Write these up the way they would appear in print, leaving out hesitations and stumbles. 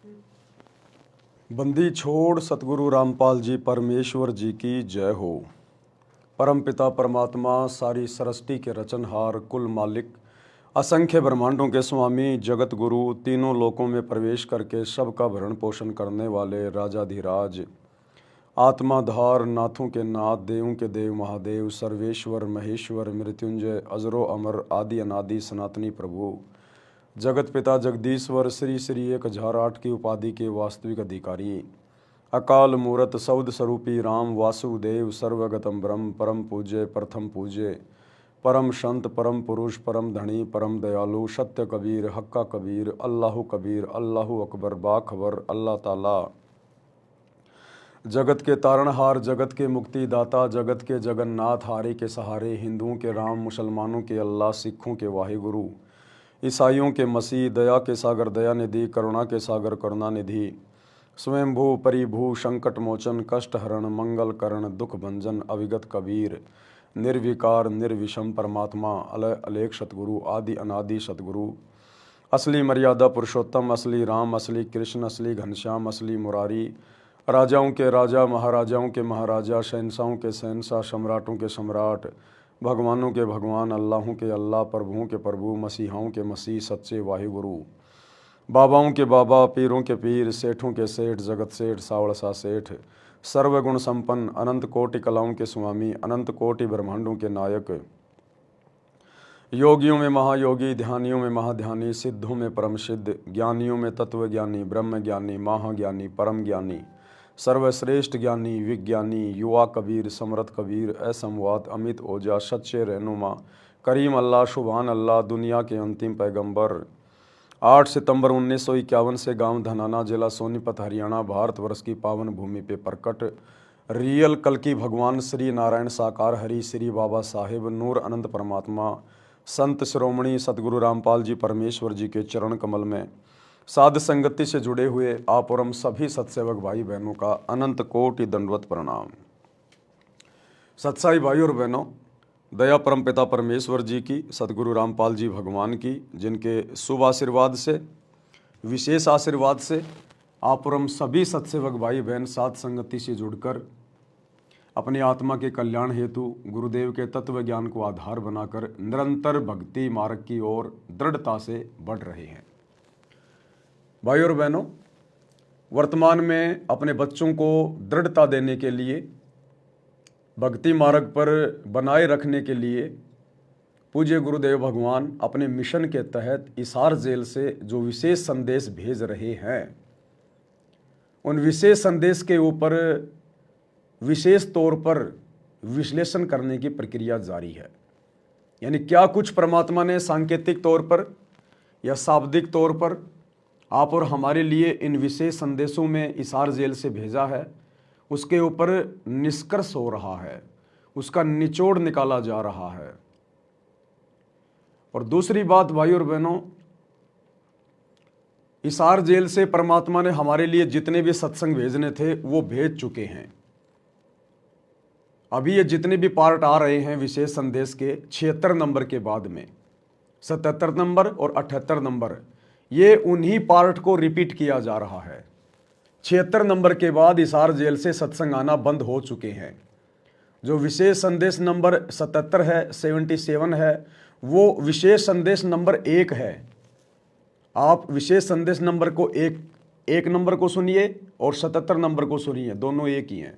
बंदी छोड़ सतगुरु रामपाल जी परमेश्वर जी की जय हो। परमपिता परमात्मा सारी सृष्टि के रचनहार कुल मालिक असंख्य ब्रह्मांडों के स्वामी जगत गुरु तीनों लोकों में प्रवेश करके सबका भरण पोषण करने वाले राजाधिराज आत्माधार नाथों के नाथ देवों के देव महादेव सर्वेश्वर महेश्वर मृत्युंजय अजरो अमर आदि अनादि सनातनी प्रभु जगत पिता जगदीश्वर श्री श्री 1008 की उपाधि के वास्तविक अधिकारी अकाल मूरत सौद स्वरूपी राम वासुदेव सर्वगतम ब्रह्म परम पूज्य प्रथम पूज्य परम संत परम पुरुष परम धनी परम दयालु सत्य कबीर हक्का कबीर अल्लाह अकबर बाखबर अल्लाह ताला जगत के तारणहार जगत के मुक्तिदाता जगत के जगन्नाथ हारे के सहारे हिंदुओं के राम मुसलमानों के अल्लाह सिखों के वाहिगुरु ईसाइयों के मसीह दया के सागर दया निधि करुणा के सागर करुणा निधि स्वयंभू परिभू संकट मोचन कष्ट हरण मंगल करण दुख भंजन अविगत कबीर निर्विकार निर्विषम परमात्मा अलय अलेख सतगुरु आदि अनादि सतगुरु असली मर्यादा पुरुषोत्तम असली राम असली कृष्ण असली घनश्याम असली मुरारी राजाओं के राजा महाराजाओं के महाराजा शहंशाहों के शहंशाह सम्राटों के सम्राट भगवानों के भगवान अल्लाहों के अल्लाह प्रभुओं के प्रभु मसीहाओं के मसीह सच्चे वाहिगुरु बाबाओं के बाबा पीरों के पीर सेठों के सेठ जगत सेठ सावड़सा सेठ सर्वगुण संपन्न अनंत कोटि कलाओं के स्वामी अनंत कोटि ब्रह्मांडों के नायक योगियों में महायोगी ध्यानियों में महाध्यानी सिद्धों में परम सिद्ध ज्ञानियों में तत्व ज्ञानी ब्रह्म ज्ञानी महाज्ञानी परम ज्ञानी सर्वश्रेष्ठ ज्ञानी विज्ञानी युवा कबीर समरथ कबीर असमवात अमित ओजा सच्चे रहनुमा करीम अल्लाह शुभान अल्लाह दुनिया के अंतिम पैगंबर 8 सितंबर 1951 से गांव धनाना जिला सोनीपत हरियाणा भारतवर्ष की पावन भूमि पे प्रकट रियल कल की भगवान श्री नारायण साकार हरि श्री बाबा साहेब नूर अनंत परमात्मा संत शिरोमणि सतगुरु रामपाल जी परमेश्वर जी के चरण कमल में साध संगति से जुड़े हुए आप और हम सभी सत्सेवक भाई बहनों का अनंत कोटि दंडवत प्रणाम। सत्साई भाई और बहनों, दया परम पिता परमेश्वर जी की सतगुरु रामपाल जी भगवान की जिनके शुभ आशीर्वाद से विशेष आशीर्वाद से आप और हम सभी सत्सेवक भाई बहन साध संगति से जुड़कर अपनी आत्मा के कल्याण हेतु गुरुदेव के तत्व ज्ञान को आधार बनाकर निरंतर भक्ति मार्ग की ओर दृढ़ता से बढ़ रहे हैं। भाई और बहनों, वर्तमान में अपने बच्चों को दृढ़ता देने के लिए भक्ति मार्ग पर बनाए रखने के लिए पूज्य गुरुदेव भगवान अपने मिशन के तहत हिसार जेल से जो विशेष संदेश भेज रहे हैं, उन विशेष संदेश के ऊपर विशेष तौर पर विश्लेषण करने की प्रक्रिया जारी है। यानी क्या कुछ परमात्मा ने सांकेतिक तौर पर या शाब्दिक तौर पर आप और हमारे लिए इन विशेष संदेशों में हिसार जेल से भेजा है, उसके ऊपर निष्कर्ष हो रहा है, उसका निचोड़ निकाला जा रहा है। और दूसरी बात भाई और बहनों, हिसार जेल से परमात्मा ने हमारे लिए जितने भी सत्संग भेजने थे वो भेज चुके हैं। अभी ये जितने भी पार्ट आ रहे हैं विशेष संदेश के 76 नंबर के बाद में 77 नंबर और 78 नंबर, ये उन्हीं पार्ट को रिपीट किया जा रहा है। 76 नंबर के बाद हिसार जेल से सत्संग आना बंद हो चुके हैं। जो विशेष संदेश नंबर 77 है 77 है, वो विशेष संदेश नंबर 1 है। आप विशेष संदेश नंबर को एक नंबर को सुनिए और 77 नंबर को सुनिए, दोनों एक ही हैं।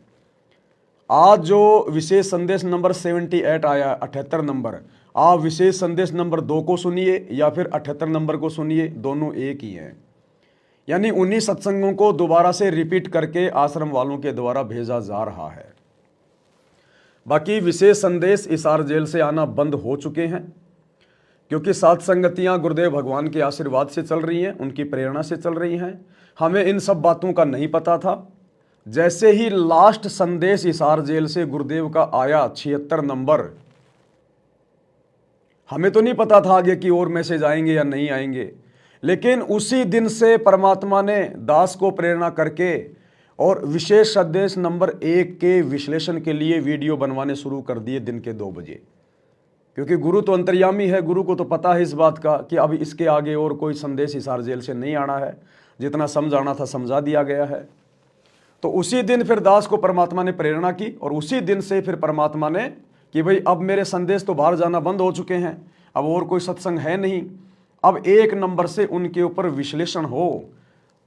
आज जो विशेष संदेश नंबर 78 आया 78 नंबर, आप विशेष संदेश नंबर 2 को सुनिए या फिर 78 नंबर को सुनिए, दोनों एक ही हैं। यानी उन्हीं सत्संगों को दोबारा से रिपीट करके आश्रम वालों के द्वारा भेजा जा रहा है। बाकी विशेष संदेश हिसार जेल से आना बंद हो चुके हैं, क्योंकि सात संगतियां गुरुदेव भगवान के आशीर्वाद से चल रही हैं, उनकी प्रेरणा से चल रही हैं। हमें इन सब बातों का नहीं पता था। जैसे ही लास्ट संदेश हिसार जेल से गुरुदेव का आया 76 नंबर, हमें तो नहीं पता था आगे की और मैसेज आएंगे या नहीं आएंगे, लेकिन उसी दिन से परमात्मा ने दास को प्रेरणा करके और विशेष संदेश नंबर 1 के विश्लेषण के लिए वीडियो बनवाने शुरू कर दिए दिन के 2 बजे। क्योंकि गुरु तो अंतर्यामी है, गुरु को तो पता है इस बात का कि अब इसके आगे और कोई संदेश हिसार जेल से नहीं आना है। जितना समझाना था समझा दिया गया है। तो उसी दिन फिर दास को परमात्मा ने प्रेरणा की और उसी दिन से फिर परमात्मा ने कि भाई अब मेरे संदेश तो बाहर जाना बंद हो चुके हैं, अब और कोई सत्संग है नहीं, अब एक नंबर से उनके ऊपर विश्लेषण हो।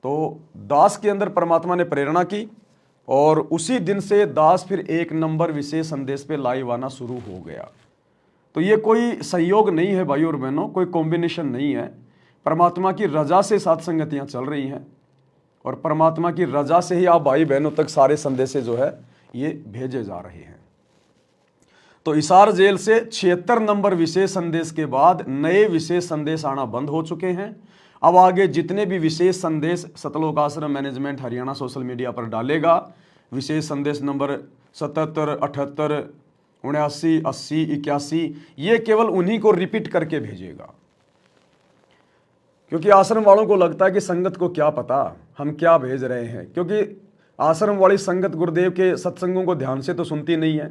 तो दास के अंदर परमात्मा ने प्रेरणा की और उसी दिन से दास फिर एक नंबर विशेष संदेश पे लाइव आना शुरू हो गया। तो ये कोई संयोग नहीं है भाई और बहनों, कोई कॉम्बिनेशन नहीं है, परमात्मा की रजा से सात संगतियां चल रही हैं और परमात्मा की रजा से ही आप भाई बहनों तक सारे संदेश जो है ये भेजे जा रहे हैं। तो हिसार जेल से 76 नंबर विशेष संदेश के बाद नए विशेष संदेश आना बंद हो चुके हैं। अब आगे जितने भी विशेष संदेश सतलोक आश्रम मैनेजमेंट हरियाणा सोशल मीडिया पर डालेगा, विशेष संदेश नंबर 77, 78, 79, 80, 81, ये केवल उन्हीं को रिपीट करके भेजेगा, क्योंकि आश्रम वालों को लगता है कि संगत को क्या पता हम क्या भेज रहे हैं, क्योंकि आश्रम वाली संगत गुरुदेव के सत्संगों को ध्यान से तो सुनती नहीं है,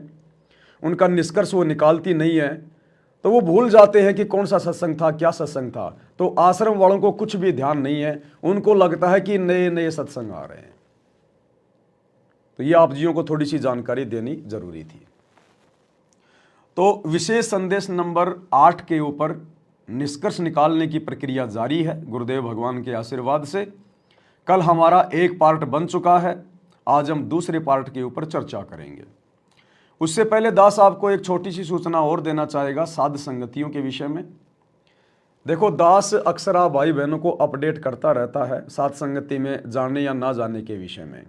उनका निष्कर्ष वो निकालती नहीं है, तो वो भूल जाते हैं कि कौन सा सत्संग था, क्या सत्संग था। तो आश्रम वालों को कुछ भी ध्यान नहीं है, उनको लगता है कि नए नए सत्संग आ रहे हैं। तो ये आप जियों को थोड़ी सी जानकारी देनी जरूरी थी। तो विशेष संदेश नंबर 8 के ऊपर निष्कर्ष निकालने की प्रक्रिया जारी है गुरुदेव भगवान के आशीर्वाद से। कल हमारा एक पार्ट बन चुका है, आज हम दूसरे पार्ट के ऊपर चर्चा करेंगे। उससे पहले दास आपको एक छोटी सी सूचना और देना चाहेगा साध संगतियों के विषय में। देखो दास अक्सर आप भाई बहनों को अपडेट करता रहता है साध संगति में जाने या ना जाने के विषय में,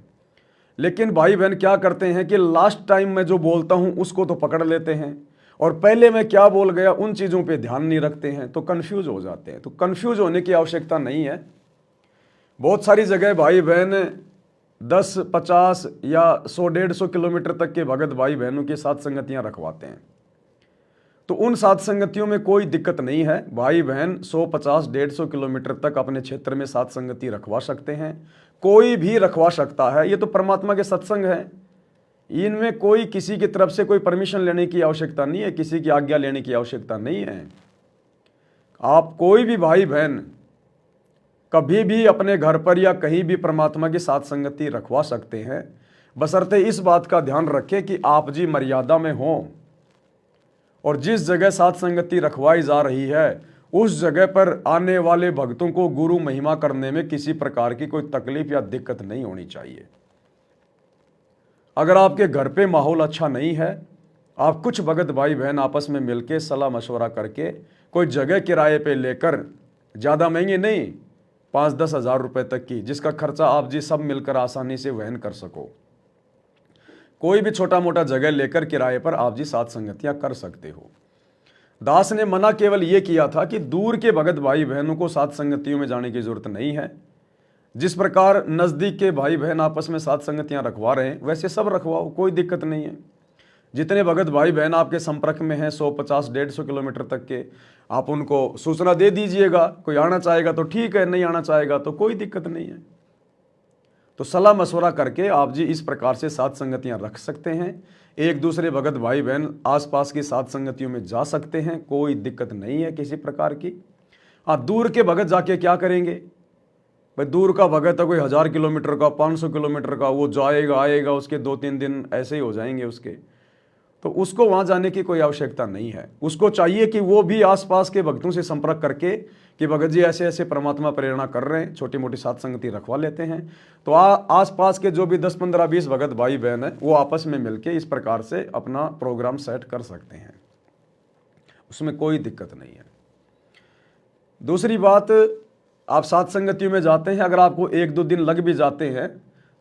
लेकिन भाई बहन क्या करते हैं कि लास्ट टाइम मैं जो बोलता हूं उसको तो पकड़ लेते हैं और पहले मैं क्या बोल गया उन चीज़ों पे ध्यान नहीं रखते हैं, तो कंफ्यूज हो जाते हैं। तो कंफ्यूज होने की आवश्यकता नहीं है। बहुत सारी जगह भाई बहन 10, 50 या 100, 150 किलोमीटर तक के भगत भाई बहनों के साथ संगतियां रखवाते हैं, तो उन साथ संगतियों में कोई दिक्कत नहीं है। भाई बहन 100, 50, 150 किलोमीटर तक अपने क्षेत्र में साथ संगति रखवा सकते हैं, कोई भी रखवा सकता है। ये तो परमात्मा के सत्संग है, इनमें कोई किसी की तरफ से कोई परमिशन लेने की आवश्यकता नहीं है, किसी की आज्ञा लेने की आवश्यकता नहीं है। आप कोई भी भाई बहन कभी भी अपने घर पर या कहीं भी परमात्मा की साथ संगति रखवा सकते हैं, बशर्ते इस बात का ध्यान रखें कि आप जी मर्यादा में हो और जिस जगह साथ संगति रखवाई जा रही है उस जगह पर आने वाले भक्तों को गुरु महिमा करने में किसी प्रकार की कोई तकलीफ या दिक्कत नहीं होनी चाहिए। अगर आपके घर पे माहौल अच्छा नहीं है, आप कुछ भगत भाई बहन आपस में मिलके सलाह मशवरा करके कोई जगह किराए पे लेकर, ज़्यादा महंगी नहीं, 5-10 हज़ार रुपए तक की, जिसका खर्चा आप जी सब मिलकर आसानी से वहन कर सको, कोई भी छोटा मोटा जगह लेकर किराए पर आप जी साथ संगतियां कर सकते हो। दास ने मना केवल ये किया था कि दूर के भगत भाई बहनों को साथ संगतियों में जाने की जरूरत नहीं है। जिस प्रकार नज़दीक के भाई बहन आपस में साथ संगतियां रखवा रहे हैं वैसे सब रखवाओ, कोई दिक्कत नहीं है। जितने भगत भाई बहन आपके संपर्क में हैं 100, 50, 150 किलोमीटर तक के, आप उनको सूचना दे दीजिएगा। कोई आना चाहेगा तो ठीक है, नहीं आना चाहेगा तो कोई दिक्कत नहीं है। तो सलाह मशवरा करके आप जी इस प्रकार से साथ संगतियां रख सकते हैं। एक दूसरे भगत भाई बहन आसपास की साथ संगतियों में जा सकते हैं, कोई दिक्कत नहीं है किसी प्रकार की। हाँ, दूर के भगत जाके क्या करेंगे भाई, दूर का भगत है कोई 1000 किलोमीटर का, 500 किलोमीटर का, वो जाएगा आएगा, उसके 2-3 दिन ऐसे ही हो जाएंगे उसके, तो उसको वहाँ जाने की कोई आवश्यकता नहीं है। उसको चाहिए कि वो भी आसपास के भक्तों से संपर्क करके कि भगत जी ऐसे ऐसे परमात्मा प्रेरणा कर रहे हैं, छोटी मोटी साथ संगति रखवा लेते हैं। तो आसपास के जो भी 10, 15, 20 भगत भाई बहन हैं वो आपस में मिलके इस प्रकार से अपना प्रोग्राम सेट कर सकते हैं, उसमें कोई दिक्कत नहीं है। दूसरी बात, आप साथ संगतियों में जाते हैं, अगर आपको 1-2 दिन लग भी जाते हैं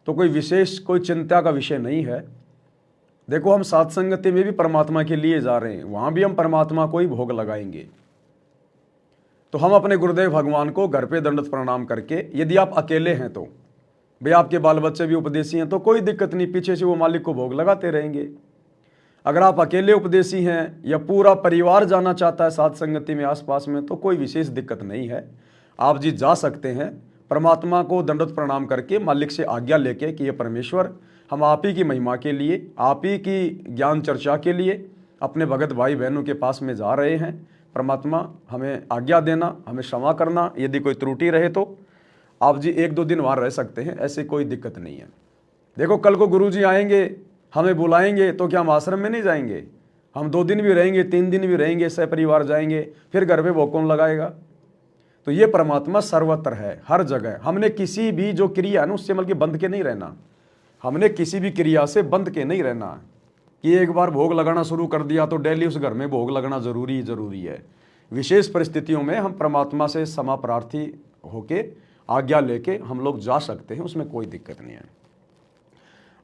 तो कोई विशेष कोई चिंता का विषय नहीं है। देखो, हम साथ संगति में भी परमात्मा के लिए जा रहे हैं, वहां भी हम परमात्मा को ही भोग लगाएंगे। तो हम अपने गुरुदेव भगवान को घर पे दंडवत प्रणाम करके, यदि आप अकेले हैं तो भाई आपके बाल बच्चे भी उपदेशी हैं तो कोई दिक्कत नहीं, पीछे से वो मालिक को भोग लगाते रहेंगे। अगर आप अकेले उपदेशी हैं या पूरा परिवार जाना चाहता है साथ संगति में आसपास में तो कोई विशेष दिक्कत नहीं है, आप जी जा सकते हैं। परमात्मा को दंडवत प्रणाम करके मालिक से आज्ञा लेके कि ये परमेश्वर, हम आप ही की महिमा के लिए, आप ही की ज्ञान चर्चा के लिए अपने भगत भाई बहनों के पास में जा रहे हैं। परमात्मा हमें आज्ञा देना, हमें क्षमा करना यदि कोई त्रुटि रहे तो, आप जी 1-2 दिन वहाँ रह सकते हैं, ऐसे कोई दिक्कत नहीं है। देखो कल को गुरुजी आएंगे, हमें बुलाएंगे, तो क्या हम आश्रम में नहीं जाएंगे? हम 2 दिन भी रहेंगे, 3 दिन भी रहेंगे, सपरिवार जाएंगे, फिर घर पे भोग कौन लगाएगा? तो ये परमात्मा सर्वत्र है, हर जगह। हमने किसी भी जो क्रिया है ना उससे बल्कि बंध के नहीं रहना। हमने किसी भी क्रिया से बंध के नहीं रहना कि एक बार भोग लगाना शुरू कर दिया तो डेली उस घर में भोग लगना जरूरी है। विशेष परिस्थितियों में हम परमात्मा से क्षमा प्रार्थी होके आज्ञा लेके हम लोग जा सकते हैं, उसमें कोई दिक्कत नहीं है।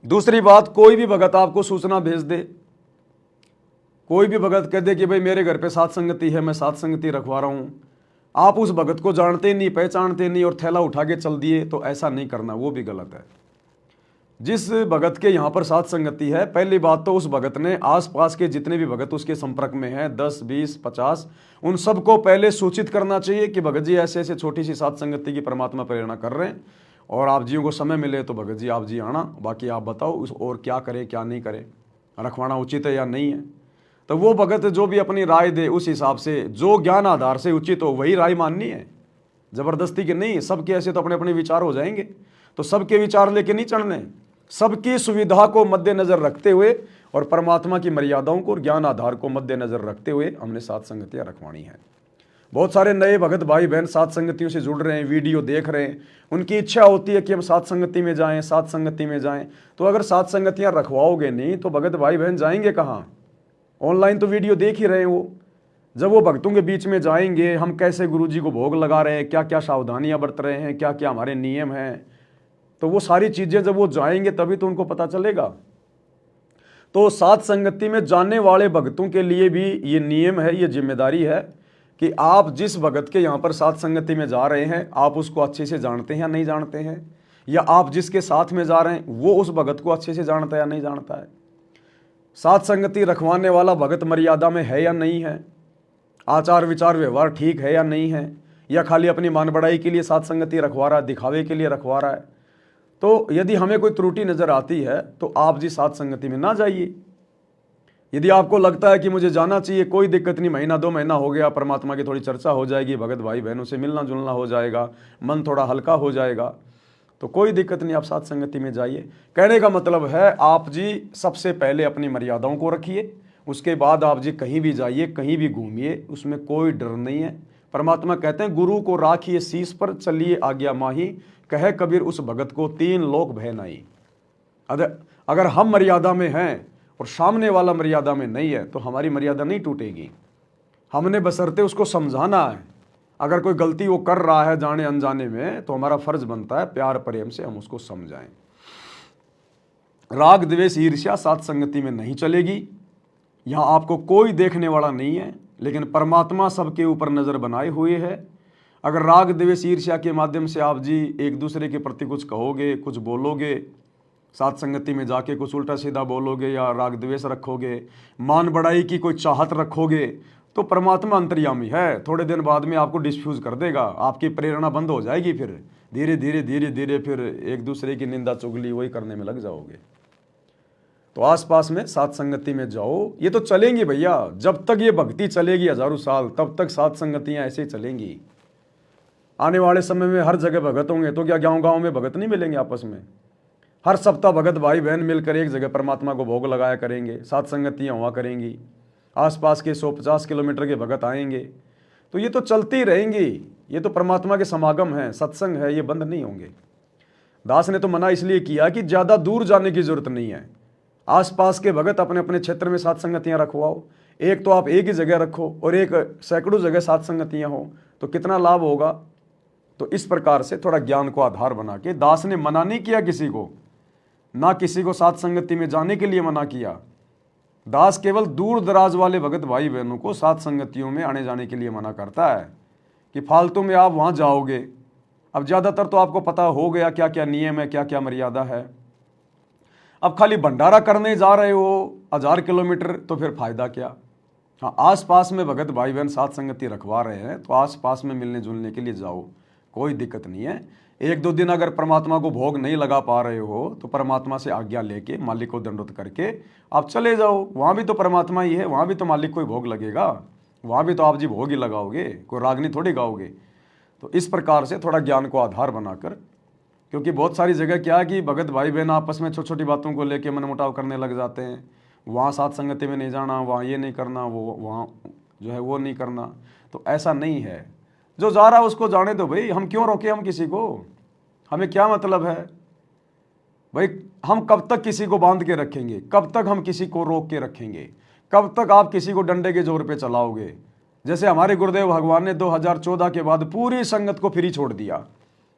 दूसरी बात, कोई भी भगत आपको सूचना भेज दे, कोई भी भगत कह दे कि भाई मेरे घर पे सात संगति है, मैं सात संगति रखवा रहा हूं, आप उस भगत को जानते नहीं, पहचानते नहीं और थैला उठा के चल दिए, तो ऐसा नहीं करना, वो भी गलत है। जिस भगत के यहाँ पर सात संगति है, पहली बात तो उस भगत ने आसपास के जितने भी भगत उसके संपर्क में हैं, 10, 20, 50, उन सबको पहले सूचित करना चाहिए कि भगत जी ऐसे ऐसे छोटी सी सात संगति की परमात्मा प्रेरणा कर रहे हैं, और आप जियों को समय मिले तो भगत जी आप जी आना, बाकी आप बताओ उस और क्या करे क्या नहीं करे, रखवाना उचित है या नहीं है। तो वो भगत जो भी अपनी राय दे उस हिसाब से, जो ज्ञान आधार से उचित हो वही राय माननी है, जबरदस्ती के नहीं। सबके ऐसे तो अपने अपने विचार हो जाएंगे, तो सबके विचार लेके नहीं चढ़ने, सबकी सुविधा को मद्देनजर रखते हुए और परमात्मा की मर्यादाओं को और ज्ञान आधार को मद्देनजर रखते हुए हमने सात संगतियां रखवानी है। बहुत सारे नए भगत भाई बहन सात संगतियों से जुड़ रहे हैं, वीडियो देख रहे हैं, उनकी इच्छा होती है कि हम सात संगति में जाएं, सात संगति में जाएं। तो अगर सात संगतियां रखवाओगे नहीं तो भगत भाई बहन जाएंगे कहाँ? ऑनलाइन तो वीडियो देख ही रहे हैं वो। जब वो भक्तों के बीच में जाएंगे, हम कैसे गुरुजी को भोग लगा रहे हैं, क्या क्या सावधानियां बरत रहे हैं, क्या क्या हमारे नियम हैं, तो वो सारी चीजें जब वो जाएंगे तभी तो उनको पता चलेगा। तो सात संगति में जाने वाले भक्तों के लिए भी ये नियम है, ये जिम्मेदारी है कि आप जिस भगत के यहाँ पर सात संगति में जा रहे हैं, आप उसको अच्छे से जानते हैं या नहीं जानते हैं, या आप जिसके साथ में जा रहे हैं वो उस भगत को अच्छे से जानता है या नहीं जानता है। सात संगति रखवाने वाला भगत मर्यादा में है या नहीं है, आचार विचार व्यवहार ठीक है या नहीं है, या खाली अपनी मान बढ़ाई के लिए सात संगति रखवा रहा है, दिखावे के लिए रखवा रहा है। तो यदि हमें कोई त्रुटि नजर आती है तो आप जी सात संगति में ना जाइए। यदि आपको लगता है कि मुझे जाना चाहिए, कोई दिक्कत नहीं, महीना 2 महीना हो गया, परमात्मा की थोड़ी चर्चा हो जाएगी, भगत भाई बहनों से मिलना जुलना हो जाएगा, मन थोड़ा हल्का हो जाएगा, तो कोई दिक्कत नहीं, आप सात संगति में जाइए। कहने का मतलब है आप जी सबसे पहले अपनी मर्यादाओं को रखिए, उसके बाद आप जी कहीं भी जाइए, कहीं भी घूमिए, उसमें कोई डर नहीं है। परमात्मा कहते हैं गुरु को राखिए शीश पर, चलिए आज्ञा माही, कहे कबीर उस भगत को 3 लोक भय नहीं। अगर हम मर्यादा में हैं और सामने वाला मर्यादा में नहीं है तो हमारी मर्यादा नहीं टूटेगी। हमने बशर्ते उसको समझाना है। अगर कोई गलती वो कर रहा है जाने अनजाने में तो हमारा फर्ज बनता है प्यार प्रेम से हम उसको समझाएं। राग द्वेष ईर्ष्या सात संगति में नहीं चलेगी। यहाँ आपको कोई देखने वाला नहीं है, लेकिन परमात्मा सबके ऊपर नजर बनाए हुए है। अगर राग द्वेष ईर्ष्या के माध्यम से आप जी एक दूसरे के प्रति कुछ कहोगे, कुछ बोलोगे, सात संगति में जाके कुछ उल्टा सीधा बोलोगे या राग द्वेष रखोगे, मान बढ़ाई की कोई चाहत रखोगे, तो परमात्मा अंतर्यामी है, थोड़े दिन बाद में आपको डिस्फ्यूज कर देगा, आपकी प्रेरणा बंद हो जाएगी, फिर धीरे धीरे फिर एक दूसरे की निंदा चुगली वही करने में लग जाओगे। तो आसपास में सात संगति में जाओ। ये तो चलेंगी भैया, जब तक ये भक्ति चलेगी हजारों साल, तब तक सात संगतियां ऐसे ही चलेंगी। आने वाले समय में हर जगह भगत होंगे, तो क्या गांव गांव में भगत नहीं मिलेंगे आपस में? हर सप्ताह भगत भाई बहन मिलकर एक जगह परमात्मा को भोग लगाया करेंगे, सात संगतियां हुआ करेंगी, आसपास के 150 किलोमीटर के भगत आएंगे, तो ये तो चलती रहेंगी। ये तो परमात्मा के समागम है, सत्संग है, ये बंद नहीं होंगे। दास ने तो मना इसलिए किया कि ज़्यादा दूर जाने की जरूरत नहीं है, आसपास के भगत अपने अपने क्षेत्र में सात संगतियां रखवाओ। एक तो आप एक ही जगह रखो और एक सैकड़ों जगह सात संगतियां हो, तो कितना लाभ होगा। तो इस प्रकार से थोड़ा ज्ञान को आधार बना के, दास ने मना नहीं किया किसी को, ना किसी को सात संगति में जाने के लिए मना किया। दास केवल दूर दराज वाले भगत भाई बहनों को सात संगतियों में आने जाने के लिए मना करता है कि फालतू में आप वहाँ जाओगे। अब ज़्यादातर तो आपको पता हो गया क्या क्या नियम है, क्या क्या मर्यादा है। अब खाली भंडारा करने जा रहे हो 1000 किलोमीटर, तो फिर फायदा क्या। हाँ, आसपास में भगत भाई बहन सात संगति रखवा रहे हैं तो आसपास में मिलने जुलने के लिए जाओ, कोई दिक्कत नहीं है। 1-2 दिन अगर परमात्मा को भोग नहीं लगा पा रहे हो तो परमात्मा से आज्ञा लेके, मालिक को दंडवत करके आप चले जाओ। वहाँ भी तो परमात्मा ही है, वहाँ भी तो मालिक को ही भोग लगेगा, वहाँ भी तो आप जी भोग ही लगाओगे, कोई रागनी थोड़ी गाओगे। तो इस प्रकार से थोड़ा ज्ञान को आधार बनाकर, क्योंकि बहुत सारी जगह क्या है कि भगत भाई बहन आपस में छोटी छोटी बातों को लेकर मनमुटाव करने लग जाते हैं। वहाँ साथ संगति में नहीं जाना, वहाँ ये नहीं करना, वो वहाँ जो है वो नहीं करना। तो ऐसा नहीं है, जो जा रहा है उसको जाने दो भाई, हम क्यों रोके हम किसी को, हमें क्या मतलब है भाई। हम कब तक किसी को बांध के रखेंगे, कब तक हम किसी को रोक के रखेंगे, कब तक आप किसी को डंडे के जोर पे चलाओगे। जैसे हमारे गुरुदेव भगवान ने 2014 के बाद पूरी संगत को फ्री छोड़ दिया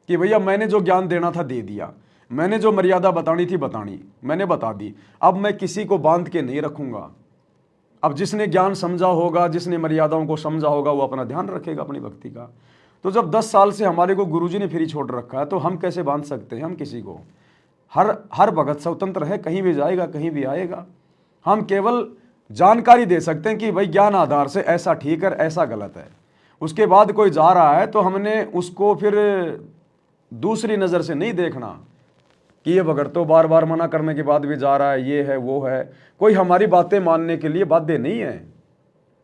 कि भैया मैंने जो ज्ञान देना था दे दिया, मैंने जो मर्यादा बतानी थी बतानी, मैंने बता दी, अब मैं किसी को बांध के नहीं रखूंगा। अब जिसने ज्ञान समझा होगा, जिसने मर्यादाओं को समझा होगा, वो अपना ध्यान रखेगा अपनी भक्ति का। तो जब 10 साल से हमारे को गुरुजी ने फ्री छोड़ रखा है, तो हम कैसे बांध सकते हैं हम किसी को। हर भगत स्वतंत्र है, कहीं भी जाएगा कहीं भी आएगा। हम केवल जानकारी दे सकते हैं कि भाई ज्ञान आधार से ऐसा ठीक है, ऐसा गलत है। उसके बाद कोई जा रहा है तो हमने उसको फिर दूसरी नज़र से नहीं देखना कि ये भगत तो बार बार मना करने के बाद भी जा रहा है, ये है वो है। कोई हमारी बातें मानने के लिए बाध्य नहीं है,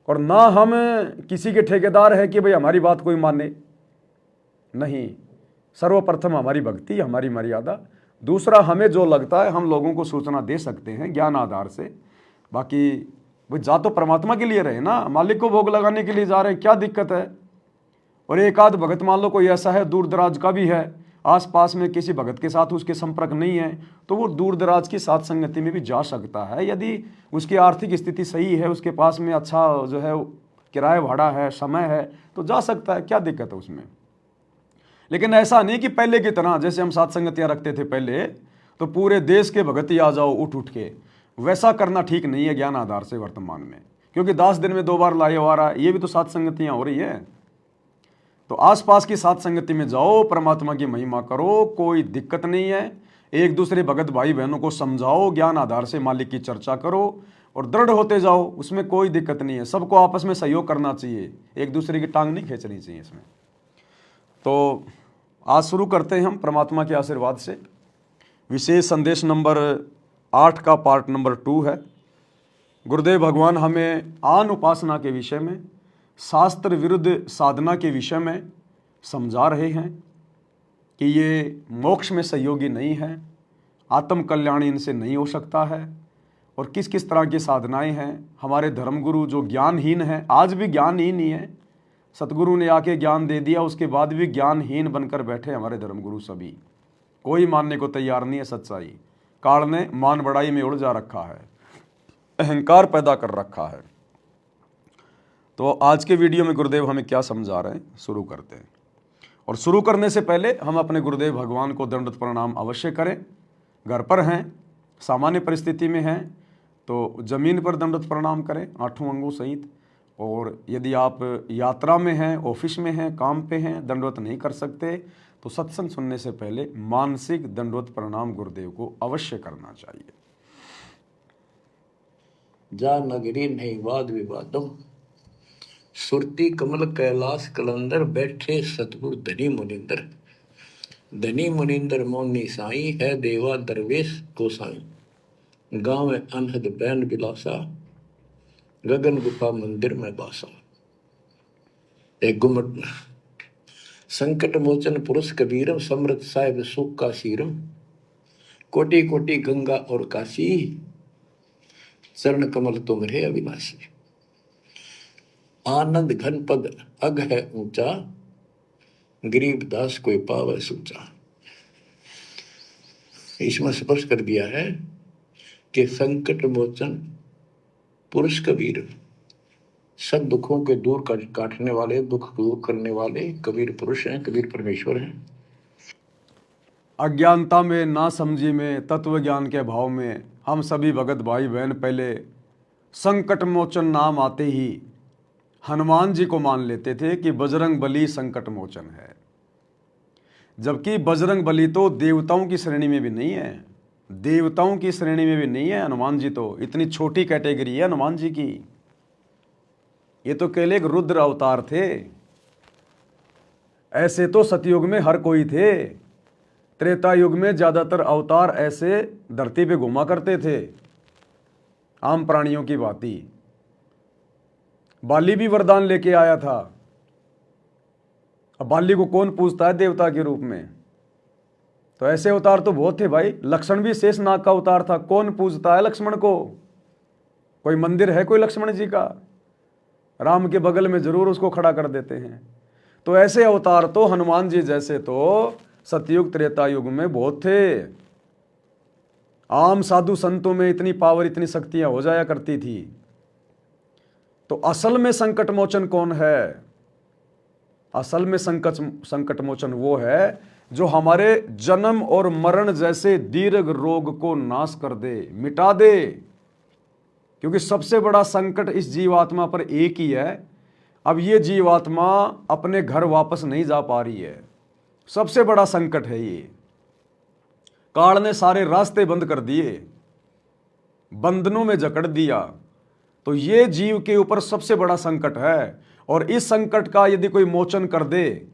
और ना हम किसी के ठेकेदार है कि भाई हमारी बात कोई माने। नहीं, सर्वप्रथम हमारी भक्ति, हमारी मर्यादा। दूसरा, हमें जो लगता है हम लोगों को सूचना दे सकते हैं ज्ञान आधार से। बाकी वो जा तो परमात्मा के लिए रहे ना, मालिक को भोग लगाने के लिए जा रहे हैं, क्या दिक्कत है। और एक आध भगत मान लो कोई ऐसा है दूर दराज का भी है, आसपास में किसी भगत के साथ उसके संपर्क नहीं है, तो वो दूर दराज की साथ संगति में भी जा सकता है। यदि उसकी आर्थिक स्थिति सही है, उसके पास में अच्छा जो है किराया भाड़ा है, समय है, तो जा सकता है, क्या दिक्कत है उसमें। लेकिन ऐसा नहीं कि पहले की तरह जैसे हम साथ संगतियाँ रखते थे पहले, तो पूरे देश के भगत ही आ जाओ उठ उठ के, वैसा करना ठीक नहीं है ज्ञान आधार से वर्तमान में। क्योंकि 10 दिन में 2 बार लाए आ रहा है, ये भी तो साथ संगतियाँ हो रही है। तो आसपास की साथ संगति में जाओ, परमात्मा की महिमा करो, कोई दिक्कत नहीं है। एक दूसरे भगत भाई बहनों को समझाओ, ज्ञान आधार से मालिक की चर्चा करो और दृढ़ होते जाओ, उसमें कोई दिक्कत नहीं है। सबको आपस में सहयोग करना चाहिए, एक दूसरे की टांग नहीं खींचनी चाहिए इसमें। तो आज शुरू करते हैं हम परमात्मा के आशीर्वाद से। विशेष संदेश नंबर 8 का पार्ट नंबर 2 है। गुरुदेव भगवान हमें आन उपासना के विषय में, शास्त्र विरुद्ध साधना के विषय में समझा रहे हैं कि ये मोक्ष में सहयोगी नहीं है, आत्म कल्याण इनसे नहीं हो सकता है, और किस किस तरह की साधनाएं हैं। हमारे धर्मगुरु जो ज्ञानहीन हैं, आज भी ज्ञानहीन ही है, सतगुरु ने आके ज्ञान दे दिया, उसके बाद भी ज्ञानहीन बनकर बैठे हमारे धर्मगुरु सभी। कोई मानने को तैयार नहीं है सच्चाई। काल ने मान बढ़ाई में उलझा रखा है, अहंकार पैदा कर रखा है। तो आज के वीडियो में गुरुदेव हमें क्या समझा रहे हैं, शुरू करते हैं। और शुरू करने से पहले हम अपने गुरुदेव भगवान को दंडवत प्रणाम अवश्य करें। घर पर हैं, सामान्य परिस्थिति में हैं तो जमीन पर दंडवत प्रणाम करें 8 अंगों सहित। और यदि आप यात्रा में हैं, ऑफिस में हैं, काम पे हैं, दंडवत नहीं कर सकते, तो सत्संग सुनने से पहले मानसिक दंडवत प्रणाम गुरुदेव को अवश्य करना चाहिए। जा नगरी नहीं वाद विवादम, सुरती कमल कैलाश कलंदर, बैठे सतगुरु धनी मुनिंदर। धनी मुनिंदर मौनी साई, है देवा दरवेश गोसाई। गाँव अनहद बैन बिलासा, गगन गुफा मंदिर में बासा। एक गुमट संकट मोचन पुरुष कबीरम, समृत साहिब सुख का शीरम। कोटि कोटि गंगा और काशी, चरण कमल तुम रे अविनाशी। आनंद घन पद अग है ऊंचा, गरीब दास कोई पावे सूचा। इसमें स्पष्ट कर दिया है कि संकट मोचन पुरुष कबीर, सब दुखों के दूर काटने वाले, दुख दूर करने वाले कबीर पुरुष हैं, कबीर परमेश्वर हैं। अज्ञानता में, ना समझी में, तत्व ज्ञान के भाव में हम सभी भगत भाई बहन पहले संकट मोचन नाम आते ही हनुमान जी को मान लेते थे कि बजरंग बली संकट मोचन है। जबकि बजरंग बली तो देवताओं की श्रेणी में भी नहीं है, देवताओं की श्रेणी में भी नहीं है। हनुमान जी तो इतनी छोटी कैटेगरी है हनुमान जी की। ये तो केवल एक रुद्र अवतार थे। ऐसे तो सतयुग में हर कोई थे, त्रेता युग में ज्यादातर अवतार ऐसे धरती पे घुमा करते थे, आम प्राणियों की भांति। बाली भी वरदान लेके आया था, अब बाली को कौन पूजता है देवता के रूप में? तो ऐसे अवतार तो बहुत थे भाई। लक्ष्मण भी शेषनाग का अवतार था, कौन पूजता है लक्ष्मण को? कोई मंदिर है कोई लक्ष्मण जी का? राम के बगल में जरूर उसको खड़ा कर देते हैं। तो ऐसे अवतार तो हनुमान जी जैसे तो सतयुग त्रेता युग में बहुत थे। आम साधु संतों में इतनी पावर, इतनी शक्तियां हो जाया करती थी। तो असल में संकट मोचन कौन है? असल में संकट मोचन वो है जो हमारे जन्म और मरण जैसे दीर्घ रोग को नाश कर दे, मिटा दे। क्योंकि सबसे बड़ा संकट इस जीवात्मा पर एक ही है। अब ये जीवात्मा अपने घर वापस नहीं जा पा रही है, सबसे बड़ा संकट है ये। काल ने सारे रास्ते बंद कर दिए, बंधनों में जकड़ दिया। तो ये जीव के ऊपर सबसे बड़ा संकट है। और इस संकट का यदि कोई मोचन कर दे,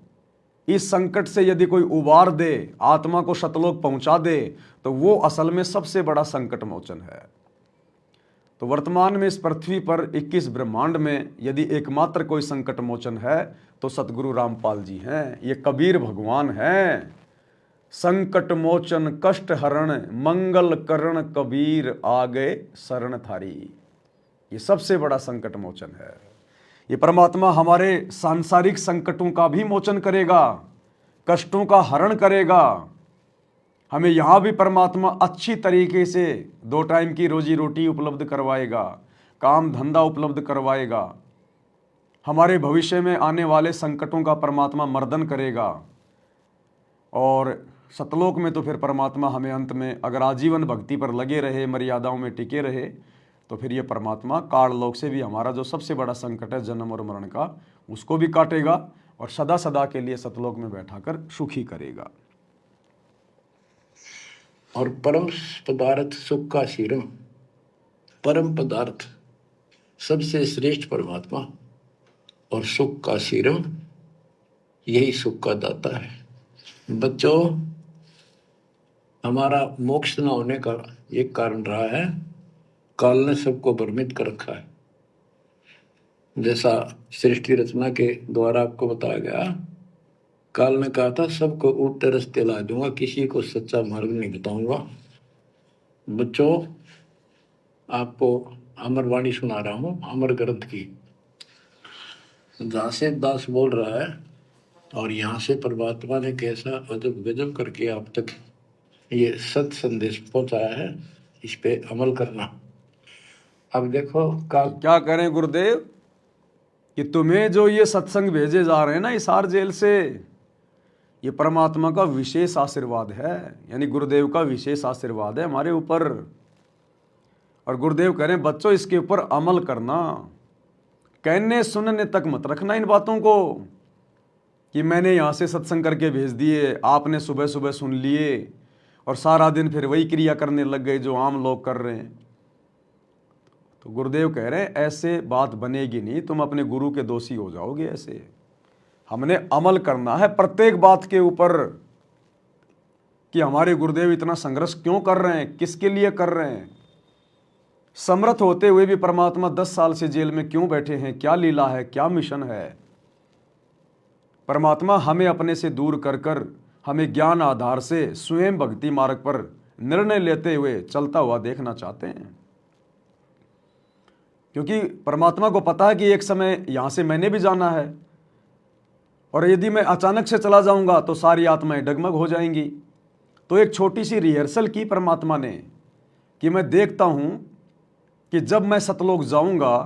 इस संकट से यदि कोई उबार दे, आत्मा को सतलोक पहुंचा दे, तो वो असल में सबसे बड़ा संकट मोचन है। तो वर्तमान में इस पृथ्वी पर 21 ब्रह्मांड में यदि एकमात्र कोई संकट मोचन है तो सतगुरु रामपाल जी हैं। ये कबीर भगवान हैं। संकट मोचन कष्ट हरण मंगल करण कबीर आ गए शरण थारी। ये सबसे बड़ा संकट मोचन है। ये परमात्मा हमारे सांसारिक संकटों का भी मोचन करेगा, कष्टों का हरण करेगा। हमें यहाँ भी परमात्मा अच्छी तरीके से 2 टाइम की रोजी रोटी उपलब्ध करवाएगा, काम धंधा उपलब्ध करवाएगा। हमारे भविष्य में आने वाले संकटों का परमात्मा मर्दन करेगा। और सतलोक में तो फिर परमात्मा हमें अंत में, अगर आजीवन भक्ति पर लगे रहे, मर्यादाओं में टिके रहे, तो फिर ये परमात्मा काललोक से भी हमारा जो सबसे बड़ा संकट है जन्म और मरण का, उसको भी काटेगा और सदा सदा के लिए सतलोक में बैठाकर सुखी करेगा। और परम पदार्थ सुख का शीरम, परम पदार्थ सबसे श्रेष्ठ परमात्मा और सुख का शीरम, यही सुख का दाता है। बच्चों, हमारा मोक्ष न होने का एक कारण रहा है, काल ने सबको भ्रमित कर रखा है। जैसा सृष्टि रचना के द्वारा आपको बताया गया, काल ने कहा था सबको उल्टे रास्ते ला दूंगा, किसी को सच्चा मार्ग नहीं बताऊंगा। बच्चों, आपको अमरवाणी सुना रहा हूं, अमर ग्रंथ की, जहां से दास बोल रहा है और यहाँ से परमात्मा ने कैसा अजब गजब करके आप तक ये सत संदेश पहुंचाया है, इस पे अमल करना। अब देखो क्या करें गुरुदेव कि तुम्हें जो ये सत्संग भेजे जा रहे हैं ना हिसार जेल से, ये परमात्मा का विशेष आशीर्वाद है। यानी गुरुदेव का विशेष आशीर्वाद है हमारे ऊपर। और गुरुदेव कह रहे हैं बच्चों इसके ऊपर अमल करना, कहने सुनने तक मत रखना इन बातों को कि मैंने यहाँ से सत्संग करके भेज दिए, आपने सुबह सुबह सुन लिए और सारा दिन फिर वही क्रिया करने लग गए जो आम लोग कर रहे हैं। तो गुरुदेव कह रहे हैं ऐसे बात बनेगी नहीं, तुम अपने गुरु के दोषी हो जाओगे। ऐसे हमने अमल करना है प्रत्येक बात के ऊपर कि हमारे गुरुदेव इतना संघर्ष क्यों कर रहे हैं, किसके लिए कर रहे हैं। समर्थ होते हुए भी परमात्मा 10 साल से जेल में क्यों बैठे हैं, क्या लीला है, क्या मिशन है। परमात्मा हमें अपने से दूर कर कर हमें ज्ञान आधार से स्वयं भक्ति मार्ग पर निर्णय लेते हुए चलता हुआ देखना चाहते हैं। क्योंकि परमात्मा को पता है कि एक समय यहां से मैंने भी जाना है और यदि मैं अचानक से चला जाऊंगा तो सारी आत्माएं डगमग हो जाएंगी। तो एक छोटी सी रिहर्सल की परमात्मा ने कि मैं देखता हूं कि जब मैं सतलोक जाऊंगा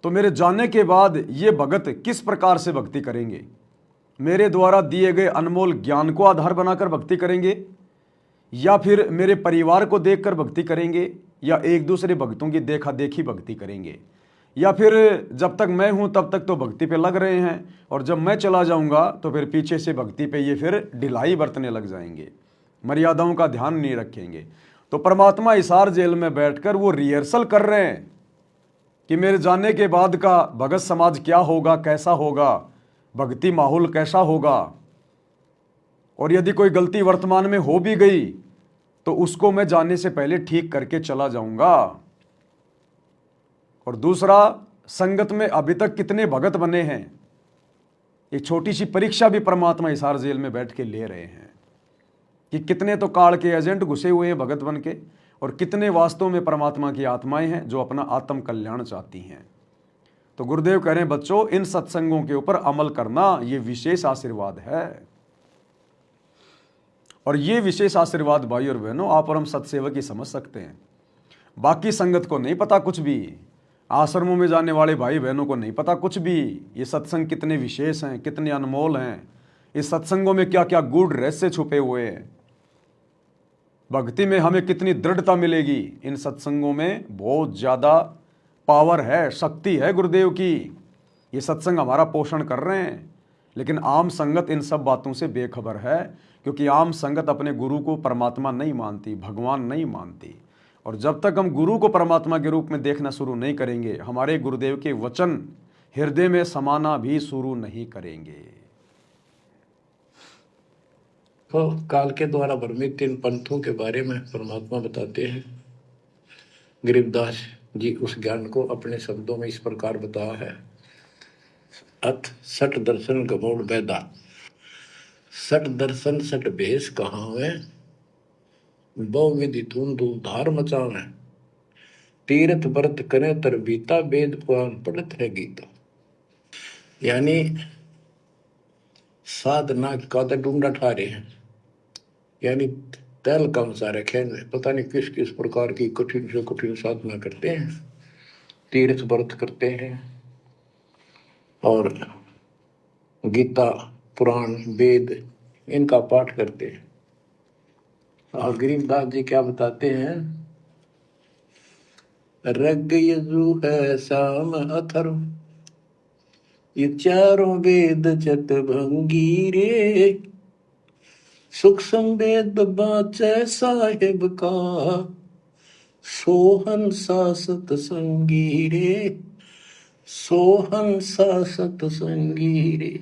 तो मेरे जाने के बाद ये भगत किस प्रकार से भक्ति करेंगे, मेरे द्वारा दिए गए अनमोल ज्ञान को आधार बनाकर भक्ति करेंगे या फिर मेरे परिवार को देखकर भक्ति करेंगे या एक दूसरे भक्तों की देखा देखी भक्ति करेंगे या फिर जब तक मैं हूं तब तक तो भक्ति पे लग रहे हैं और जब मैं चला जाऊंगा तो फिर पीछे से भक्ति पे ये फिर ढिलाई बरतने लग जाएंगे, मर्यादाओं का ध्यान नहीं रखेंगे। तो परमात्मा हिसार जेल में बैठकर वो रिहर्सल कर रहे हैं कि मेरे जाने के बाद का भगत समाज क्या होगा, कैसा होगा, भक्ति माहौल कैसा होगा। और यदि कोई गलती वर्तमान में हो भी गई तो उसको मैं जाने से पहले ठीक करके चला जाऊंगा। और दूसरा, संगत में अभी तक कितने भगत बने हैं, ये छोटी सी परीक्षा भी परमात्मा हिसार जेल में बैठ के ले रहे हैं कि कितने तो काल के एजेंट घुसे हुए हैं भगत बन के, और कितने वास्तव में परमात्मा की आत्माएं हैं जो अपना आत्म कल्याण चाहती हैं। तो गुरुदेव कह रहे हैं बच्चों, इन सत्संगों के ऊपर अमल करना ये विशेष आशीर्वाद है। और ये विशेष आशीर्वाद भाई और बहनों आप और हम सत्सेवक ही समझ सकते हैं। बाकी संगत को नहीं पता कुछ भी, आश्रमों में जाने वाले भाई बहनों को नहीं पता कुछ भी, ये सत्संग कितने विशेष हैं, कितने अनमोल हैं, इस सत्संगों में क्या क्या गूढ़ रहस्य छुपे हुए हैं, भक्ति में हमें कितनी दृढ़ता मिलेगी। इन सत्संगों में बहुत ज़्यादा पावर है, शक्ति है गुरुदेव की। ये सत्संग हमारा पोषण कर रहे हैं। लेकिन आम संगत इन सब बातों से बेखबर है, क्योंकि आम संगत अपने गुरु को परमात्मा नहीं मानती, भगवान नहीं मानती। और जब तक हम गुरु को परमात्मा के रूप में देखना शुरू नहीं करेंगे, हमारे गुरुदेव के वचन हृदय में समाना भी शुरू नहीं करेंगे। तो काल के द्वारा भ्रमित इन पंथों के बारे में परमात्मा बताते हैं। गरीबदास जी उस ज्ञान को अपने शब्दों में इस प्रकार बताया है। अथ सठ दर्शन गमोड़ बैदा, सठ दर्शन सठ भेष कहाँ हुए, बहु विधि धूम धूम धार मचावे, तीर्थ व्रत करे तर बीता, वेद पुराण पढ़त है गीता। यानी साधना का तो ढूंढा ठारे हैं, यानी तैल कम सारे खेल में पता नहीं किस किस प्रकार की कठिन से कठिन साधना करते हैं, तीर्थ व्रत करते हैं और गीता पुराण वेद इनका पाठ करते हैं। और गरीबदास जी क्या बताते हैं, रग यजु है शाम अथर्व, ये चारों वेद चत भंगी रे, सुख संवेद बाचे साहिब का, सोहन सा सतसंगी रे, सोहन सा सतसंगी रे।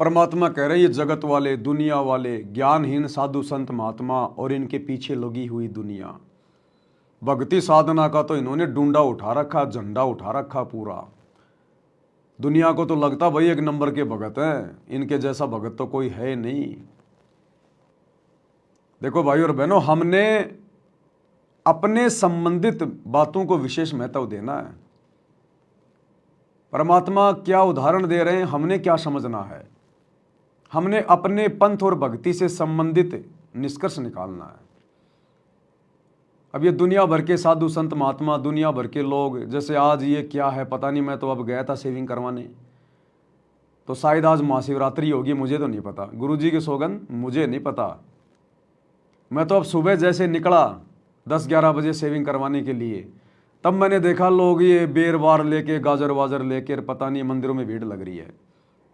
परमात्मा कह रहे हैं ये जगत वाले, दुनिया वाले, ज्ञानहीन साधु संत महात्मा और इनके पीछे लगी हुई दुनिया, भक्ति साधना का तो इन्होंने डूंडा उठा रखा, झंडा उठा रखा पूरा। दुनिया को तो लगता भाई एक नंबर के भगत हैं, इनके जैसा भगत तो कोई है नहीं। देखो भाई और बहनों, हमने अपने संबंधित बातों को विशेष महत्व देना है। परमात्मा क्या उदाहरण दे रहे हैं, हमने क्या समझना है। हमने अपने पंथ और भक्ति से संबंधित निष्कर्ष निकालना है। अब ये दुनिया भर के साधु संत महात्मा, दुनिया भर के लोग, जैसे आज ये क्या है पता नहीं, मैं तो अब गया था सेविंग करवाने, तो शायद आज महाशिवरात्रि होगी, मुझे तो नहीं पता, गुरुजी की सौगंध मुझे नहीं पता। मैं तो अब सुबह जैसे निकला 10-11 बजे सेविंग करवाने के लिए, तब मैंने देखा लोग ये बेर बार लेके, गाजर वाजर लेकर, पता नहीं मंदिरों में भीड़ लग रही है।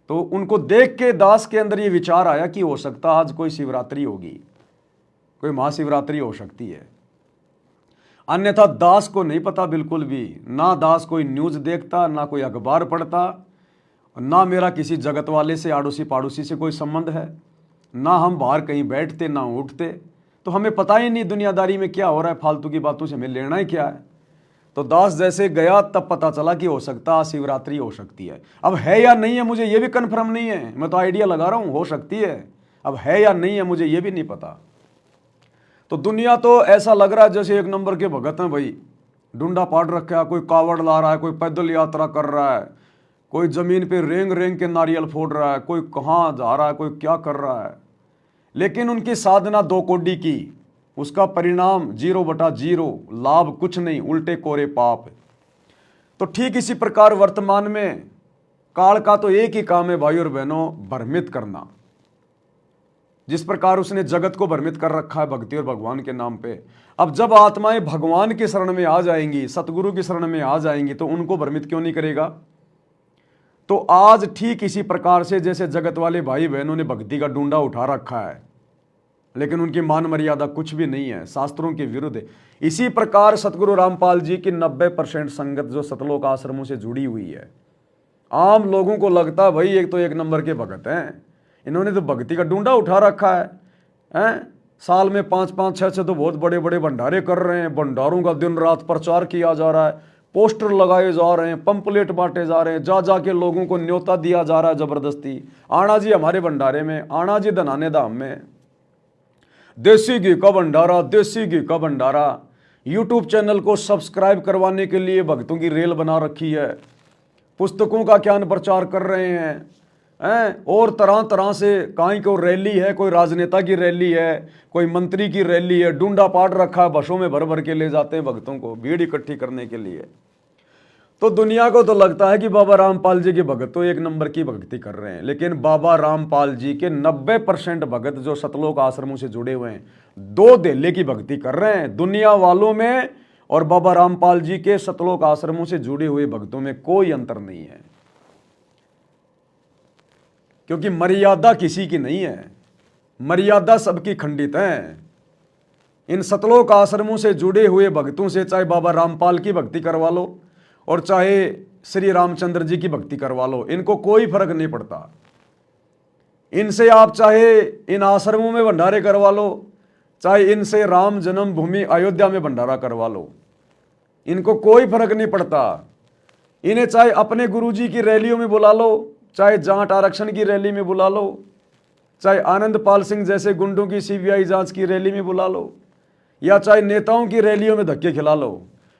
तो उनको देख के दास के अंदर ये विचार आया कि हो सकता आज कोई शिवरात्रि होगी, कोई महाशिवरात्रि हो सकती है। अन्यथा दास को नहीं पता बिल्कुल भी, ना दास कोई न्यूज़ देखता, ना कोई अखबार पढ़ता, ना मेरा किसी जगत वाले से, आड़ोसी पाड़ोसी से कोई संबंध है, ना हम बाहर कहीं बैठते ना उठते, तो हमें पता ही नहीं दुनियादारी में क्या हो रहा है, फालतू की बातों से हमें लेना ही क्या है। तो दास जैसे गया तब पता चला कि हो सकता है शिवरात्रि हो सकती है। अब है या नहीं है मुझे ये भी कन्फर्म नहीं है, मैं तो आइडिया लगा रहा हूँ हो सकती है, अब है या नहीं है मुझे ये भी नहीं पता। तो दुनिया तो ऐसा लग रहा है जैसे एक नंबर के भगत हैं भाई, डुंडा पाड़ रखा है, कोई कावड़ ला रहा है, कोई पैदल यात्रा कर रहा है, कोई जमीन पे रेंग रेंग के नारियल फोड़ रहा है, कोई कहाँ जा रहा है, कोई क्या कर रहा है। लेकिन उनकी साधना 2 कौड़ी की, उसका परिणाम 0/0, लाभ कुछ नहीं, उल्टे कोरे पाप। तो ठीक इसी प्रकार वर्तमान में काल का तो एक ही काम है भाई और बहनों, भ्रमित करना। जिस प्रकार उसने जगत को भ्रमित कर रखा है भक्ति और भगवान के नाम पे, अब जब आत्माएं भगवान की शरण में आ जाएंगी, सतगुरु की शरण में आ जाएंगी, तो उनको भ्रमित क्यों नहीं करेगा। तो आज ठीक इसी प्रकार से जैसे जगत वाले भाई बहनों ने भक्ति का डूंडा उठा रखा है, लेकिन उनकी मान मर्यादा कुछ भी नहीं है, शास्त्रों के विरुद्ध है, इसी प्रकार सतगुरु रामपाल जी की 90% संगत जो सतलोक आश्रमों से जुड़ी हुई है, आम लोगों को लगता है भाई एक तो एक नंबर के भगत हैं, इन्होंने तो भक्ति का डूंडा उठा रखा है। साल में 5-5, 6-6 तो बहुत बड़े बड़े भंडारे कर रहे हैं, भंडारों का दिन रात प्रचार किया जा रहा है, पोस्टर लगाए जा रहे हैं, पंपलेट बांटे जा रहे हैं, जा जाके लोगों को न्योता दिया जा रहा है जबरदस्ती, आना जी हमारे भंडारे में, आना जी धनाने धाम में, देसी घी का भंडारा, देसी घी का भंडारा। यूट्यूब चैनल को सब्सक्राइब करवाने के लिए भक्तों की रेल बना रखी है, पुस्तकों का ज्ञान प्रचार कर रहे हैं और तरह तरह से, कहीं कोई रैली है, कोई राजनेता की रैली है, कोई मंत्री की रैली है, डूंडा पाट रखा है, बसों में भर भर के ले जाते हैं भक्तों को भीड़ इकट्ठी करने के लिए। तो दुनिया को तो लगता है कि बाबा रामपाल जी की भगत तो एक नंबर की भक्ति कर रहे हैं, लेकिन बाबा रामपाल जी के 90% भगत जो सतलोक आश्रमों से जुड़े हुए हैं, दो धेले की भक्ति कर रहे हैं दुनिया वालों में, और बाबा रामपाल जी के सतलोक आश्रमों से जुड़े हुए भक्तों में कोई अंतर नहीं है, क्योंकि मर्यादा किसी की नहीं है, मर्यादा सबकी खंडित है। इन सतलोक आश्रमों से जुड़े हुए भक्तों से चाहे बाबा रामपाल की भक्ति करवा लो और चाहे श्री रामचंद्र जी की भक्ति करवा लो, इनको कोई फर्क नहीं पड़ता। इनसे आप चाहे इन आश्रमों में भंडारे करवा लो, चाहे इनसे राम जन्मभूमि अयोध्या में भंडारा करवा लो, इनको कोई फर्क नहीं पड़ता। इन्हें चाहे अपने गुरुजी की रैलियों में बुला लो, चाहे जाट आरक्षण की रैली में बुला लो, चाहे आनंद पाल सिंह जैसे गुंडों की सीबीआई जांच की रैली में बुला लो, या चाहे नेताओं की रैलियों में धक्के खिला लो,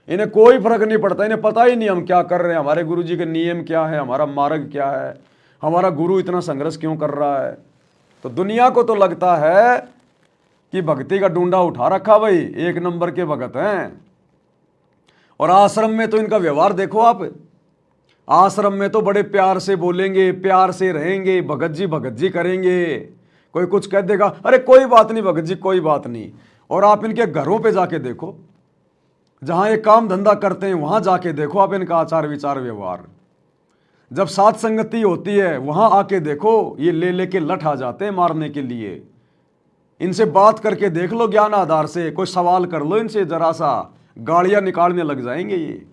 इन्हें कोई फर्क नहीं पड़ता। इन्हें पता ही नहीं हम क्या कर रहे हैं, हमारे गुरुजी के नियम क्या है, हमारा मार्ग क्या है, हमारा गुरु इतना संघर्ष क्यों कर रहा है। तो दुनिया को तो लगता है कि भक्ति का डूंडा उठा रखा, भाई एक नंबर के भगत हैं। और आश्रम में तो इनका व्यवहार देखो आप, आश्रम में तो बड़े प्यार से बोलेंगे, प्यार से रहेंगे, भगत जी करेंगे। कोई कुछ कह देगा, अरे कोई बात नहीं भगत जी, कोई बात नहीं। और आप इनके घरों पे जाके देखो, जहां ये काम धंधा करते हैं वहां जाके देखो आप इनका आचार विचार व्यवहार। जब साथ संगति होती है वहां आके देखो, ये ले लेके लठ आ जाते हैं मारने के लिए। इनसे बात करके देख लो ज्ञान आधार से, कोई सवाल कर लो इनसे, जरा सा गाड़ियां निकालने लग जाएंगे ये।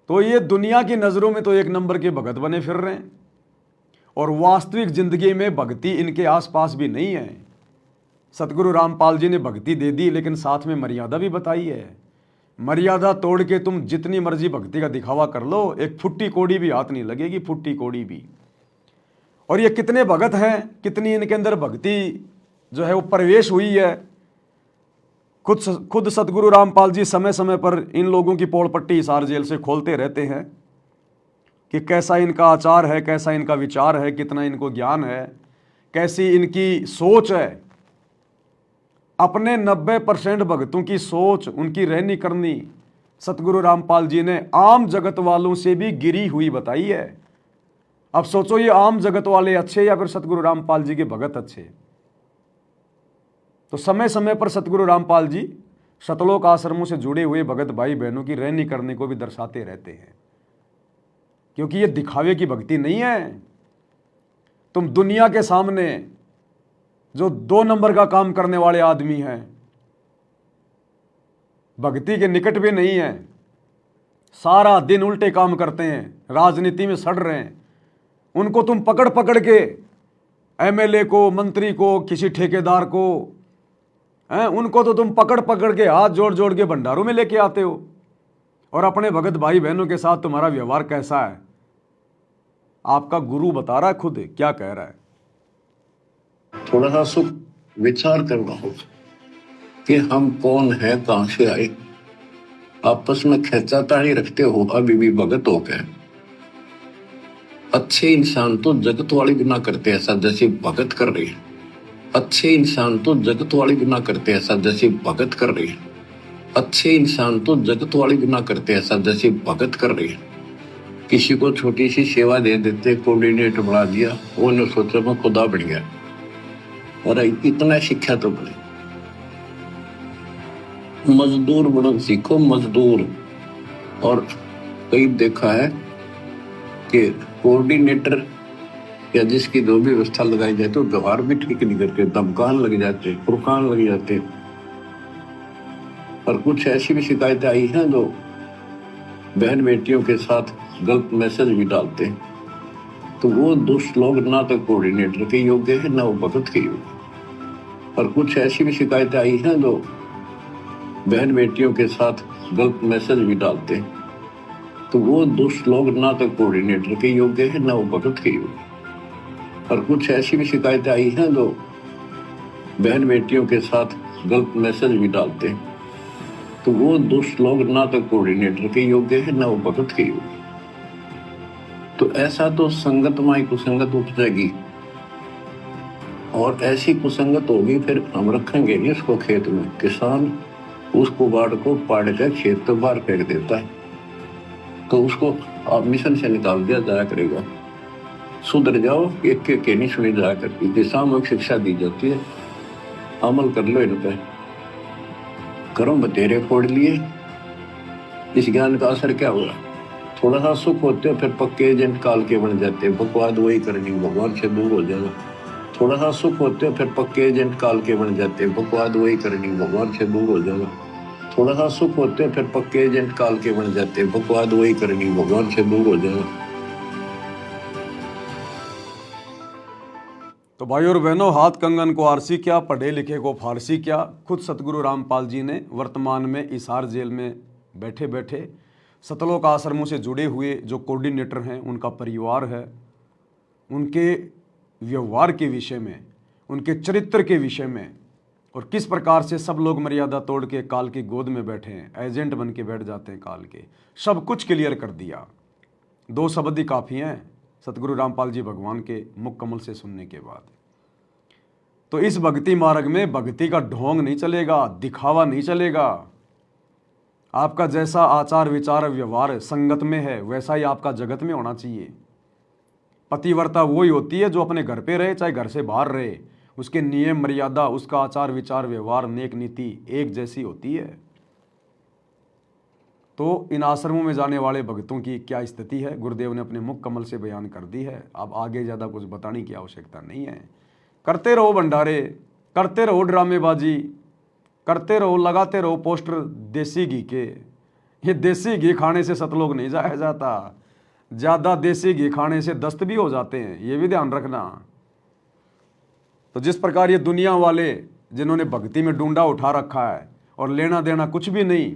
तो ये दुनिया की नजरों में तो एक नंबर के भगत बने फिर रहे हैं, और वास्तविक जिंदगी में भक्ति इनके आसपास भी नहीं है। सतगुरु रामपाल जी ने भक्ति दे दी, लेकिन साथ में मर्यादा भी बताई है। मर्यादा तोड़ के तुम जितनी मर्जी भक्ति का दिखावा कर लो, एक फुट्टी कोड़ी भी हाथ नहीं लगेगी, फुट्टी कोड़ी भी। और ये कितने भगत हैं, कितनी इनके अंदर भक्ति जो है वो प्रवेश हुई है। खुद सतगुरु रामपाल जी समय समय पर इन लोगों की पोड़ पट्टी हिसार जेल से खोलते रहते हैं कि कैसा इनका आचार है, कैसा इनका विचार है, कितना इनको ज्ञान है, कैसी इनकी सोच है। अपने 90% भक्तों की सोच, उनकी रहनी करनी सतगुरु रामपाल जी ने आम जगत वालों से भी गिरी हुई बताई है। अब सोचो, ये आम जगत वाले अच्छे या फिर सतगुरु रामपाल जी के भगत अच्छे। तो समय समय पर सतगुरु रामपाल जी सतलोक आश्रमों से जुड़े हुए भगत भाई बहनों की रहनी करने को भी दर्शाते रहते हैं, क्योंकि ये दिखावे की भक्ति नहीं है। तुम दुनिया के सामने जो 2 नंबर का काम करने वाले आदमी हैं, भक्ति के निकट भी नहीं है, सारा दिन उल्टे काम करते हैं, राजनीति में सड़ रहे हैं, उनको तुम पकड़ पकड़ के एमएलए को, मंत्री को, किसी ठेकेदार को, उनको तो तुम पकड़ पकड़ के हाथ जोड़ जोड़ के भंडारों में लेके आते हो। और अपने भगत भाई बहनों के साथ तुम्हारा व्यवहार कैसा है, आपका गुरु बता रहा है खुद क्या कह रहा है। थोड़ा सा सुख विचार करना होगा कि हम कौन है, कहां से आए। आपस में खेचातानी रखते हो अभी भी भगत हो गए। अच्छे इंसान तो जगत वाले भी ना करते ऐसा जैसे भगत कर रही है। अच्छे इंसान तो जगत वाले भी ना करते ऐसा जैसे भगत कर रही है। अच्छे इंसान तो जगत वाले भी ना करते ऐसा जैसे भगत कर रही है। किसी को छोटी सी सेवा दे देते, कोऑर्डिनेटर बना दिया, उन्होंने सोचा मैं खुदा बन गया। और इतना शिक्षा तो बने, मजदूर बनो सीखो, मजदूर। और कई देखा है कि कोऑर्डिनेटर या जिसकी जो भी व्यवस्था लगाई जाए तो व्यवहार भी ठीक नहीं करते, धमकान लग जाते, फुरकान लग जाते। और कुछ ऐसी भी शिकायतें आई हैं जो बहन बेटियों के साथ गलत मैसेज भी डालते हैं। तो वो दुष्ट लोग ना तो कोऑर्डिनेटर के योग्य है, ना वो भगत के योग्य। और कुछ ऐसी भी शिकायतें आई हैं जो बहन बेटियों के साथ गलत मैसेज भी डालते हैं, तो वो दुष्ट लोग ना तो कोऑर्डिनेटर के योग्य है ना वो भगत के योग्य। और कुछ ऐसी भी शिकायतें आई हैं जो बहन बेटियों के साथ गलत मैसेज भी डालते हैं, तो वो दुष्ट लोग ना तो कोऑर्डिनेटर के योग्य है ना वो भगत के योग्य। तो ऐसा तो संगत माई कुसंगत उपजेगी, और ऐसी कुसंगत होगी फिर हम रखेंगे नहीं उसको खेत में। किसान उस कुबाड़ को पाड़ कर खेत तो बाहर फेंक देता है, तो उसको आप मिशन से निकाल दिया जाया करेगा। सुधर जाओ, एक के नहीं सुनी जाया करती, कि सामूहिक शिक्षा दी जाती है, अमल कर लो इन पे। करो बतेरे फोड़ लिए, इस ज्ञान का असर क्या हुआ? थोड़ा सा सुख होते हो फिर पक्के एजेंट काल के बन जाते, बकवाद वही करनी, भगवान से दूर हो जाना। थोड़ा सा सुख होते हो फिर पक्के एजेंट काल के बन जाते, बकवाद वही करनी, भगवान से दूर हो जाना। थोड़ा सा सुख होते हो फिर पक्के एजेंट काल के बन जाते, बकवाद वही करनी, भगवान से दूर हो जाना। तो भाई और बहनों, हाथ कंगन को आरसी क्या, पढ़े लिखे को फारसी क्या। खुद सतगुरु रामपाल जी ने वर्तमान में इसार जेल में बैठे बैठे सतलोक आश्रमों से जुड़े हुए जो कोऑर्डिनेटर हैं, उनका परिवार है, उनके व्यवहार के विषय में, उनके चरित्र के विषय में, और किस प्रकार से सब लोग मर्यादा तोड़ के काल की गोद में बैठे हैं, एजेंट बन के बैठ जाते हैं काल के, सब कुछ क्लियर कर दिया। 2 शब्द ही काफ़ी हैं सतगुरु रामपाल जी भगवान के मुख कमल से सुनने के बाद। तो इस भक्ति मार्ग में भक्ति का ढोंग नहीं चलेगा, दिखावा नहीं चलेगा। आपका जैसा आचार विचार व्यवहार संगत में है, वैसा ही आपका जगत में होना चाहिए। पतिव्रता वही होती है जो अपने घर पे रहे चाहे घर से बाहर रहे, उसके नियम मर्यादा, उसका आचार विचार व्यवहार नेक नीति एक जैसी होती है। तो इन आश्रमों में जाने वाले भक्तों की क्या स्थिति है, गुरुदेव ने अपने मुख कमल से बयान कर दी है। अब आगे ज़्यादा कुछ बताने की आवश्यकता नहीं है। करते रहो भंडारे, करते रहो ड्रामेबाजी, करते रहो, लगाते रहो पोस्टर देसी घी के। ये देसी घी खाने से सतलोक नहीं जाया जाता, ज़्यादा देसी घी खाने से दस्त भी हो जाते हैं, ये भी ध्यान रखना। तो जिस प्रकार ये दुनिया वाले जिन्होंने भक्ति में डूंडा उठा रखा है और लेना देना कुछ भी नहीं,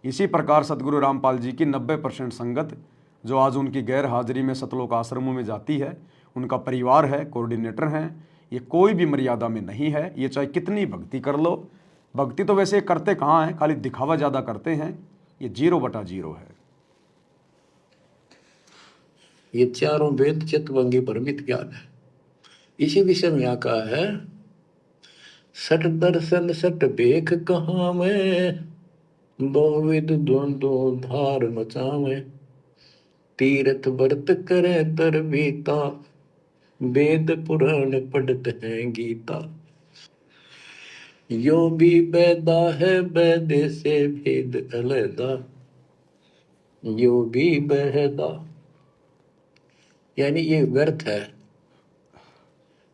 इसी प्रकार सतगुरु रामपाल जी की 90% संगत जो आज उनकी गैर हाजिरी में सतलोक आश्रमों में जाती है, उनका परिवार है, कोऑर्डिनेटर हैं, ये कोई भी मर्यादा में नहीं है। ये चाहे कितनी भक्ति कर लो, भक्ति तो वैसे करते कहाँ हैं, खाली दिखावा ज़्यादा करते हैं। ये 0/0 है। ये चारों वेद चित्तवंगी परमित ज्ञान है। इसी विषय में यहाँ कहा है, सट दर्शन सट बेख कहाँ में, बहुविध द्वंद्व धार मचावे, तीर्थ व्रत करे तर बीता, वेद पुराण पढ़त हैं गीता। यो भी बैदा है बैदे से भेद अलैदा, यो भी बहदा, यानी ये व्यर्थ है,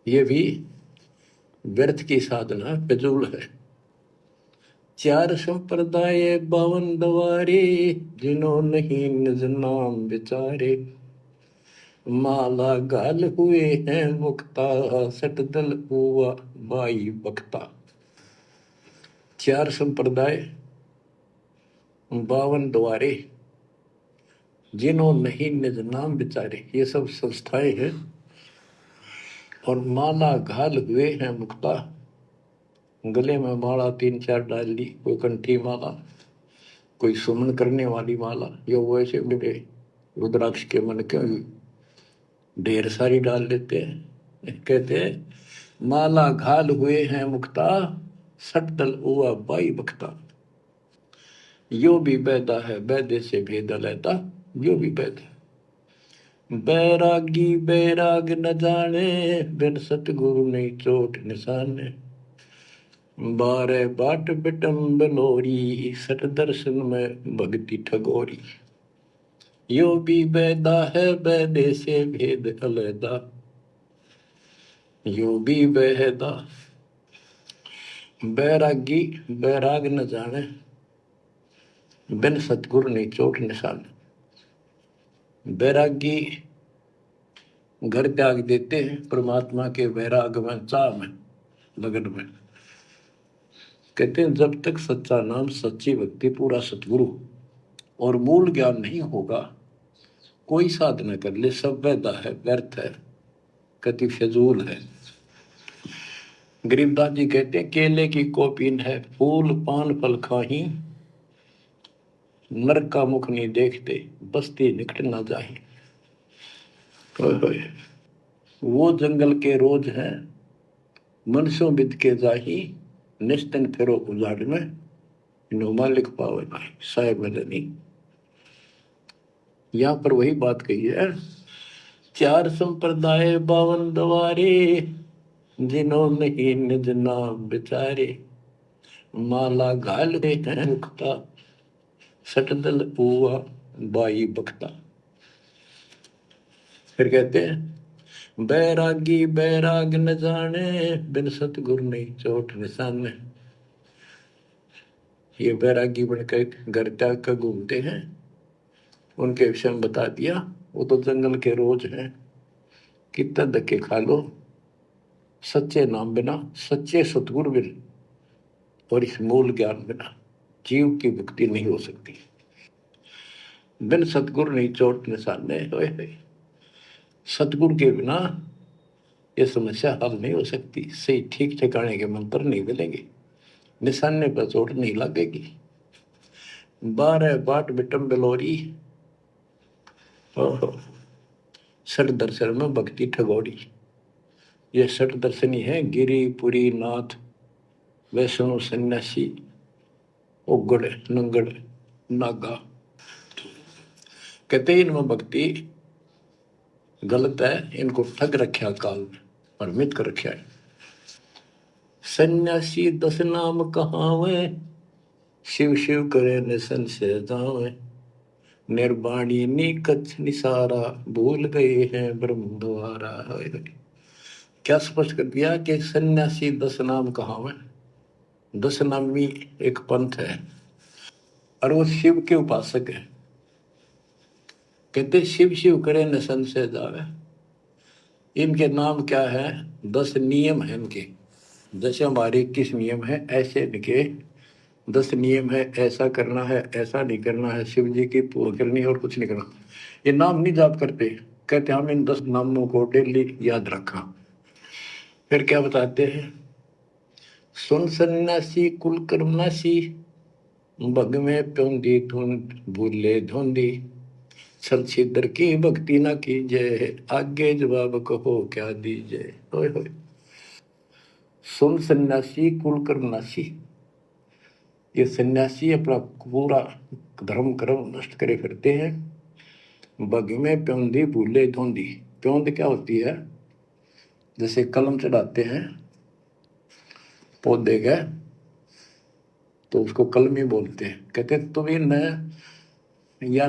ये भी व्यर्थ की साधना फिजूल है। 4 संप्रदाय 52 द्वारे, जिन्हों नहीं निज नाम विचारे, माला गाल हुए हैं मुक्ता, सटदल हुआ बाई बख्ता। 4 संप्रदाय 52 द्वारे, जिन्हों नहीं निज नाम विचारे, ये सब संस्थाएं हैं। और माला घाल हुए हैं मुक्ता, गले में माला 3-4 डाल ली, कोई कंठी माला, कोई सुमन करने वाली माला, यो वो ऐसे बड़े रुद्राक्ष के मन के ढेर सारी डाल लेते हैं। कहते हैं माला घाल हुए हैं मुक्ता, सटदल हुआ बाई बख्ता। यो भी बैदा है बैदे से भेद अलैदा, यो भी बैद है। बैरागी बैराग न जाने, बिन सतगुरु नहीं चोट निशाने, 12 बाट बिटम बलोरी, सट दर्शन में भक्ति ठगोरी। यो भी बैदा है बैदे से भेद अलैदा, यो भी बेहदा। बैरागी बैराग न जाने, बिन सतगुरु नहीं चोट निशान। बैरागी घर त्याग देते हैं परमात्मा के वैराग में, चाह में, लगन में। कहते हैं जब तक सच्चा नाम, सच्ची भक्ति, पूरा सतगुरु और मूल ज्ञान नहीं होगा, कोई साधना कर ले सब वैधा है, व्यर्थ है, कति फजूल है। गरीबदास जी कहते हैं केले की कोपीन है, फूल पान फल खाही, नरक का मुख नहीं देखते, बस्ती निकट ना जाही। वो जंगल के रोज हैं, मनसों बिद के जाही, निस्तन फेरो उजाड़ में, नुमा लिख पावे भाई साहेब मदनी। यहाँ पर वही बात कही है, चार संप्रदाय 52 द्वारे, जिन्हों नहीं निज नाम बिचारे, माला घाल दे हैं मुक्ता, सटदल पुआ बाई बख्ता। फिर कहते हैं बैरागी बैराग न जाने, बिन सतगुरु नहीं चोट निशाने। ये बैरागी बनकर घर त्याग कर घूमते हैं, उनके विषय में बता दिया, वो तो जंगल के रोज हैं, कितना धक्के खा लो, सच्चे नाम बिना, सच्चे सतगुरु बिना और इस मूल ज्ञान बिना जीव की मुक्ति नहीं हो सकती। बिन सतगुरु नहीं चोट निशाने, सतगुरु के बिना ये समस्या हल नहीं हो सकती। सही ठीक ठिकाने के मंत्र नहीं मिलेंगे, निशाने पर चोट नहीं लगेगी। 12 बाट बिटम बिलोरी, सठ दर्शन में भक्ति ठगोरी। ये सठ दर्शनी है गिरी पुरी नाथ वैष्णव सन्यासी उगड़ नंगड़ नागा। कहते इनमें भक्ति गलत है, इनको ठग रखा काल में, भ्रमित कर रखा है। सन्यासी 10 नाम कहावे, शिव शिव करे न संशय जावे, निर्वाणी निकच निसारा, भूल गए हैं ब्रह्म द्वारा। क्या स्पष्ट कर दिया कि सन्यासी 10 नाम कहावे। 10 नामी एक पंथ है और वो शिव के उपासक है। कहते शिव शिव करे न संशय जावे। इनके नाम क्या है? 10 नियम है इनके। जैसे हमारे 21 नियम है, ऐसे इनके 10 नियम है, ऐसा करना है, ऐसा नहीं करना है, शिव जी की पूजा करनी और कुछ नहीं करना। ये नाम नहीं जाप करते, कहते हम इन 10 नामों को डेली याद रखा। फिर क्या बताते हैं? सुन सन्यासी कुल कर्मनाशी, भग में प्योंदी धुंध भूले धुंधी, छल छिद्र की भक्ति ना कीजिए, आगे जवाब कहो क्या दीजिए। होय होय। सुन सन्यासी कुल कर्मनाशी, ये सन्यासी अपना पूरा धर्म कर्म नष्ट करे फिरते हैं। बग में प्योंदी भूले धोंदी। प्योंद क्या होती है? जैसे कलम चढ़ाते हैं पौधे का, तो उसको कलमी बोलते हैं। कहते तुम इन या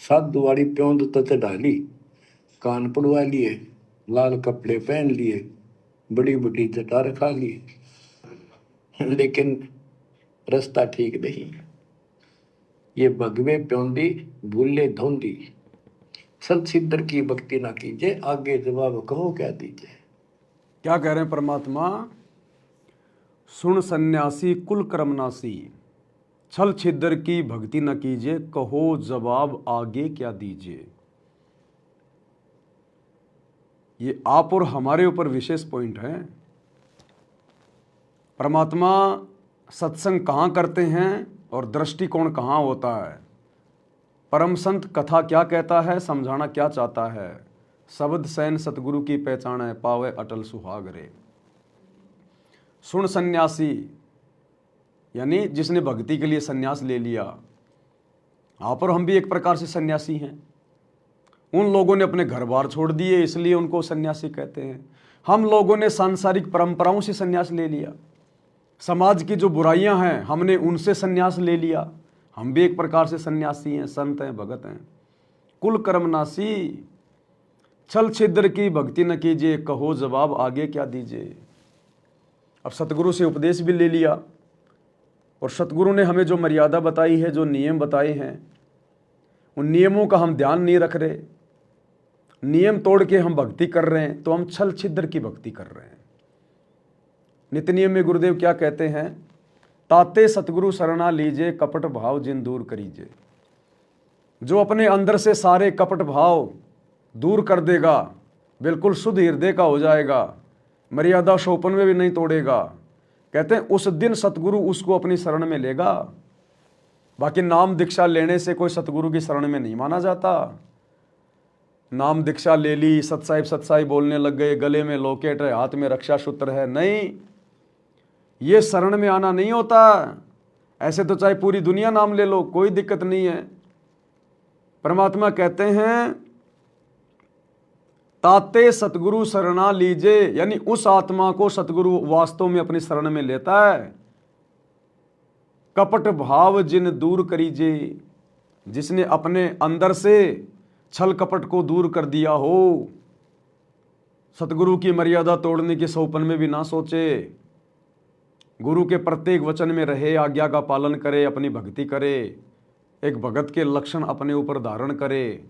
7 दुआरी प्योंद तो चढ़ा ली, कान पड़वा लिए, लाल कपड़े पहन लिए, बड़ी बड़ी जटा रखा ली, लेकिन रास्ता ठीक नहीं। ये भगवे प्योंदी भूले धोंदी, सत सिद्धर की भक्ति ना कीजिए, आगे जवाब कहो क्या दीजिए। क्या कह रहे हैं परमात्मा? सुन सन्यासी कुल कर्मनासी, छल छिद्र की भक्ति न कीजिए, कहो जवाब आगे क्या दीजिए। ये आप और हमारे ऊपर विशेष पॉइंट है। परमात्मा सत्संग कहाँ करते हैं और दृष्टिकोण कहाँ होता है। परम संत कथा क्या कहता है, समझाना क्या चाहता है। शब्द सैन सतगुरु की पहचान है, पावे अटल सुहागरे। सुन सन्यासी यानी जिसने भक्ति के लिए सन्यास ले लिया। आप और हम भी एक प्रकार से सन्यासी हैं। उन लोगों ने अपने घर बार छोड़ दिए, इसलिए उनको सन्यासी कहते हैं। हम लोगों ने सांसारिक परंपराओं से सन्यास ले लिया, समाज की जो बुराइयां हैं हमने उनसे सन्यास ले लिया। हम भी एक प्रकार से सन्यासी हैं, संत हैं, भगत हैं। कुल कर्मनासी, छल छिद्र की भक्ति न कीजिए, कहो जवाब आगे क्या दीजिए। अब सतगुरु से उपदेश भी ले लिया और सतगुरु ने हमें जो मर्यादा बताई है, जो नियम बताए हैं, उन नियमों का हम ध्यान नहीं रख रहे। नियम तोड़ के हम भक्ति कर रहे हैं, तो हम छल छिद्र की भक्ति कर रहे हैं। नित्य नियम में गुरुदेव क्या कहते हैं? ताते सतगुरु शरणा लीजे, कपट भाव जिन दूर करीजे। जो अपने अंदर से सारे कपट भाव दूर कर देगा, बिल्कुल शुद्ध हृदय का हो जाएगा, मर्यादा शोपन में भी नहीं तोड़ेगा, कहते हैं उस दिन सतगुरु उसको अपनी शरण में लेगा। बाकी नाम दीक्षा लेने से कोई सतगुरु की शरण में नहीं माना जाता। नाम दीक्षा ले ली, सतसाई बोलने लग गए, गले में लॉकेट है, हाथ में रक्षा सूत्र है, नहीं, ये शरण में आना नहीं होता। ऐसे तो चाहे पूरी दुनिया नाम ले लो, कोई दिक्कत नहीं है। परमात्मा कहते हैं ताते सतगुरु शरणा लीजे, यानी उस आत्मा को सतगुरु वास्तव में अपनी शरण में लेता है। कपट भाव जिन दूर करीजे, जिसने अपने अंदर से छल कपट को दूर कर दिया हो, सतगुरु की मर्यादा तोड़ने के सौपन में भी ना सोचे, गुरु के प्रत्येक वचन में रहे, आज्ञा का पालन करे, अपनी भक्ति करे, एक भगत के लक्षण अपने ऊपर धारण करे,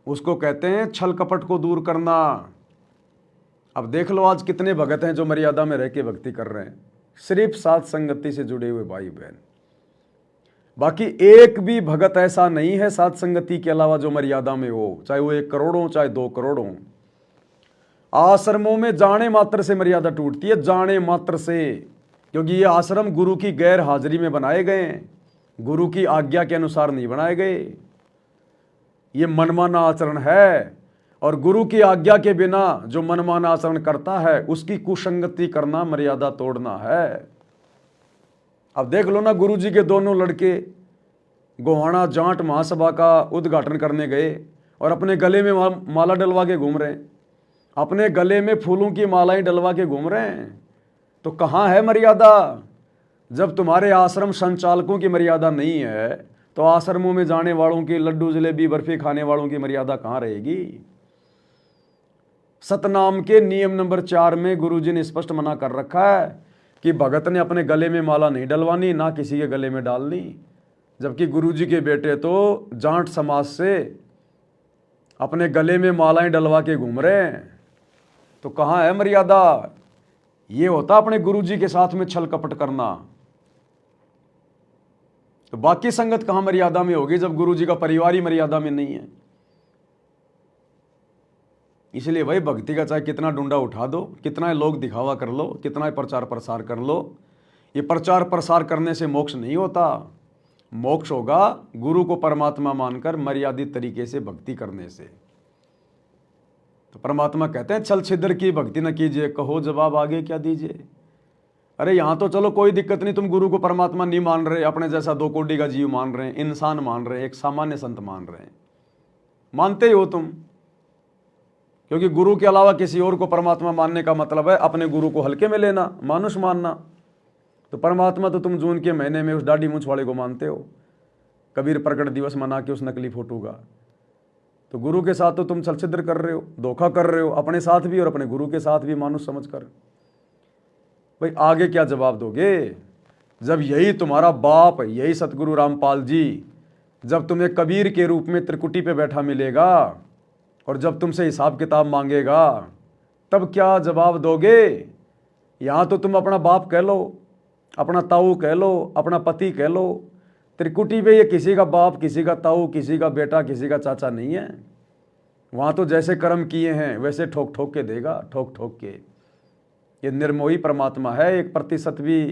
उसको कहते हैं छल कपट को दूर करना। अब देख लो आज कितने भगत हैं जो मर्यादा में रह के भक्ति कर रहे हैं, सिर्फ साथ संगति से जुड़े हुए भाई बहन। बाकी एक भी भगत ऐसा नहीं है साथ संगति के अलावा जो मर्यादा में हो, चाहे वो 1 करोड़ हो, चाहे 2 करोड़ हो। आश्रमों में जाने मात्र से मर्यादा टूटती है, जाने मात्र से, क्योंकि ये आश्रम गुरु की गैर हाजिरी में बनाए गए हैं, गुरु की आज्ञा के अनुसार नहीं बनाए गए। ये मनमाना आचरण है, और गुरु की आज्ञा के बिना जो मनमाना आचरण करता है उसकी कुसंगति करना, मर्यादा तोड़ना है। अब देख लो ना, गुरु जी के दोनों लड़के गोहाना जाट महासभा का उद्घाटन करने गए और अपने गले में माला डलवा के घूम रहे हैं, अपने गले में फूलों की मालाएं डलवा के घूम रहे हैं। तो कहाँ है मर्यादा? जब तुम्हारे आश्रम संचालकों की मर्यादा नहीं है तो आश्रमों में जाने वालों की, लड्डू जलेबी बर्फी खाने वालों की मर्यादा कहाँ रहेगी? सतनाम के नियम नंबर 4 में गुरुजी ने स्पष्ट मना कर रखा है कि भगत ने अपने गले में माला नहीं डलवानी, ना किसी के गले में डालनी। जबकि गुरुजी के बेटे तो जाट समाज से अपने गले में मालाएं डलवा के घूम रहे हैं। तो कहाँ है मर्यादा? ये होता अपने गुरुजी के साथ में छल कपट करना। तो बाकी संगत कहाँ मर्यादा में होगी जब गुरुजी का परिवार ही मर्यादा में नहीं है? इसलिए भाई भक्ति का चाहे कितना डंडा उठा दो, कितना लोग दिखावा कर लो, कितना प्रचार प्रसार कर लो, ये प्रचार प्रसार करने से मोक्ष नहीं होता। मोक्ष होगा गुरु को परमात्मा मानकर मर्यादित तरीके से भक्ति करने से। तो परमात्मा कहते हैं छल छिद्र की भक्ति न कीजिए, कहो जवाब आगे क्या दीजिए। अरे यहाँ तो चलो कोई दिक्कत नहीं, तुम गुरु को परमात्मा नहीं मान रहे, अपने जैसा 2 कोटि का जीव मान रहे हैं, इंसान मान रहे हैं, एक सामान्य संत मान रहे हैं, मानते ही हो तुम। क्योंकि गुरु के अलावा किसी और को परमात्मा मानने का मतलब है अपने गुरु को हल्के में लेना, मानुष मानना। तो परमात्मा तो तुम जून के महीने में उस दाढ़ी मूंछ वाले को मानते हो, कबीर प्रकट दिवस मना के उस नकली फोटो का। तो गुरु के साथ तो तुम छलछिद्र कर रहे हो, धोखा कर रहे हो, अपने साथ भी और अपने गुरु के साथ भी मानुष समझकर। भाई आगे क्या जवाब दोगे जब यही तुम्हारा बाप, यही सतगुरु रामपाल जी जब तुम्हें कबीर के रूप में त्रिकुटी पे बैठा मिलेगा और जब तुमसे हिसाब किताब मांगेगा, तब क्या जवाब दोगे? यहाँ तो तुम अपना बाप कह लो, अपना ताऊ कह लो, अपना पति कह लो, त्रिकुटी पे ये किसी का बाप, किसी का ताऊ, किसी का बेटा, किसी का चाचा नहीं है। वहाँ तो जैसे कर्म किए हैं वैसे ठोक ठोक के देगा, ठोक ठोक के। ये निर्मोही परमात्मा है, 1% भी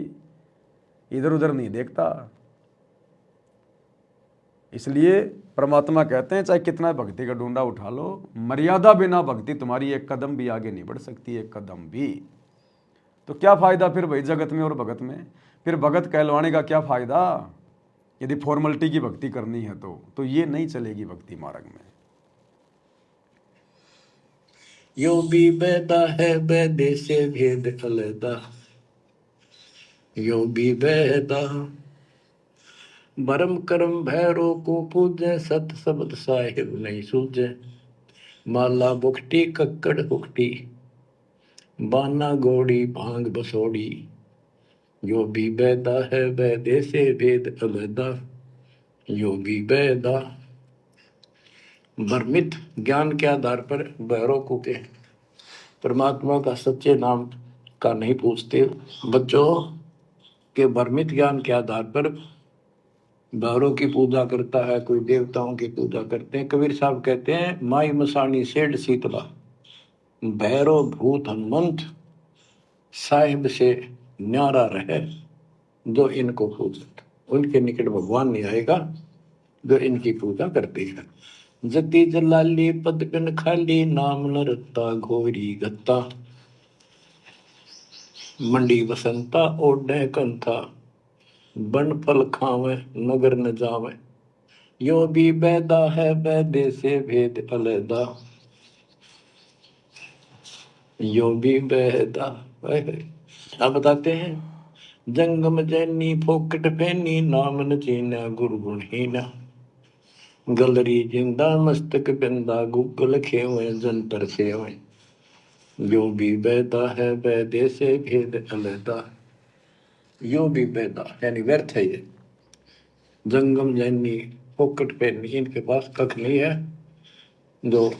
इधर उधर नहीं देखता। इसलिए परमात्मा कहते हैं चाहे कितना भक्ति का डूंडा उठा लो, मर्यादा बिना भक्ति तुम्हारी 1 कदम भी आगे नहीं बढ़ सकती, 1 कदम भी। तो क्या फायदा फिर भाई जगत में और भगत में? फिर भगत कहलवाने का क्या फायदा यदि फॉर्मेलिटी की भक्ति करनी है तो ये नहीं चलेगी भक्ति मार्ग में। यो भी बैदा है, बैदे से भेद अलैदा, यो भी बैदा बरम करम भैरो को पूजे, सत शब्द साहिब नहीं सूझे। माला बुखटी कक्कड़ हुकटी, बाना गोड़ी भांग बसोड़ी, यो भी बैदा है बैदे से भेद अलैदा, यो भी बैदा। भ्रमित ज्ञान के आधार पर भैरव को के परमात्मा का सच्चे नाम का नहीं पूछते। बच्चों कि भ्रमित ज्ञान के आधार पर भैरों की पूजा करता है, कोई देवताओं की पूजा करते हैं। कबीर साहब कहते हैं माई मसानी सेठ शीतला, भैरव भूत हनुमंत साहिब से न्यारा रहे जो इनको पूजत, उनके निकट भगवान नहीं आएगा जो इनकी पूजा करते हैं। जति जलाली पदकन खाली, नाम न रत्ता घोरी गत्ता, मंडी बसंता ओढ़े कंथा, बन फल खावे नगर न जावे, यो भी बैदा है बैदे से भेद अलैदा, यो भी बैदा। अब बताते हैं जंगम जैनी फोकट फैनी, नाम न चीना गुरु गुणहीना, गलरी जिंदा मस्तक बिंदा, गूगल खेवे जंतर सेवे, यो भी बैदा है बैदे से भेद अलैदा, यो भी बैदा यानी व्यर्थ है ये। जंगम जैनी फोकट फैनी, इनके पास कख नहीं है। जो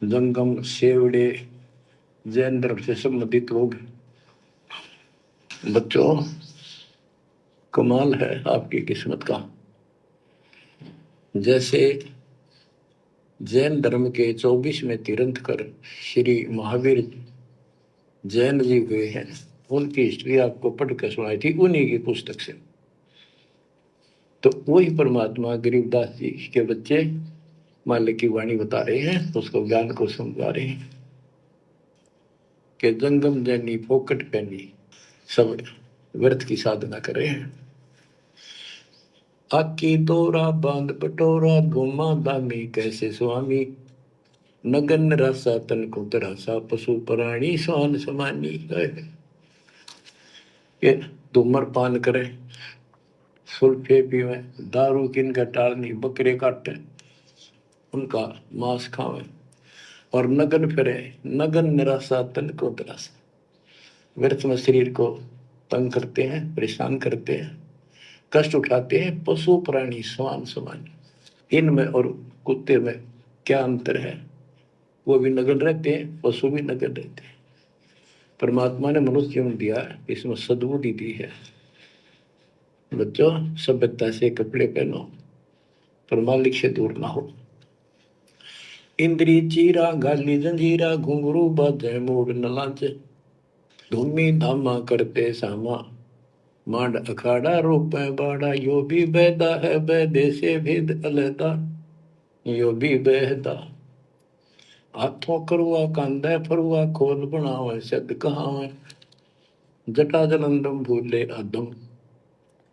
जंगम सेवड़े जैन धर्म से संबंधित लोग, बच्चों कमाल है आपकी किस्मत का। जैसे जैन धर्म के 24वें तीर्थंकर श्री महावीर जैन जी हुए हैं, उनकी हिस्ट्री आपको पढ़कर सुनाई थी उन्हीं की पुस्तक से। तो वही परमात्मा गरीबदास जी के बच्चे मालिक की वाणी बता रहे हैं, उसको ज्ञान को समझा रहे हैं कि जंगम जैनी फोकट पैनी, सब व्यर्थ की साधना कर रहे हैं। आकी तोरा बांध पटोरा, घुमा दामी कैसे स्वामी, नगन रसा तन को तरासा, पशु प्राणी स्वान समानी। ये धूम्रपान करे, सुल्फे पीवे, दारू किनका टालनी, बकरे काटे उनका मांस खावे, और नगन फिरे, नगन निराशा तन को तरासा, व्यर्थ में शरीर को तंग करते हैं, परेशान करते हैं, कष्ट उठाते हैं। पशु प्राणी स्वान समान, इनमें और कुत्ते में क्या अंतर है? वो भी नगन रहते हैं, पशु भी नगन रहते हैं। परमात्मा ने मनुष्य जीवन दिया, इसमें सद्बुद्धि दी है। बच्चों सभ्यता से कपड़े पहनो, पर मालिक से दूर ना हो। इंद्री चीरा गाली जंजीरा, घुंघरू बाजे मोड़ न लांचे, धूमी धामा करते सामा, मांड अखाड़ा रूपे बाड़ा, यो भी बैदा है बैदे से भेद अलैदा, यो भी बैदा। हाथों करुआ कांदा फरुआ, खोल बनावे सद कहावे, जटा जलंदम भूले अदम,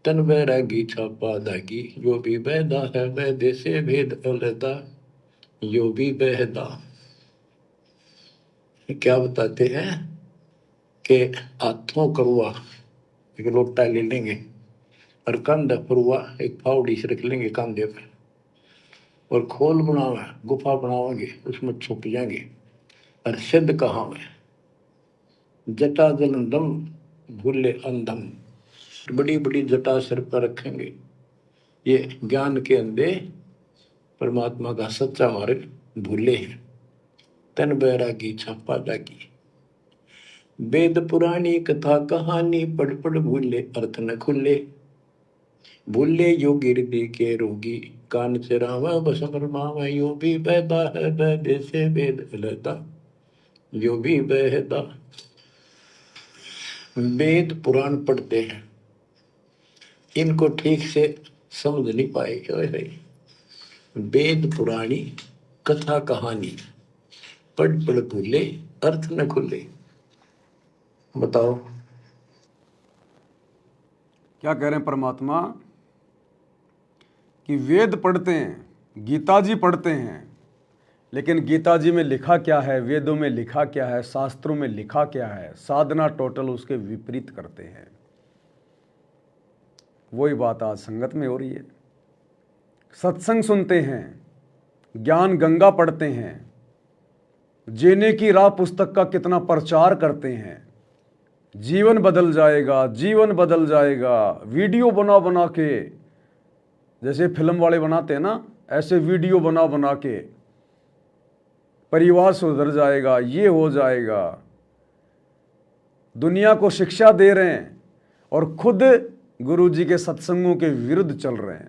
तन बैरागी छापा दागी, यो भी बैदा है बैदे से भेद अलैदा, यो भी बैदा। क्या बताते हैं कि हाथों करुआ एक लोटा ले लेंगे, और कंधा फरुआ एक फावड़ी से रख लेंगे कंधे पे, और खोल बनावे गुफा बनावांगे, उसमें छुप जाएंगे। और सिद्ध कहाँ में, जटा जलंदम भूले अंधम, बड़ी बड़ी जटा सिर पर रखेंगे। ये ज्ञान के अंधे परमात्मा का सच्चा मार्ग भूले हैं। तन बैरागी छापा जागी, वेद पुरानी कथा कहानी, पढ़ पढ़ भूले अर्थ न खुले, भूले योगी हृदय के रोगी, कान चरावा बसम रमावा, यो भी बैदा है बैदे से भेद अलैदा, यो भी बैदा। वेद पुराण पढ़ते हैं, इनको ठीक से समझ नहीं पाए। वेद पुराणी कथा कहानी, पढ़ पढ़ भूले अर्थ न खुले। बताओ क्या कह रहे हैं परमात्मा कि वेद पढ़ते हैं, गीता जी पढ़ते हैं, लेकिन गीता जी में लिखा क्या है, वेदों में लिखा क्या है, शास्त्रों में लिखा क्या है, साधना टोटल उसके विपरीत करते हैं। वही बात आज संगत में हो रही है। सत्संग सुनते हैं, ज्ञान गंगा पढ़ते हैं, जीने की राह पुस्तक का कितना प्रचार करते हैं, जीवन बदल जाएगा, जीवन बदल जाएगा, वीडियो बना बना के, जैसे फिल्म वाले बनाते हैं ना, ऐसे वीडियो बना बना के परिवार सुधर जाएगा, ये हो जाएगा, दुनिया को शिक्षा दे रहे हैं और खुद गुरु जी के सत्संगों के विरुद्ध चल रहे हैं,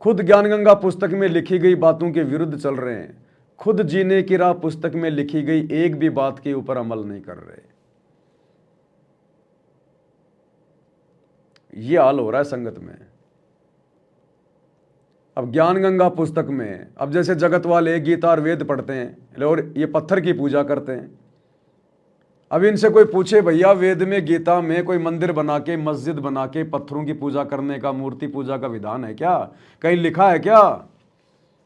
खुद ज्ञान गंगा पुस्तक में लिखी गई बातों के विरुद्ध चल रहे हैं, खुद जीने की राह पुस्तक में लिखी गई एक भी बात के ऊपर अमल नहीं कर रहे। ये हाल हो रहा है संगत में। अब ज्ञान गंगा पुस्तक में, अब जैसे जगत वाले गीता और वेद पढ़ते हैं और ये पत्थर की पूजा करते हैं। अब इनसे कोई पूछे भैया वेद में गीता में कोई मंदिर बना के मस्जिद बना के पत्थरों की पूजा करने का, मूर्ति पूजा का विधान है क्या? कहीं लिखा है क्या?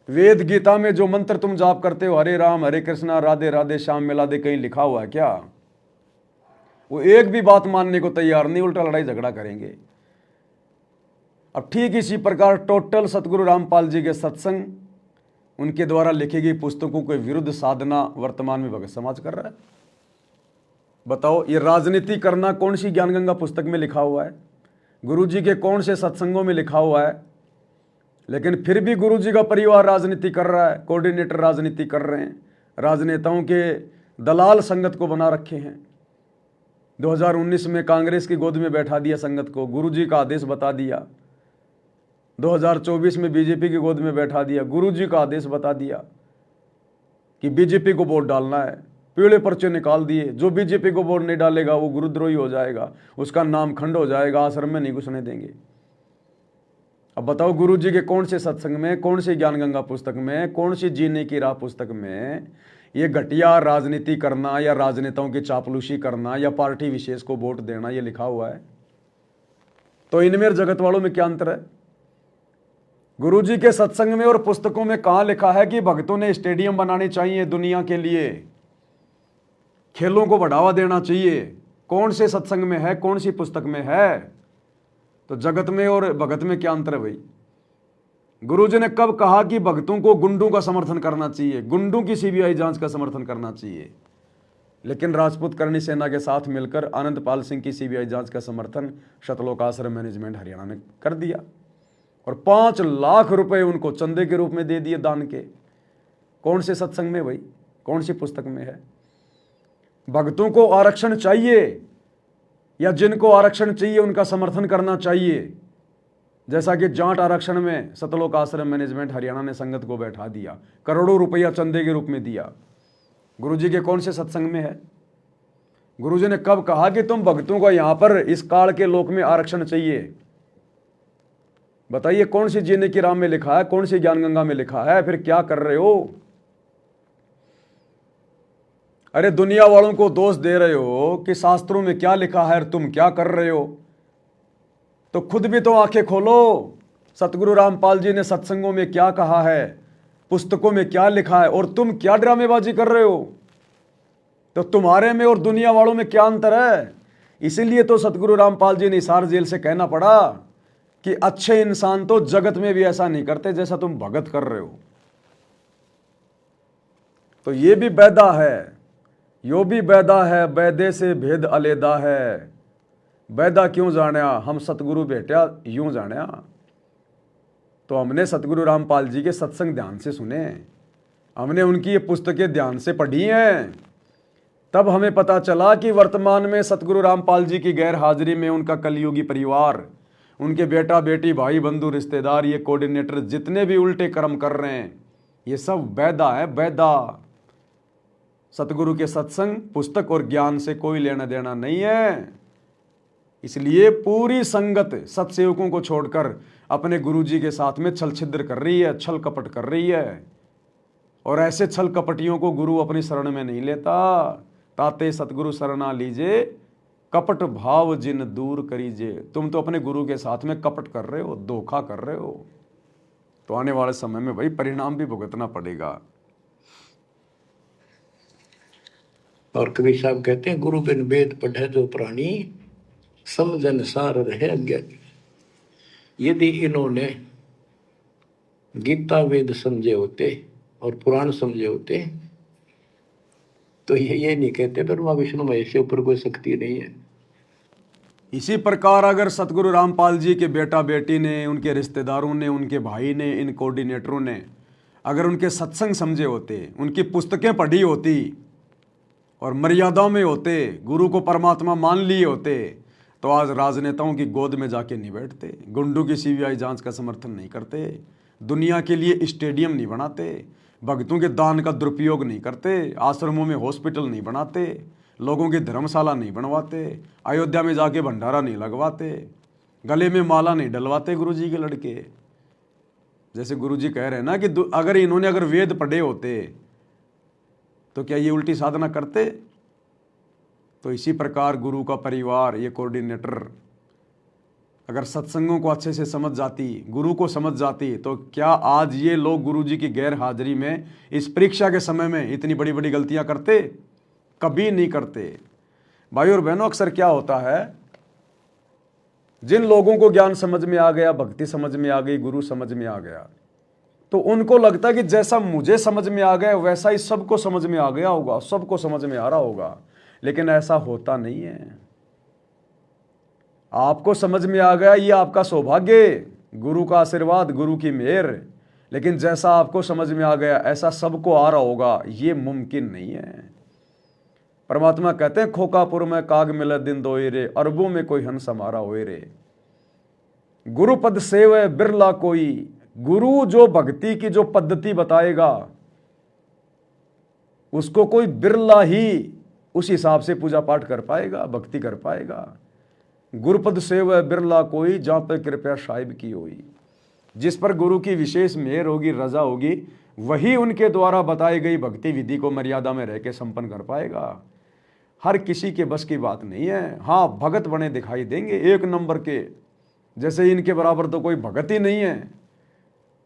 वेद गीता में जो मंत्र तुम जाप करते हो, हरे राम हरे कृष्णा राधे राधे श्याम मिला दे, कहीं लिखा हुआ है क्या? वो एक भी बात मानने को तैयार नहीं, उल्टा लड़ाई झगड़ा करेंगे। अब ठीक इसी प्रकार टोटल सतगुरु रामपाल जी के सत्संग, उनके द्वारा लिखी गई पुस्तकों के विरुद्ध साधना वर्तमान में भगत समाज कर रहा है। बताओ, ये राजनीति करना कौन सी ज्ञान गंगा पुस्तक में लिखा हुआ है? गुरु जी के कौन से सत्संगों में लिखा हुआ है? लेकिन फिर भी गुरु जी का परिवार राजनीति कर रहा है, कोऑर्डिनेटर राजनीति कर रहे हैं, राजनेताओं के दलाल संगत को बना रखे हैं। 2019 में कांग्रेस की गोद में बैठा दिया संगत को, गुरु जी का आदेश बता दिया। 2024 में बीजेपी की गोद में बैठा दिया, गुरु जी का आदेश बता दिया कि बीजेपी को वोट डालना है। पीले पर्चे निकाल दिए, जो बीजेपी को वोट नहीं डालेगा वो गुरुद्रोही हो जाएगा, उसका नाम खंड हो जाएगा, आश्रम में नहीं घुसने देंगे। अब बताओ, गुरु जी के कौन से सत्संग में, कौन सी ज्ञान गंगा पुस्तक में, कौन सी जीने की राह पुस्तक में ये घटिया राजनीति करना या राजनेताओं की चापलूसी करना या पार्टी विशेष को वोट देना ये लिखा हुआ है? तो इनमें और जगत वालों में क्या अंतर है? गुरु जी के सत्संग में और पुस्तकों में कहां लिखा है कि भक्तों ने स्टेडियम बनाने चाहिए दुनिया के लिए, खेलों को बढ़ावा देना चाहिए? कौन से सत्संग में है, कौन सी पुस्तक में है? तो जगत में और भगत में क्या अंतर है भाई? गुरु जी ने कब कहा कि भक्तों को गुंडों का समर्थन करना चाहिए, गुंडों की सीबीआई जांच का समर्थन करना चाहिए? लेकिन राजपूत करणी सेना के साथ मिलकर आनंदपाल सिंह की सीबीआई जांच का समर्थन सतलोक आश्रम मैनेजमेंट हरियाणा ने कर दिया और 5 लाख रुपए उनको चंदे के रूप में दे दिए दान के। कौन से सत्संग में भाई, कौन सी पुस्तक में है? भक्तों को आरक्षण चाहिए या जिनको आरक्षण चाहिए उनका समर्थन करना चाहिए? जैसा कि जाट आरक्षण में सतलोक आश्रम मैनेजमेंट हरियाणा ने संगत को बैठा दिया, करोड़ों रुपया चंदे के रूप में दिया। गुरुजी के कौन से सत्संग में है? गुरुजी ने कब कहा कि तुम भक्तों को यहां पर इस काल के लोक में आरक्षण चाहिए? बताइए, कौन सी जीने की राह में लिखा है, कौन सी ज्ञान गंगा में लिखा है? फिर क्या कर रहे हो? अरे दुनिया वालों को दोष दे रहे हो कि शास्त्रों में क्या लिखा है और तुम क्या कर रहे हो, तो खुद भी तो आंखें खोलो। सतगुरु रामपाल जी ने सत्संगों में क्या कहा है, पुस्तकों में क्या लिखा है, और तुम क्या ड्रामेबाजी कर रहे हो? तो तुम्हारे में और दुनिया वालों में क्या अंतर है? इसीलिए तो सतगुरु रामपाल जी ने हिसार जेल से कहना पड़ा कि अच्छे इंसान तो जगत में भी ऐसा नहीं करते जैसा तुम भगत कर रहे हो। तो ये भी बैदा है, यो भी बैदा है, बैदे से भेद अलेदा है। बैदा क्यों जाना, हम सतगुरु बेटा यूं जाना। तो हमने सतगुरु रामपाल जी के सत्संग ध्यान से सुने, हमने उनकी ये पुस्तकें ध्यान से पढ़ी हैं, तब हमें पता चला कि वर्तमान में सतगुरु रामपाल जी की गैर हाजिरी में उनका कलयुगी परिवार, उनके बेटा बेटी भाई बंधु रिश्तेदार, ये कोऑर्डिनेटर जितने भी उल्टे कर्म कर रहे हैं, ये सब बैदा है, बैदा। सतगुरु के सत्संग पुस्तक और ज्ञान से कोई लेना देना नहीं है। इसलिए पूरी संगत सत्सेवकों को छोड़कर अपने गुरु जी के साथ में छल छिद्र कर रही है, छल कपट कर रही है, और ऐसे छल कपटियों को गुरु अपनी शरण में नहीं लेता। ताते सतगुरु शरणा लीजिए, कपट भाव जिन दूर करीजिए। तुम तो अपने गुरु के साथ में कपट कर रहे हो, धोखा कर रहे हो, तो आने वाले समय में भाई परिणाम भी भुगतना पड़ेगा। और कबीर साहब कहते हैं, गुरु बिन वेद पढ़े जो प्राणी, समझन सार रहे अज्ञानी। यदि इन्होंने गीता वेद समझे होते और पुराण समझे होते तो ये नहीं कहते ब्रह्मा विष्णु महेश से ऊपर कोई शक्ति नहीं है। इसी प्रकार अगर सतगुरु रामपाल जी के बेटा बेटी ने, उनके रिश्तेदारों ने, उनके भाई ने, इन कोऑर्डिनेटरों ने अगर उनके सत्संग समझे होते, उनकी पुस्तकें पढ़ी होती और मर्यादाओं में होते, गुरु को परमात्मा मान लिए होते, तो आज राजनेताओं की गोद में जाके नहीं बैठते, गुंडों की सीबीआई जांच का समर्थन नहीं करते, दुनिया के लिए स्टेडियम नहीं बनाते, भक्तों के दान का दुरुपयोग नहीं करते, आश्रमों में हॉस्पिटल नहीं बनाते, लोगों की धर्मशाला नहीं बनवाते, अयोध्या में जाके भंडारा नहीं लगवाते, गले में माला नहीं डलवाते गुरुजी के लड़के। जैसे गुरुजी कह रहे हैं ना कि अगर इन्होंने वेद पढ़े होते तो क्या ये उल्टी साधना करते? तो इसी प्रकार गुरु का परिवार, ये कोऑर्डिनेटर अगर सत्संगों को अच्छे से समझ जाती, गुरु को समझ जाती, तो क्या आज ये लोग गुरुजी की गैर हाजिरी में इस परीक्षा के समय में इतनी बड़ी बड़ी गलतियां करते? कभी नहीं करते। भाई और बहनों, अक्सर क्या होता है, जिन लोगों को ज्ञान समझ में आ गया, भक्ति समझ में आ गई, गुरु समझ में आ गया, तो उनको लगता है कि जैसा मुझे समझ में आ गया वैसा ही सबको समझ में आ गया होगा, सबको समझ में आ रहा होगा। लेकिन ऐसा होता नहीं है। आपको समझ में आ गया, ये आपका सौभाग्य, गुरु का आशीर्वाद, गुरु की मेहर। लेकिन जैसा आपको समझ में आ गया ऐसा सबको आ रहा होगा, ये मुमकिन नहीं है। परमात्मा कहते हैं, खोकापुर में काग मिले दिन दोए रे, अरबों में कोई हंस हमारा होए रे। गुरुपद सेव बिरला कोई, गुरु जो भक्ति की जो पद्धति बताएगा उसको कोई बिरला ही उस हिसाब से पूजा पाठ कर पाएगा, भक्ति कर पाएगा। गुरुपद सेव बिरला कोई, जहां पर कृपया साहिब की होई। जिस पर गुरु की विशेष मेहर होगी, रजा होगी, वही उनके द्वारा बताई गई भक्ति विधि को मर्यादा में रह के संपन्न कर पाएगा। हर किसी के बस की बात नहीं है। हाँ, भगत बने दिखाई देंगे एक नंबर के, जैसे इनके बराबर तो कोई भगत ही नहीं है।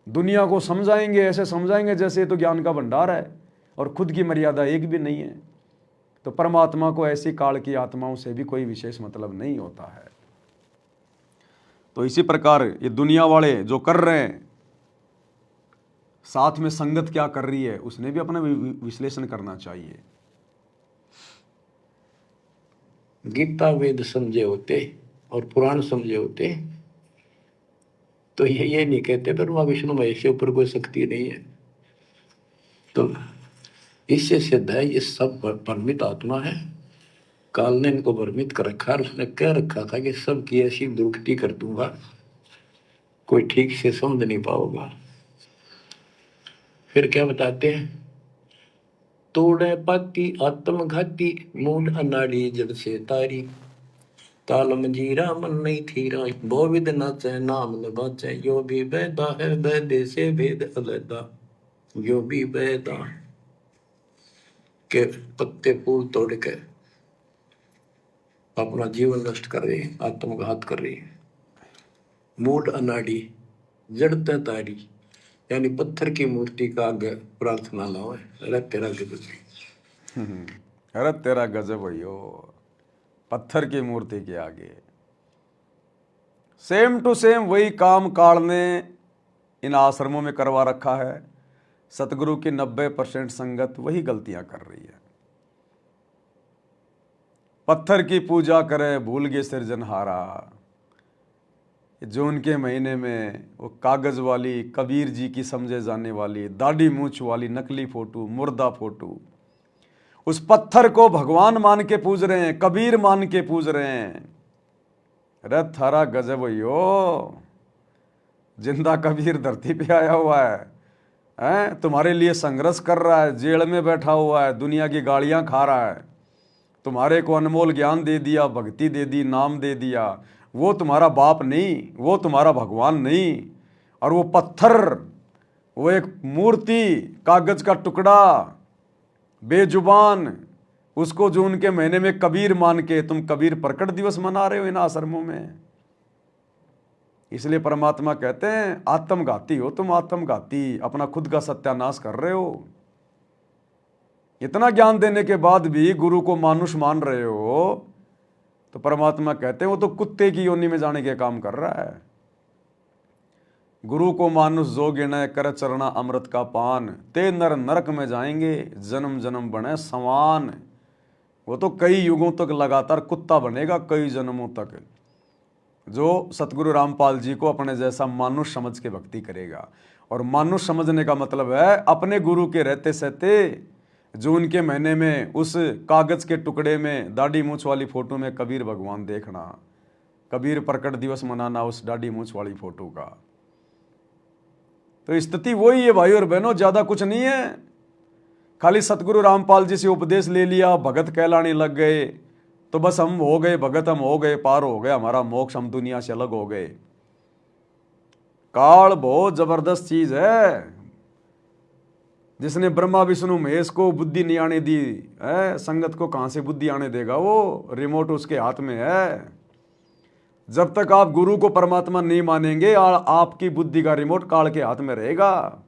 दुनिया को समझाएंगे, ऐसे समझाएंगे जैसे तो ज्ञान का भंडार है, और खुद की मर्यादा एक भी नहीं है। तो परमात्मा को ऐसी काल की आत्माओं से भी कोई विशेष मतलब नहीं होता है। तो इसी प्रकार ये दुनिया वाले जो कर रहे हैं, साथ में संगत क्या कर रही है, उसने भी अपना विश्लेषण करना चाहिए। गीता वेद समझे होते और पुराण समझे होते तो ये नहीं कहते ब्रह्मा विष्णु महेश के ऊपर कोई शक्ति नहीं है। तो इससे सिद्ध है ये सब भ्रमित आत्मा है। काल ने इनको भ्रमित कर रखा, उसने कह रखा था कि सबकी ऐसी दुर्गति कर दूंगा, कोई ठीक से समझ नहीं पाओगा। फिर क्या बताते हैं, तोड़े पाती आत्मघाती, मूड अनाड़ी जड़ से तारी, ताल मंजीरा मन नहीं थीरा, बहुविध नाचे नाम न बाचे, यो भी बैदा है बैदे से भेद अलैदा, यो भी बैदा के पत्ते फूल तोड़ के अपना जीवन नष्ट कर रही, आत्मघात कर रही। मूड अनाड़ी जड़ते तारी, यानी पत्थर की मूर्ति का आगे प्रार्थना लाओ, अरे तेरा गजब, अरे तेरा गजब भैयो, पत्थर की मूर्ति के आगे। सेम टू सेम वही काम काल ने इन आश्रमों में करवा रखा है। सतगुरु की 90% संगत वही गलतियां कर रही है। पत्थर की पूजा करे भूल गए सृजनहारा। जून के महीने में वो कागज वाली, कबीर जी की समझे जाने वाली, दाढ़ी मूछ वाली नकली फोटो, मुर्दा फोटो, उस पत्थर को भगवान मान के पूज रहे हैं, कबीर मान के पूज रहे हैं। अरे थारा गजब यो, जिंदा कबीर धरती पे आया हुआ है, तुम्हारे लिए संघर्ष कर रहा है, जेल में बैठा हुआ है, दुनिया की गालियां खा रहा है, तुम्हारे को अनमोल ज्ञान दे दिया, भक्ति दे दी, नाम दे दिया। वो तुम्हारा बाप नहीं, वो तुम्हारा भगवान नहीं। और वो पत्थर, वो एक मूर्ति, कागज का टुकड़ा, बेजुबान, उसको जून के महीने में कबीर मान के तुम कबीर प्रकट दिवस मना रहे हो इन आश्रमों में। इसलिए परमात्मा कहते हैं आत्मघाती हो तुम, आत्मघाती, अपना खुद का सत्यानाश कर रहे हो। इतना ज्ञान देने के बाद भी गुरु को मानुष मान रहे हो, तो परमात्मा कहते हैं वो तो कुत्ते की योनि में जाने के काम कर रहा है। गुरु को मानुष जो गिने कर चरना अमृत का पान, ते नर नरक में जाएंगे जन्म जन्म बने समान। वो तो कई युगों तक लगातार कुत्ता बनेगा, कई जन्मों तक, जो सतगुरु रामपाल जी को अपने जैसा मानुष समझ के भक्ति करेगा। और मानुष समझने का मतलब है अपने गुरु के रहते सहते जून के महीने में उस कागज के टुकड़े में दाढ़ी मूछ वाली फोटो में कबीर भगवान देखना। कबीर प्रकट दिवस मनाना उस दाढ़ी मूछ वाली फोटो का। तो स्थिति वही है भाई और बहनों, ज्यादा कुछ नहीं है। खाली सतगुरु रामपाल जी से उपदेश ले लिया, भगत कहलाने लग गए, तो बस हम हो गए भगत, हम हो गए पार, हो गया हमारा मोक्ष, हम दुनिया से अलग हो गए। काल बहुत जबरदस्त चीज है। जिसने ब्रह्मा विष्णु महेश को बुद्धि नहीं आने दी है, संगत को कहां से बुद्धि आने देगा? वो रिमोट उसके हाथ में है। जब तक आप गुरु को परमात्मा नहीं मानेंगे, आपकी बुद्धि का रिमोट काल के हाथ में रहेगा।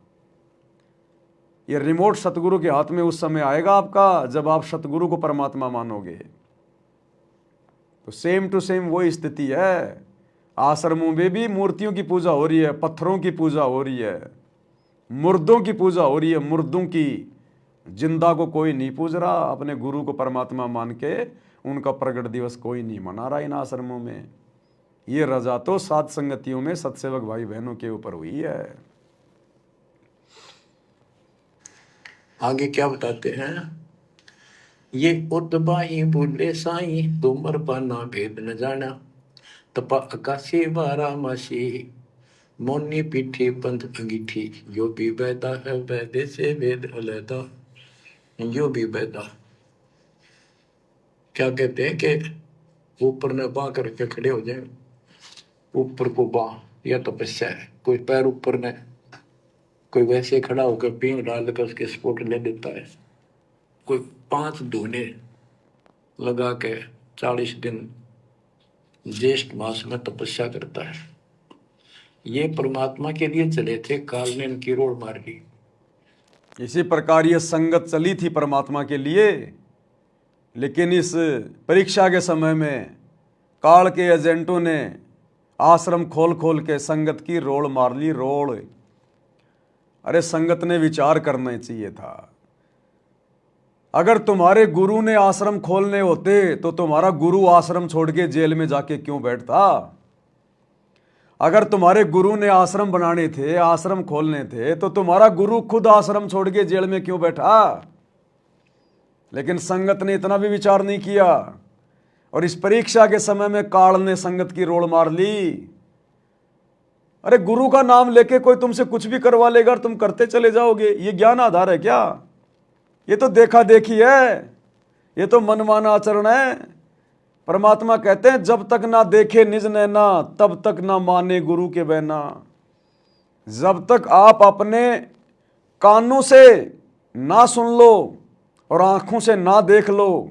ये रिमोट सतगुरु के हाथ में उस समय आएगा आपका, जब आप सतगुरु को परमात्मा मानोगे। तो सेम टू सेम वही स्थिति है। आश्रमों में भी मूर्तियों की पूजा हो रही है, पत्थरों की पूजा हो रही है, मुर्दों की पूजा हो रही है, मुर्दों की। जिंदा को कोई नहीं पूज रहा, अपने गुरु को परमात्मा मान के उनका प्रगट दिवस कोई नहीं मना रहा इन आश्रमों में। ये रजा तो सात संगतियों में सत्सेवक भाई बहनों के ऊपर हुई है। आगे क्या बताते हैं? ये उतबाही बोले साई, तुमर पाना भेद न जाना, तपा आकाशी बारा मासी, मोनी पीठी पंथ अंगीठी, यो भी बैदा है वैदे से वेद अलैदा, यो भी बैदा। क्या कहते हैं कि ऊपर ने बां करके खड़े हो जाए, ऊपर को बां, यह तपस्या है। कोई पैर ऊपर ने, कोई वैसे खड़ा होकर पींग डाल कर उसके स्पोर्ट ले देता है, कोई 5 धोने लगा के 40 दिन ज्येष्ठ मास में तपस्या करता है। ये परमात्मा के लिए चले थे, काल ने इनकी रोड मार ली। इसी प्रकार ये संगत चली थी परमात्मा के लिए, लेकिन इस परीक्षा के समय में काल के एजेंटों ने आश्रम खोल खोल के संगत की रोड़ मार ली, रोड़। अरे संगत ने विचार करना चाहिए था। अगर तुम्हारे गुरु ने आश्रम खोलने होते तो तुम्हारा गुरु आश्रम छोड़ के जेल में जाके क्यों बैठता? अगर तुम्हारे गुरु ने आश्रम बनाने थे, आश्रम खोलने थे, तो तुम्हारा गुरु खुद आश्रम छोड़ के जेल में क्यों बैठा? लेकिन संगत ने इतना भी विचार नहीं किया, और इस परीक्षा के समय में काल ने संगत की रोड़ मार ली। अरे गुरु का नाम लेके कोई तुमसे कुछ भी करवा लेगा और तुम करते चले जाओगे, ये ज्ञान आधार है क्या? ये तो देखा देखी है, ये तो मनमाना आचरण है। परमात्मा कहते हैं जब तक ना देखे निज नैना, तब तक ना माने गुरु के बहना। जब तक आप अपने कानों से ना सुन लो और आंखों से ना देख लो,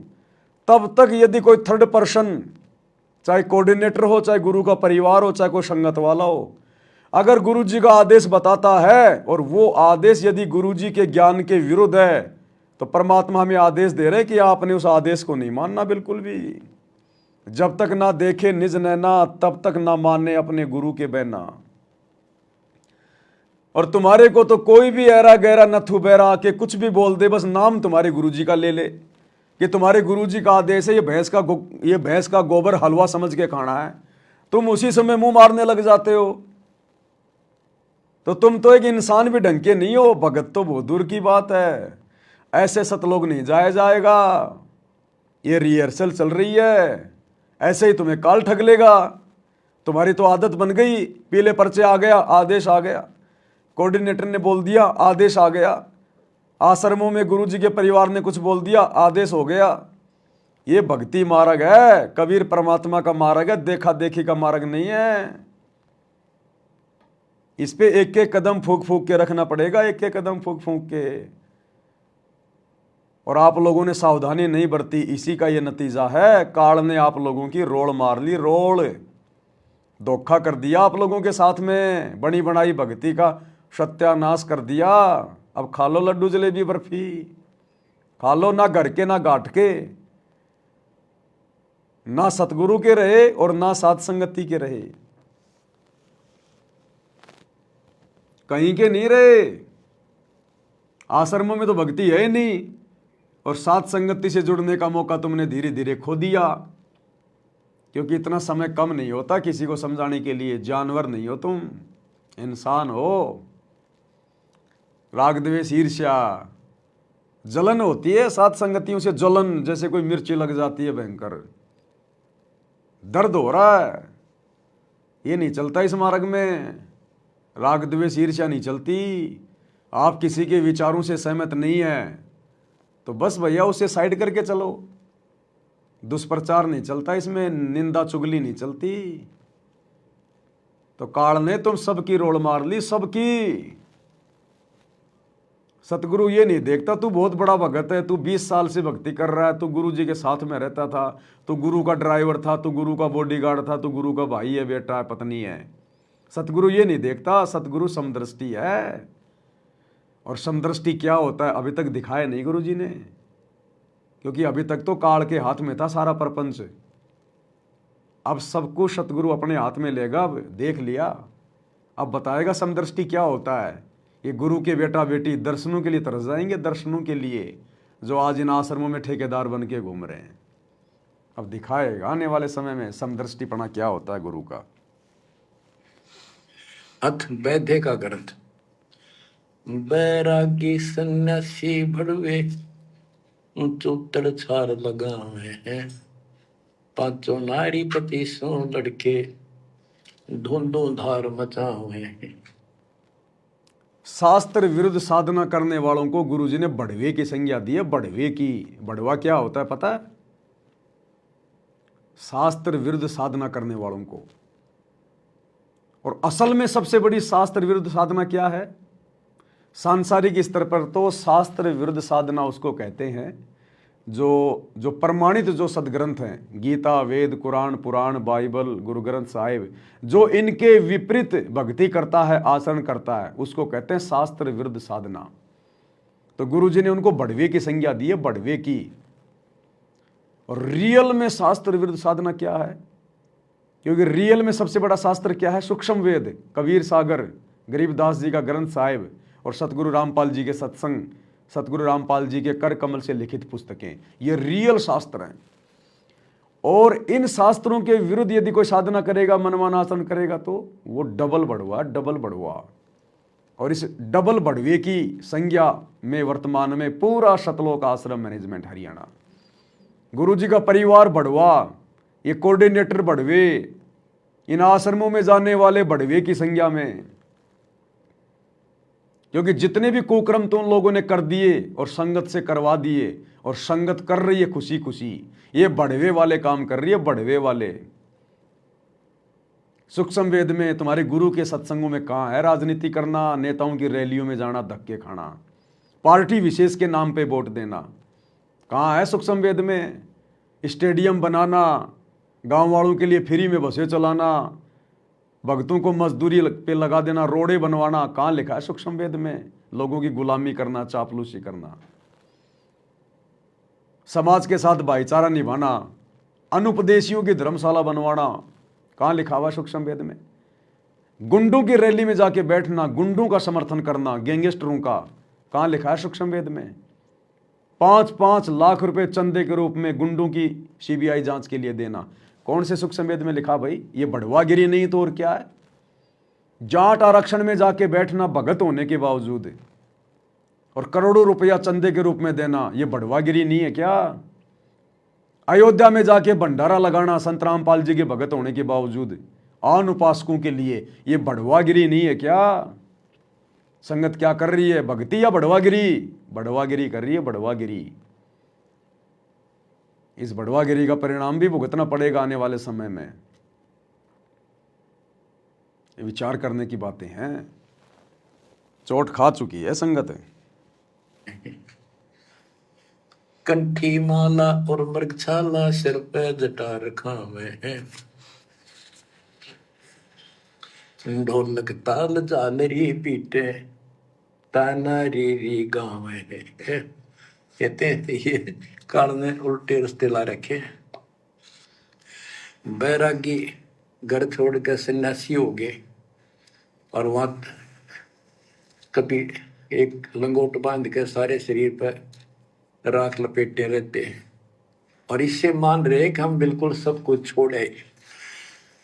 तब तक यदि कोई थर्ड पर्सन, चाहे कोऑर्डिनेटर हो, चाहे गुरु का परिवार हो, चाहे कोई संगत वाला हो, अगर गुरु जी का आदेश बताता है और वो आदेश यदि गुरु जी के ज्ञान के विरुद्ध है, तो परमात्मा हमें आदेश दे रहे कि आपने उस आदेश को नहीं मानना बिल्कुल भी। जब तक ना देखे निज नैना, तब तक ना माने अपने गुरु के बहना। और तुम्हारे को तो कोई भी ऐरा गहरा नथु बैरा आके कुछ भी बोल दे, बस नाम तुम्हारे गुरु जी का ले ले कि तुम्हारे गुरु जी का आदेश है ये भैंस का गोबर हलवा समझ के खाना है, तुम उसी समय मुंह मारने लग जाते हो। तो तुम तो एक इंसान भी ढंग के नहीं हो, भगत तो बहुत दूर की बात है। ऐसे सतलोक नहीं जाया जाएगा। ये रिहर्सल चल रही है, ऐसे ही तुम्हें काल ठग लेगा। तुम्हारी तो आदत बन गई, पीले पर्चे आ गया, आदेश आ गया, कोऑर्डिनेटर ने बोल दिया, आदेश आ गया, आश्रमों में गुरुजी के परिवार ने कुछ बोल दिया, आदेश हो गया। ये भक्ति मार्ग है, कबीर परमात्मा का मार्ग है, देखा देखी का मार्ग नहीं है। इस पे एक एक कदम फूक फूक के रखना पड़ेगा, एक एक कदम फूक फूक के। और आप लोगों ने सावधानी नहीं बरती, इसी का ये नतीजा है। काल ने आप लोगों की रोड़ मार ली, रोड़। धोखा कर दिया आप लोगों के साथ में, बनी बनाई भक्ति का सत्यानाश कर दिया। अब खा लो लड्डू जलेबी बर्फी, खा लो, ना घर के ना घाट के, ना सतगुरु के रहे और ना सात संगति के रहे, कहीं के नहीं रहे। आश्रमों में तो भक्ति है ही नहीं, और सात संगति से जुड़ने का मौका तुमने धीरे धीरे खो दिया, क्योंकि इतना समय कम नहीं होता किसी को समझाने के लिए। जानवर नहीं हो तुम, इंसान हो। राग द्वेष ईर्ष्या जलन होती है सात संगतियों से, जलन जैसे कोई मिर्ची लग जाती है, भयंकर दर्द हो रहा है। ये नहीं चलता इस मार्ग में। राग द्वेष ईर्ष्या नहीं चलती। आप किसी के विचारों से सहमत नहीं है तो बस भैया उसे साइड करके चलो। दुष्प्रचार नहीं चलता इसमें, निंदा चुगली नहीं चलती। तो काल ने तुम सबकी रोड़ मार ली, सबकी। सतगुरु ये नहीं देखता तू बहुत बड़ा भगत है, तू 20 साल से भक्ति कर रहा है, तू गुरु जी के साथ में रहता था, तू गुरु का ड्राइवर था, तू गुरु का बॉडीगार्ड था, तू गुरु का भाई है, बेटा है, पत्नी है। सतगुरु ये नहीं देखता। सतगुरु समदृष्टि है। और समदृष्टि क्या होता है अभी तक दिखाया नहीं गुरु जी ने, क्योंकि अभी तक तो काल के हाथ में था सारा प्रपंच। अब सब कुछ सतगुरु अपने हाथ में लेगा। अब देख लिया, अब बताएगा समदृष्टि क्या होता है। ये गुरु के बेटा बेटी दर्शनों के लिए तरस जाएंगे, दर्शनों के लिए, जो आज इन आश्रमों में ठेकेदार बन के घूम रहे हैं। अब दिखाएगा आने वाले समय में समदृष्टिपना क्या होता है गुरु का। अथ वैद्य का ग्रंथ। बैरागी सन्यासी भड़वे चौतड़ छार लगावे हैं, पांचों नारी पति सो लड़के धुंधों धार मचावे हैं। शास्त्र विरुद्ध साधना करने वालों को गुरुजी ने बढ़वे की संज्ञा दी है। बढ़वे की, बढ़वा क्या होता है पता है? शास्त्र विरुद्ध साधना करने वालों को। और असल में सबसे बड़ी शास्त्र विरुद्ध साधना क्या है? सांसारिक स्तर पर तो शास्त्र विरुद्ध साधना उसको कहते हैं जो प्रमाणित जो सदग्रंथ हैं, गीता, वेद, कुरान, पुराण, बाइबल, गुरु ग्रंथ साहिब, जो इनके विपरीत भक्ति करता है, आचरण करता है, उसको कहते हैं शास्त्र विरुद्ध साधना। तो गुरु जी ने उनको बढ़वे की संज्ञा दी है, बढ़वे की। और रियल में शास्त्र विरुद्ध साधना क्या है? क्योंकि रियल में सबसे बड़ा शास्त्र क्या है? सूक्ष्म वेद, कबीर सागर, गरीबदास जी का ग्रंथ साहिब और सतगुरु रामपाल जी के सत्संग, सतगुरु रामपाल जी के कर कमल से लिखित पुस्तकें, ये रियल शास्त्र हैं। और इन शास्त्रों के विरुद्ध यदि कोई साधना करेगा, मनमाना आचरण करेगा, तो वो डबल बढ़वा, डबल बढ़वा। और इस डबल बढ़वे की संज्ञा में वर्तमान में पूरा सतलोक आश्रम मैनेजमेंट हरियाणा, गुरु जी का परिवार बढ़वा, ये कोऑर्डिनेटर बढ़वे, इन आश्रमों में जाने वाले बढ़वे की संज्ञा में। क्योंकि जितने भी कुक्रम तुम लोगों ने कर दिए और संगत से करवा दिए, और संगत कर रही है खुशी खुशी, ये बढ़वे वाले काम कर रही है, बढ़वे वाले। सूक्ष्म वेद में तुम्हारे गुरु के सत्संगों में कहाँ है राजनीति करना, नेताओं की रैलियों में जाना, धक्के खाना, पार्टी विशेष के नाम पे वोट देना? कहाँ है सूक्ष्म वेद में? स्टेडियम बनाना, गांव वालों के लिए फ्री में बसें चलाना, भक्तों को मजदूरी पे लगा देना, रोडे बनवाना, कहाँ लिखा है सूक्ष्म वेद में? लोगों की गुलामी करना, चापलूसी करना, समाज के साथ भाईचारा निभाना, अनुपदेशियों की धर्मशाला बनवाना, कहाँ लिखा हुआ सूक्ष्म वेद में? गुंडों की रैली में जाके बैठना, गुंडों का समर्थन करना, गैंगस्टरों का, कहाँ लिखा है सूक्ष्म वेद में? 5-5 लाख रुपए चंदे के रूप में गुंडों की सीबीआई जांच के लिए देना, कौन से सूक्ष्म वेद में लिखा भाई? ये बढ़वागिरी नहीं तो और क्या है? जाट आरक्षण में जाके बैठना भगत होने के बावजूद, और करोड़ों रुपया चंदे के रूप में देना, ये बढ़वागिरी नहीं है क्या? अयोध्या में जाके भंडारा लगाना संत रामपाल जी के भगत होने के बावजूद आन उपासकों के लिए, ये बढ़वागिरी नहीं है क्या? संगत क्या कर रही है, भक्ति या बढ़वागिरी? बढ़वागिरी कर रही है, बढ़वागिरी। इस बढ़वागिरी का परिणाम भी भुगतना पड़ेगा आने वाले समय में। ये विचार करने की बातें हैं, चोट खा चुकी है संगत। कंठी माला और मृगछाला सिर पे जटा रखा में है, ढोलक ताल झालरी पीटे ताना री गाँव है। कहते हैं ये काल ने उल्टे रास्ते ला रखे। बैरागी घर छोड़ के सन्यासी हो गए, और वहां कभी एक लंगोट बांध के सारे शरीर पर राख लपेटे रहते हैं, और इससे मान रहे कि हम बिल्कुल सब कुछ छोड़े।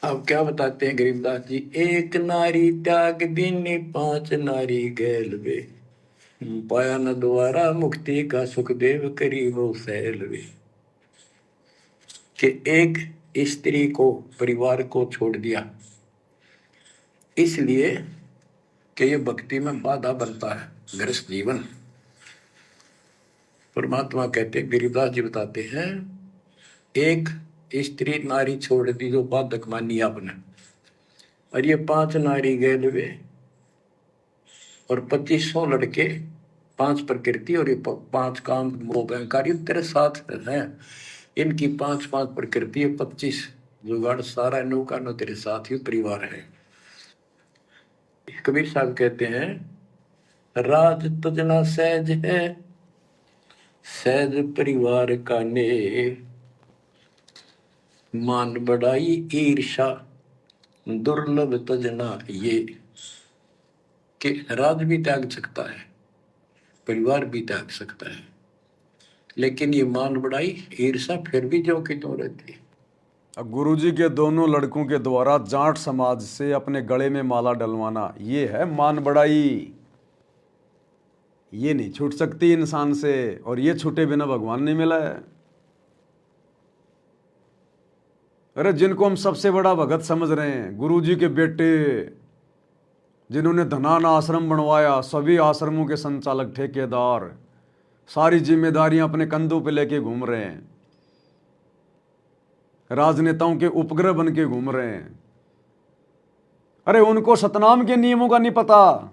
अब क्या बताते हैं गरीबदास जी? एक नारी त्याग दीनी 5 नारी गैल वे, पाया न द्वारा मुक्ति का सुखदेव करी वो सैल वे। कि एक स्त्री को, परिवार को छोड़ दिया, इसलिए कि ये भक्ति में बाधा बनता है गृहस्थ जीवन। परमात्मा कहते, गिरिदास जी बताते हैं, एक स्त्री नारी छोड़ दी जो बाधक मानी आपने, और ये 5 नारी गए वे और 2500 लड़के, 5 प्रकृति और ये 5 काम वो कार्य तेरे साथ हैं। इनकी 5-5 प्रकृति, 25 जुगाड़, सारा नौका नो तेरे साथ ही परिवार है। कबीर साहब कहते हैं, राज तुझना सहज है, सहज परिवार का ने, मान बढ़ाई ईर्षा दुर्लभ तजना ये। कि राज भी त्याग सकता है, परिवार भी त्याग सकता है, लेकिन ये मान बढ़ाई ईर्षा फिर भी जो कि तो रहती है। अब गुरुजी के दोनों लड़कों के द्वारा जाट समाज से अपने गले में माला डलवाना, ये है मान बढ़ाई। ये नहीं छूट सकती इंसान से, और ये छूटे बिना भगवान नहीं मिला है। अरे जिनको हम सबसे बड़ा भगत समझ रहे हैं, गुरुजी के बेटे, जिन्होंने धनाना आश्रम बनवाया, सभी आश्रमों के संचालक ठेकेदार, सारी जिम्मेदारियां अपने कंधों पे लेके घूम रहे हैं, राजनेताओं के उपग्रह बन के घूम रहे हैं। अरे उनको सतनाम के नियमों का नहीं पता,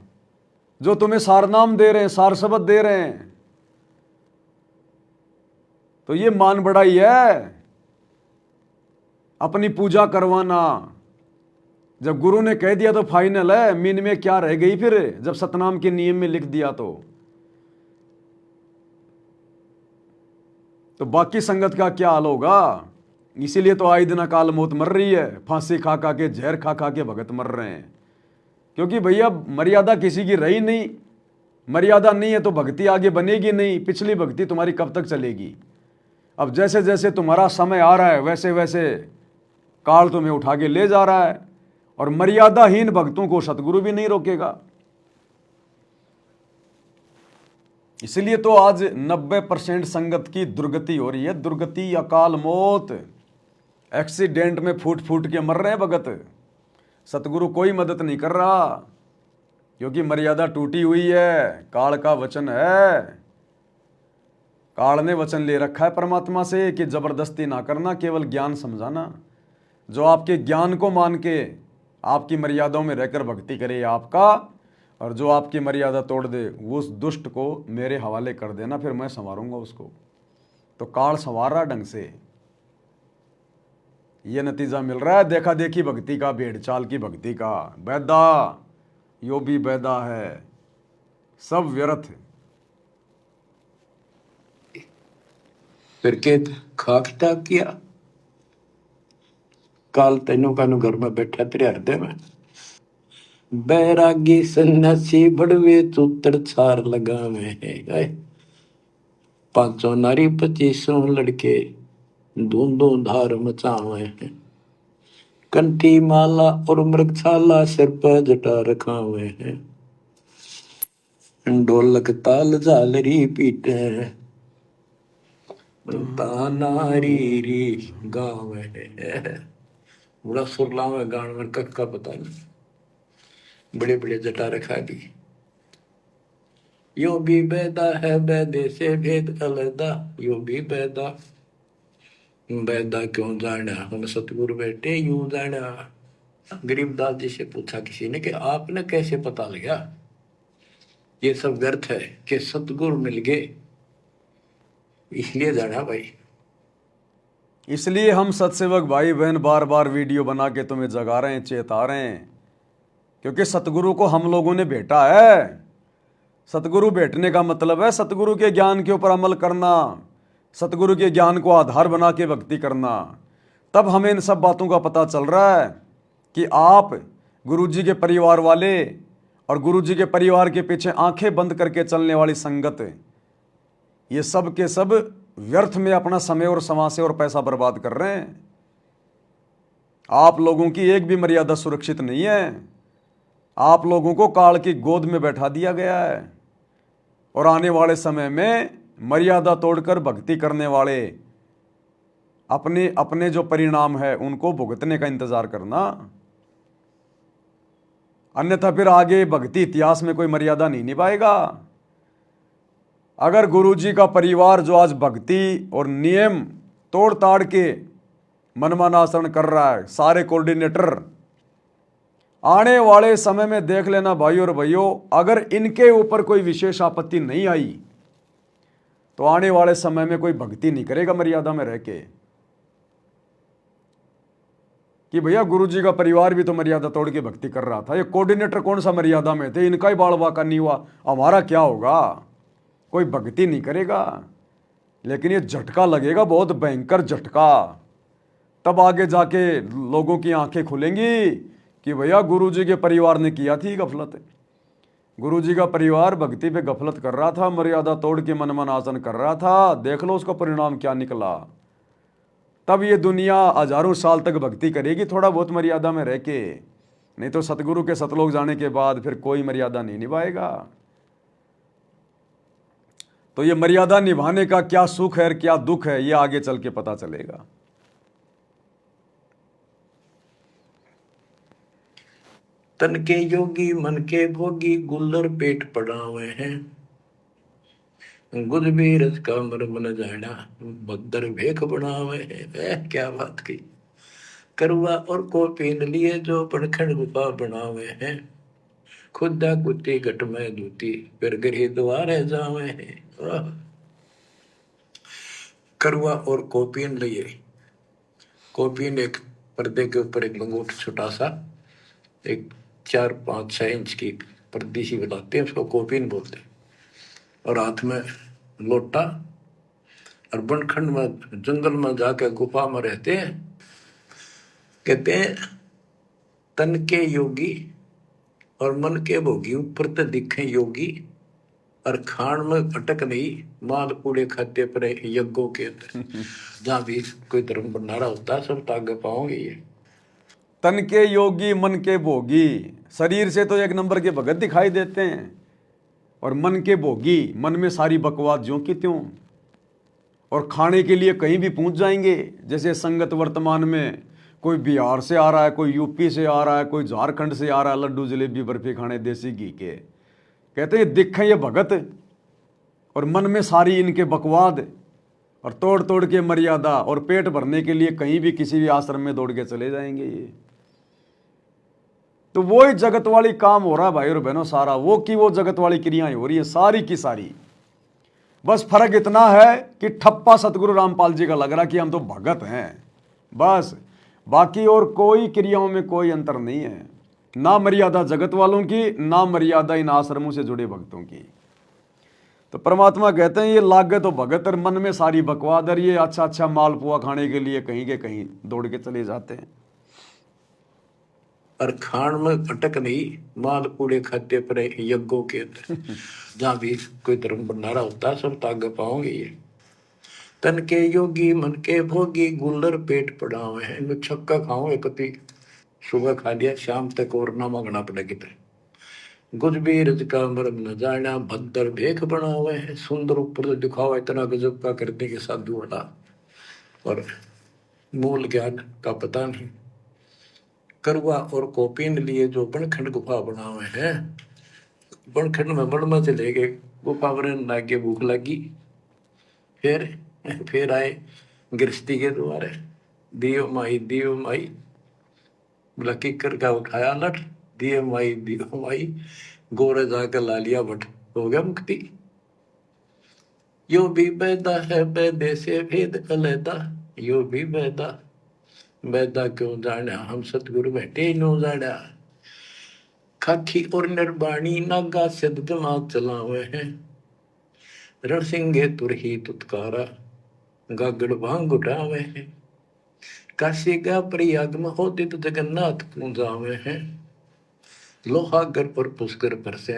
जो तुम्हें सारनाम दे रहे हैं, सार शब्द दे रहे हैं। तो ये मान बढ़ाई है, अपनी पूजा करवाना। जब गुरु ने कह दिया तो फाइनल है, मीन में क्या रह गई फिर, जब सतनाम के नियम में लिख दिया तो बाकी संगत का क्या हाल होगा। इसीलिए तो आए दिन अकाल मौत मर रही है, फांसी खा खा के, जहर खा खा के भगत मर रहे हैं। क्योंकि भैया मर्यादा किसी की रही नहीं, मर्यादा नहीं है तो भक्ति आगे बनेगी नहीं, पिछली भक्ति तुम्हारी कब तक चलेगी। अब जैसे जैसे तुम्हारा समय आ रहा है, वैसे वैसे काल तुम्हें उठा के ले जा रहा है, और मर्यादाहीन भक्तों को सतगुरु भी नहीं रोकेगा। इसलिए तो आज 90% संगत की दुर्गति हो रही है, दुर्गति, अकाल मौत, एक्सीडेंट में फूट फूट के मर रहे हैं भगत। सतगुरु कोई मदद नहीं कर रहा, क्योंकि मर्यादा टूटी हुई है। काल का वचन है, काल ने वचन ले रखा है परमात्मा से कि जबरदस्ती ना करना, केवल ज्ञान समझाना। जो आपके ज्ञान को मान के आपकी मर्यादाओं में रहकर भक्ति करे आपका, और जो आपकी मर्यादा तोड़ दे वो उस दुष्ट को मेरे हवाले कर देना, फिर मैं संवारूंगा उसको। तो काल संवार रहा ढंग से, ये नतीजा मिल रहा है देखा देखी भक्ति का, भेड़ चाल की भक्ति का। बैदा यो भी बैदा है, सब व्यर्थ। फिर के खाकता किया, काल तेनों का घर में बैठा तेरे हृदय में। बैरागी सन्यासी बड़वे चूतर छार लगावे है, 500 नारी 2500 लड़के, धूम धार मचावे हैं। कंठी माला और मृगशाला सिर पर जटा रखा हुए हैं, ढोलक ताल झालरी पीटे, नारी री गाँव है। बड़ा सुरला में गान में कक्का पता नहीं, बड़े बड़े जटा रखा दी। यो भी बैदा है, बैदे से भेद अलदा, यो भी बैदा। बैदा क्यों जाना, हम सतगुरु बैठे यूं जाना। गरीबदास जी से पूछा किसी ने कि आपने कैसे पता लगा ये सब व्यर्थ है, कि सतगुरु मिल गए इसलिए जाना भाई। इसलिए हम सत्सेवक भाई बहन बार बार वीडियो बना के तुम्हें जगा रहे हैं, चेता रहे हैं, क्योंकि सतगुरु को हम लोगों ने भेटा है। सतगुरु भेटने का मतलब है सतगुरु के ज्ञान के ऊपर अमल करना, सतगुरु के ज्ञान को आधार बना के भक्ति करना। तब हमें इन सब बातों का पता चल रहा है कि आप गुरुजी के परिवार वाले और गुरुजी के परिवार के पीछे आंखें बंद करके चलने वाली संगत, ये सब के सब व्यर्थ में अपना समय और समासे और पैसा बर्बाद कर रहे हैं। आप लोगों की एक भी मर्यादा सुरक्षित नहीं है। आप लोगों को काल की गोद में बैठा दिया गया है, और आने वाले समय में मर्यादा तोड़कर भक्ति करने वाले अपने अपने जो परिणाम है उनको भुगतने का इंतजार करना। अन्यथा फिर आगे भक्ति इतिहास में कोई मर्यादा नहीं निभाएगा। अगर गुरुजी का परिवार जो आज भक्ति और नियम तोड़ ताड़ के मनमाना आचरण कर रहा है, सारे कोऑर्डिनेटर, आने वाले समय में देख लेना भाई और भाइयों, अगर इनके ऊपर कोई विशेष आपत्ति नहीं आई तो आने वाले समय में कोई भक्ति नहीं करेगा मर्यादा में रह के, कि भैया गुरुजी का परिवार भी तो मर्यादा तोड़ के भक्ति कर रहा था, ये कोऑर्डिनेटर कौन सा मर्यादा में थे, इनका ही बाल बाका नहीं हुआ, हमारा क्या होगा, कोई भक्ति नहीं करेगा। लेकिन ये झटका लगेगा, बहुत भयंकर झटका, तब आगे जाके लोगों की आंखें खुलेंगी कि भैया गुरुजी के परिवार ने किया थी गफलत। गुरुजी का परिवार भक्ति पे गफलत कर रहा था, मर्यादा तोड़ के मनमाना आचरण कर रहा था, देख लो उसका परिणाम क्या निकला। तब ये दुनिया हजारों साल तक भक्ति करेगी थोड़ा बहुत मर्यादा में रह के, नहीं तो सतगुरु के सतलोक जाने के बाद फिर कोई मर्यादा नहीं निभाएगा। तो ये मर्यादा निभाने का क्या सुख है और क्या दुख है, ये आगे चल के पता चलेगा। तन के योगी मन के भोगी गुल्लर पेट पड़ावे हैं, गुद भी रस का मर मन जाना बदर भेख बनावे हैं। क्या बात की। करुआ और को पीन लिए जो पड़खड़ गुफा बनावे हैं, खुदा कुत्ती घट में दूती फिर गृह द्वारे जावे हैं। करुआ और कोपीन लिए, कोपीन एक पर्दे के ऊपर एक लंगोट छोटा सा, एक 4-5-6 इंच की पर्दी सी बनाते हैं, उसको कोपीन बोलते हैं, और हाथ में लोटा, और बनखंड में जंगल में जाकर गुफा में रहते हैं। कहते हैं तन के योगी और मन के भोगी ऊपर तो दिखे योगी, और खान में अटक नहीं, माल कूड़े खाते पर यज्ञों के अंदर जहां भी कोई धर्म भंडारा होता है सब तागे पाओगे। ये तन के योगी मन के भोगी, शरीर से तो एक नंबर के भगत दिखाई देते हैं, और मन के भोगी, मन में सारी बकवास ज्यों की त्यों, और खाने के लिए कहीं भी पहुंच जाएंगे। जैसे संगत वर्तमान में कोई बिहार से आ रहा है, कोई यूपी से आ रहा है, कोई झारखंड से आ रहा है, लड्डू जलेबी बर्फी खाने देसी घी के, कहते हैं दिखें ये भगत, और मन में सारी इनके बकवाद, और तोड़ तोड़ के मर्यादा, और पेट भरने के लिए कहीं भी किसी भी आश्रम में दौड़ के चले जाएंगे। ये तो वो ही जगत वाली काम हो रहा है भाई और बहनों, सारा वो की वो जगत वाली क्रियाएं हो रही है सारी की सारी। बस फर्क इतना है कि ठप्पा सतगुरु रामपाल जी का लग रहा कि हम तो भगत हैं बस, बाकी और कोई क्रियाओं में कोई अंतर नहीं है, ना मर्यादा जगत वालों की, ना मर्यादा इन आश्रमों से जुड़े भक्तों की। तो परमात्मा कहते हैं ये लागे तो भगत, और मन में सारी बकवाद, और ये अच्छा अच्छा मालपुआ खाने के लिए कहीं के कहीं दौड़ के चले जाते हैं। और खान में अटक नहीं, माल कूड़े खाते पर यज्ञों के अंदर जहां भी कोई धर्म भंडारा होता है सब तागे पाओगे। ये तन के योगी मन के भोगी गुल्लर पेट पड़ावे हैं, इनको छक्का खाओ एक कति, सुबह खा लिया शाम तक और ना मांगना पड़ेगी। गुज भी रज का मर्म न जाना भद्दर भेख बनावे हैं, सुंदर ऊपर से दिखावा इतना गजब का करने के साधु वाला, और मूल ज्ञान का पता नहीं। करुआ और कोपीन लिए जो बनखंड गुफा बनावे हैं, बनखंड में बड़मा से लेके गुफा बनने लागे, भूख लगी, फिर आए गृहस्थी के द्वारे, दियो माई बोला किकर का उठाया लठ, दियो माई गोरे जाकर ला लिया बट, हो गया मुक्ति। यो भी बैदा है बैदे से भेद अलैदा, यो भी बैदा क्यों जाना हम सतगुरु बैठे नो जाना। खाखी और निर्बाणी नागा सिद्ध दिमाग चलावे हैं, रणसिंगे तुरही तुतकारा गागड़ भांग उठावे हैं। काशी का प्रयाग में होते तो जगन्नाथ पूजावे हैं, लोहागर पर पुष्कर पर से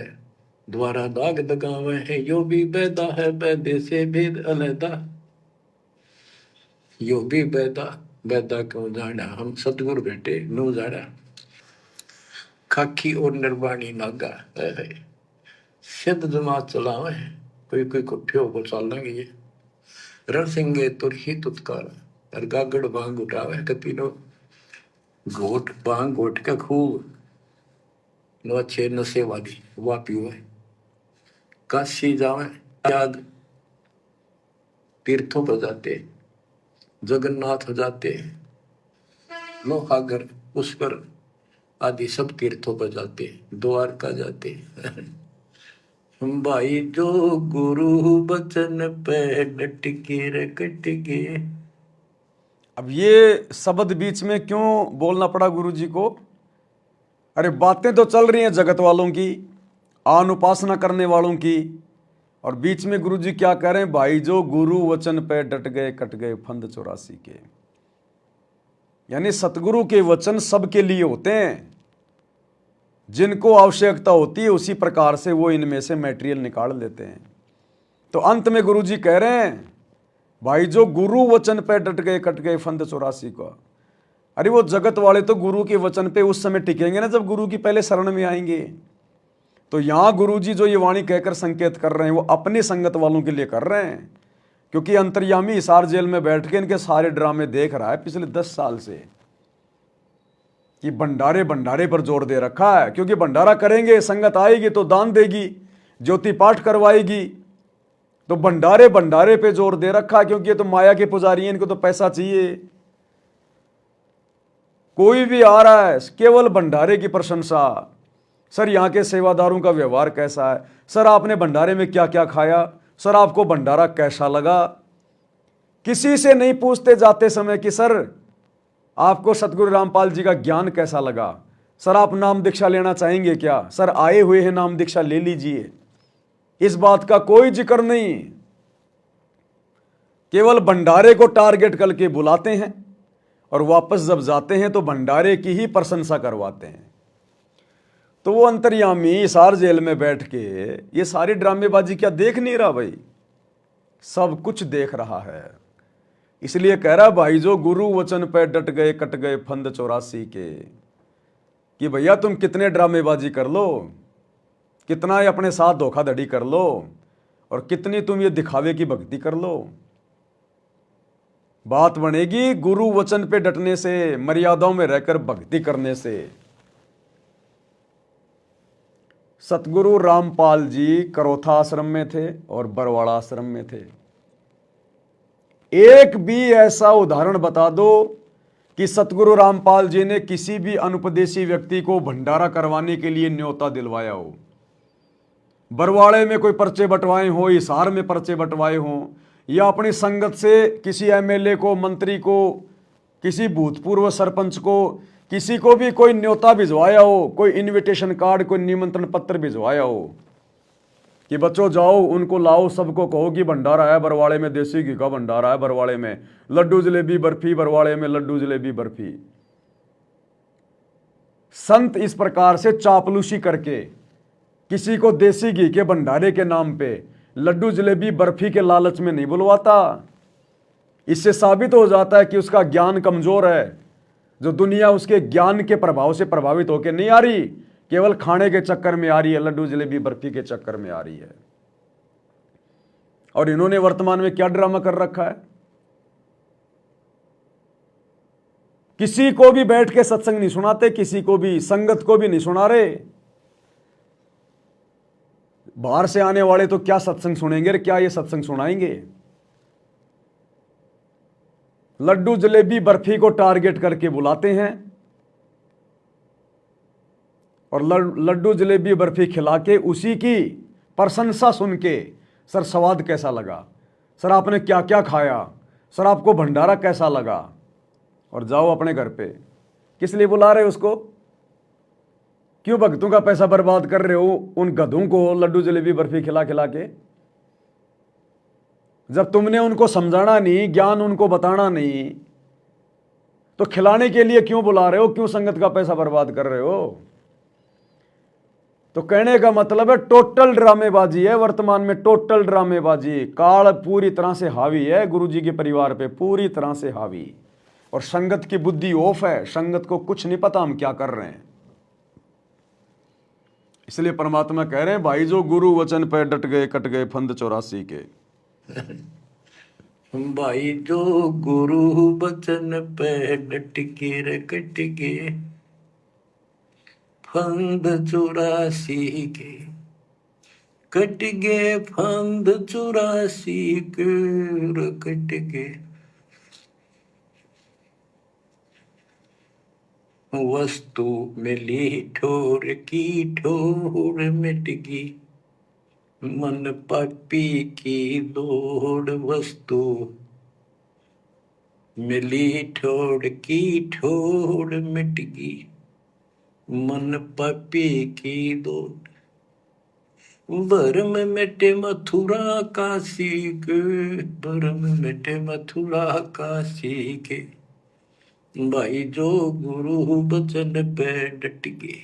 द्वारा दाग दगावे हैं। यो भी बैदा है बैदे से भेद अलैदा, यो भी बैदा क्यों जाना हम सतगुरु बैठे नो जाना। खाकी और निर्वाणी नागा है सिद्ध दिमाग चलावे हैं, कोई कोई कुठे होकर चल लेंगे। ये रणसिंगे तुरही तुतकार, और गागड़ भांग उठावे कतीनो घोट भांग घोट के खूब नो अच्छे नशे वाली वह पीवे, काशी जावे, याद तीर्थों पर जाते, जगन्नाथ हो जाते, लोहागर पुष्कर आदि सब तीर्थों पर जाते, द्वारका जाते। भाई जो गुरु बचन पे डट के रे कट के। अब ये शब्द बीच में क्यों बोलना पड़ा गुरु जी को? अरे बातें तो चल रही हैं जगत वालों की, आन उपासना करने वालों की, और बीच में गुरु जी क्या कह रहे हैं? भाई जो गुरु वचन पे डट गए कट गए फंद 84 के। यानी सतगुरु के वचन सबके लिए होते हैं, जिनको आवश्यकता होती है उसी प्रकार से वो इनमें से मटेरियल निकाल लेते हैं। तो अंत में गुरु जी कह रहे हैं, भाई जो गुरु वचन पे डट गए कट गए फंद 84 का। अरे वो जगत वाले तो गुरु के वचन पे उस समय टिकेंगे ना जब गुरु की पहले शरण में आएंगे। तो यहां गुरु जी जो ये वाणी कहकर संकेत कर रहे हैं वो अपनी संगत वालों के लिए कर रहे हैं, क्योंकि अंतर्यामी हिसार जेल में बैठ के इनके सारे ड्रामे देख रहा है पिछले 10 साल से, कि भंडारे भंडारे पर जोर दे रखा है। क्योंकि भंडारा करेंगे, संगत आएगी तो दान देगी, ज्योति पाठ करवाएगी, तो भंडारे भंडारे पे जोर दे रखा है। क्योंकि ये तो माया के पुजारी हैं, इनको तो पैसा चाहिए। कोई भी आ रहा है केवल भंडारे की प्रशंसा। सर यहाँ के सेवादारों का व्यवहार कैसा है, सर आपने भंडारे में क्या क्या खाया, सर आपको भंडारा कैसा लगा। किसी से नहीं पूछते जाते समय कि सर आपको सतगुरु रामपाल जी का ज्ञान कैसा लगा, सर आप नाम दीक्षा लेना चाहेंगे क्या, सर आए हुए हैं नाम दीक्षा ले लीजिए। इस बात का कोई जिक्र नहीं। केवल भंडारे को टारगेट करके बुलाते हैं और वापस जब जाते हैं तो भंडारे की ही प्रशंसा करवाते हैं। तो वो अंतर्यामी हिसार जेल में बैठ के ये सारी ड्रामेबाजी क्या देख नहीं रहा भाई? सब कुछ देख रहा है। इसलिए कह रहा भाई जो गुरु वचन पे डट गए कट गए फंद 84 के, कि भैया तुम कितने ड्रामेबाजी कर लो, कितना ये अपने साथ धोखाधड़ी कर लो, और कितनी तुम ये दिखावे की भक्ति कर लो, बात बनेगी गुरु वचन पे डटने से, मर्यादाओं में रहकर भक्ति करने से। सतगुरु रामपाल जी करोथा आश्रम में थे और बरवाड़ा आश्रम में थे। एक भी ऐसा उदाहरण बता दो कि सतगुरु रामपाल जी ने किसी भी अनुपदेशी व्यक्ति को भंडारा करवाने के लिए न्योता दिलवाया हो। बरवाड़े में कोई पर्चे बंटवाए हो, हिसार में पर्चे बंटवाए हो, या अपनी संगत से किसी एमएलए को, मंत्री को, किसी भूतपूर्व सरपंच को, किसी को भी कोई न्योता भिजवाया हो, कोई इनविटेशन कार्ड, कोई निमंत्रण पत्र भिजवाया हो कि बच्चों जाओ उनको लाओ, सबको कहो कि भंडारा है बरवाड़े में, देसी घी का भंडारा है बरवाड़े में, लड्डू जलेबी बर्फी बरवाड़े में, लड्डू जलेबी बर्फी। संत इस प्रकार से चापलूसी करके किसी को देसी घी के भंडारे के नाम पे लड्डू जलेबी बर्फी के लालच में नहीं बुलवाता। इससे साबित हो जाता है कि उसका ज्ञान कमजोर है। जो दुनिया उसके ज्ञान के प्रभाव से प्रभावित होकर नहीं आ रही, केवल खाने के चक्कर में आ रही है, लड्डू जलेबी बर्फी के चक्कर में आ रही है। और इन्होंने वर्तमान में क्या ड्रामा कर रखा है? किसी को भी बैठ के सत्संग नहीं सुनाते, किसी को भी, संगत को भी नहीं सुना रहे। बाहर से आने वाले तो क्या सत्संग सुनेंगे, क्या ये सत्संग सुनाएंगे? लड्डू जलेबी बर्फी को टारगेट करके बुलाते हैं और लड्डू जलेबी बर्फी खिला के उसी की प्रशंसा सुन के, सर स्वाद कैसा लगा, सर आपने क्या क्या खाया, सर आपको भंडारा कैसा लगा, और जाओ अपने घर पे। किस लिए बुला रहे हो उसको? क्यों भक्तों का पैसा बर्बाद कर रहे हो उन गधों को लड्डू जलेबी बर्फी खिला खिला के? जब तुमने उनको समझाना नहीं, ज्ञान उनको बताना नहीं, तो खिलाने के लिए क्यों बुला रहे हो? क्यों संगत का पैसा बर्बाद कर रहे हो? तो कहने का मतलब है टोटल ड्रामेबाजी है वर्तमान में, टोटल ड्रामेबाजी। काल पूरी तरह से हावी है गुरु जी के परिवार पे, पूरी तरह से हावी। और संगत की बुद्धि ऑफ है, संगत को कुछ नहीं पता हम क्या कर रहे हैं। इसलिए परमात्मा कह रहे हैं भाई जो गुरु वचन पे डट गए कट गए फंद 84 के। भाई जो गुरु वचन पे डट के रे कट के फंद 84 के, कट गए फंद 84 के, कट गए। वस्तु मिली ठोर की, ठोर मिट गई, मन पापी की दौड़। वस्तु मिली ठोर की, ठोर मिट गई, मन पापी की दौड़। भरम मिटे मथुरा काशी के, भरम मिटे मथुरा काशी के, भाई जो गुरु बचन पे डट गए,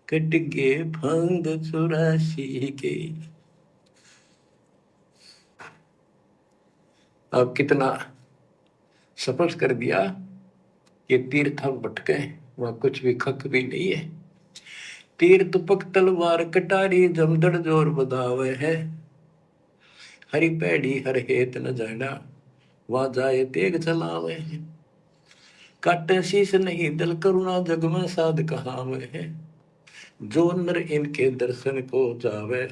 कट गए फंद 84 के। अब कितना स्पष्ट कर दिया कि तीर्थ हम भटके, वहां कुछ भी खक भी नहीं है। तीर्थ पक तलवार कटारी, जमदड़ जोर बधावे है, हरि पैड़ी हर हेत न जाना, वहां जाए तेग चलावे है। काटे शीश नहीं दिल करुणा, जग में साध कहावे है, जो नर इनके दर्शन को जावे,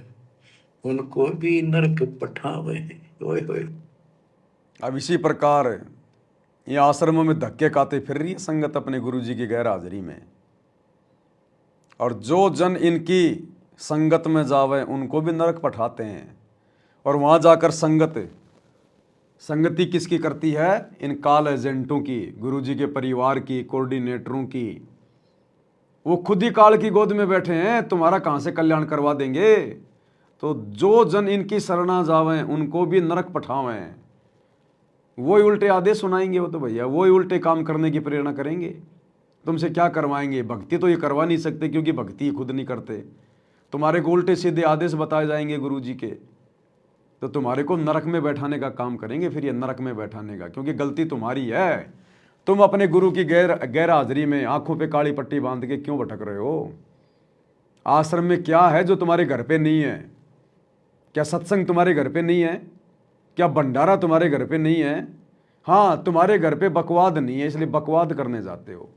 उनको भी नरक पठावे है। ओए होए। अब इसी प्रकार ये आश्रमों में धक्के खाते फिर रही है संगत अपने गुरु जी की गैर हाजिरी में, और जो जन इनकी संगत में जावे उनको भी नरक पठाते हैं। और वहाँ जाकर संगति किसकी करती है? इन काल एजेंटों की, गुरुजी के परिवार की, कोऑर्डिनेटरों की। वो खुद ही काल की गोद में बैठे हैं, तुम्हारा कहाँ से कल्याण करवा देंगे। तो जो जन इनकी शरणा जावें उनको भी नरक पठावें। वही उल्टे आदेश सुनाएंगे वो तो भैया, वही उल्टे काम करने की प्रेरणा करेंगे। तुमसे क्या करवाएंगे? भक्ति तो ये करवा नहीं सकते क्योंकि भक्ति खुद नहीं करते। तुम्हारे को उल्टे सीधे आदेश बताए जाएंगे गुरु जी के, तो तुम्हारे को नरक में बैठाने का काम करेंगे। फिर ये नरक में बैठाने का, क्योंकि गलती तुम्हारी है। तुम अपने गुरु की गैर हाजिरी में आंखों पे काली पट्टी बांध के क्यों भटक रहे हो? आश्रम में क्या है जो तुम्हारे घर पे नहीं है? क्या सत्संग तुम्हारे घर पे नहीं है? क्या भंडारा तुम्हारे घर पे नहीं है? हाँ, तुम्हारे घर पे बकवाद नहीं है इसलिए बकवाद करने जाते हो।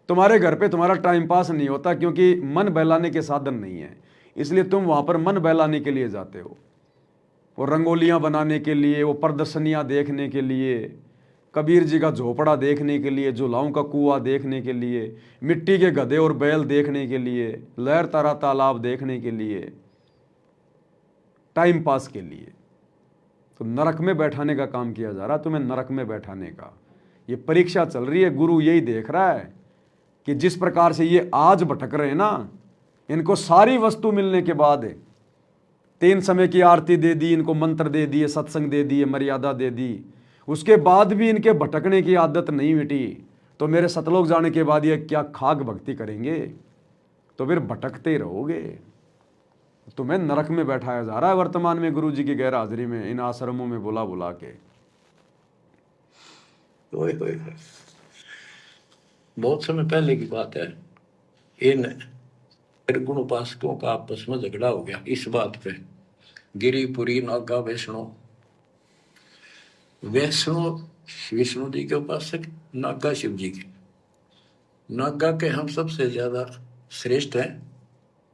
तुम्हारे घर पे तुम्हारा टाइम पास नहीं होता क्योंकि मन बहलाने के साधन नहीं है, इसलिए तुम वहां पर मन बहलाने के लिए जाते हो। वो रंगोलियां बनाने के लिए, वो प्रदर्शनियां देखने के लिए, कबीर जी का झोपड़ा देखने के लिए, झूलाओं का कुआं देखने के लिए, मिट्टी के गधे और बैल देखने के लिए, लहर तारा तालाब देखने के लिए, टाइम पास के लिए। तो नरक में बैठाने का काम किया जा रहा है, तुम्हें नरक में बैठाने का। ये परीक्षा चल रही है। गुरु यही देख रहा है कि जिस प्रकार से ये आज भटक रहे हैं ना, इनको सारी वस्तु मिलने के बाद 3 समय की आरती दे दी, इनको मंत्र दे दिए, सत्संग दे दिए, मर्यादा दे दी, उसके बाद भी इनके भटकने की आदत नहीं मिटी, तो मेरे सतलोक जाने के बाद ये क्या खाक भक्ति करेंगे? तो फिर भटकते ही रहोगे। तुम्हें नरक में बैठाया जा रहा है वर्तमान में गुरु जी की गैर हाजिरी में, इन आश्रमों में बुला बुला के। ओए होए होए। बहुत समय पहले की बात है, इन त्रिगुण उपासकों का आपस में झगड़ा हो गया इस बात पे। गिरिपुरी नागा वैष्णो, वैष्णो विष्णु जी के उपासक, नागा शिव जी के। नागा के हम सबसे ज्यादा श्रेष्ठ हैं,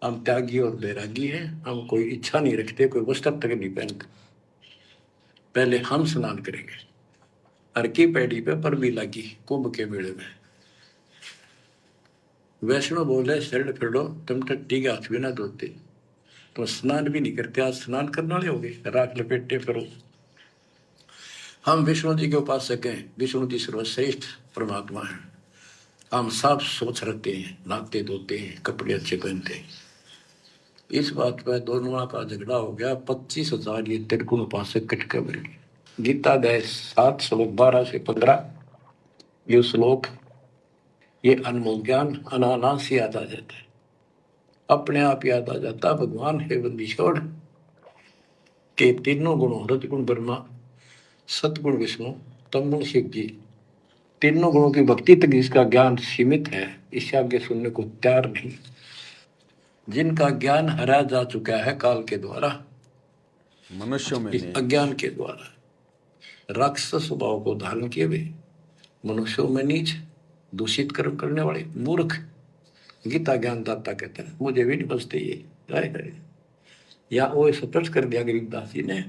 हम त्यागी और बैरागी हैं, हम कोई इच्छा नहीं रखते, कोई वस्त्र तक नहीं पहनते। पहले हम स्नान करेंगे, हर की पैड़ी पे पर भी लगी कुंभ के मेले में। वैष्णो बोले शरण फिरो, तुम टट्टी के हाथ भी ना धोते, तो स्नान भी नहीं करते, आज स्नान करने वाले हो गए, राख लपेटे करो। हम विष्णु जी के उपासक हैं, विष्णु जी सर्वश्रेष्ठ परमात्मा है, हम साफ सोच रखते हैं, नहाते धोते हैं, कपड़े अच्छे पहनते हैं। इस बात पर दोनों का झगड़ा हो गया। 25,000 ये त्रिगुण उपासक कट कर मिल गए। गीता अध्याय 7 श्लोक 12 से 15 ये श्लोक, ये अनमोल ज्ञान अनायास याद आ जाता है, अपने आप याद आ जाता। भगवान है बंदीछोड़ के तीनों गुणों, रजगुण ब्रह्मा, सतगुण विष्णु, तमगुण शिव जी, तीनों गुणों की भक्ति तक जिसका ज्ञान सीमित है, इससे आगे सुनने को तैयार नहीं। जिनका ज्ञान हरा जा चुका है काल के द्वारा, मनुष्यों में इस नहीं। अज्ञान के द्वारा राक्षस स्वभाव को धारण किए हुए, मनुष्यों में नीच, दूषित कर्म करने वाले, मूर्ख, गीता ज्ञानदाता कहता है, मुझे भी नहीं बचते ये। हाय हाय। या वो स्पष्ट कर दिया गरीबदास जी ने,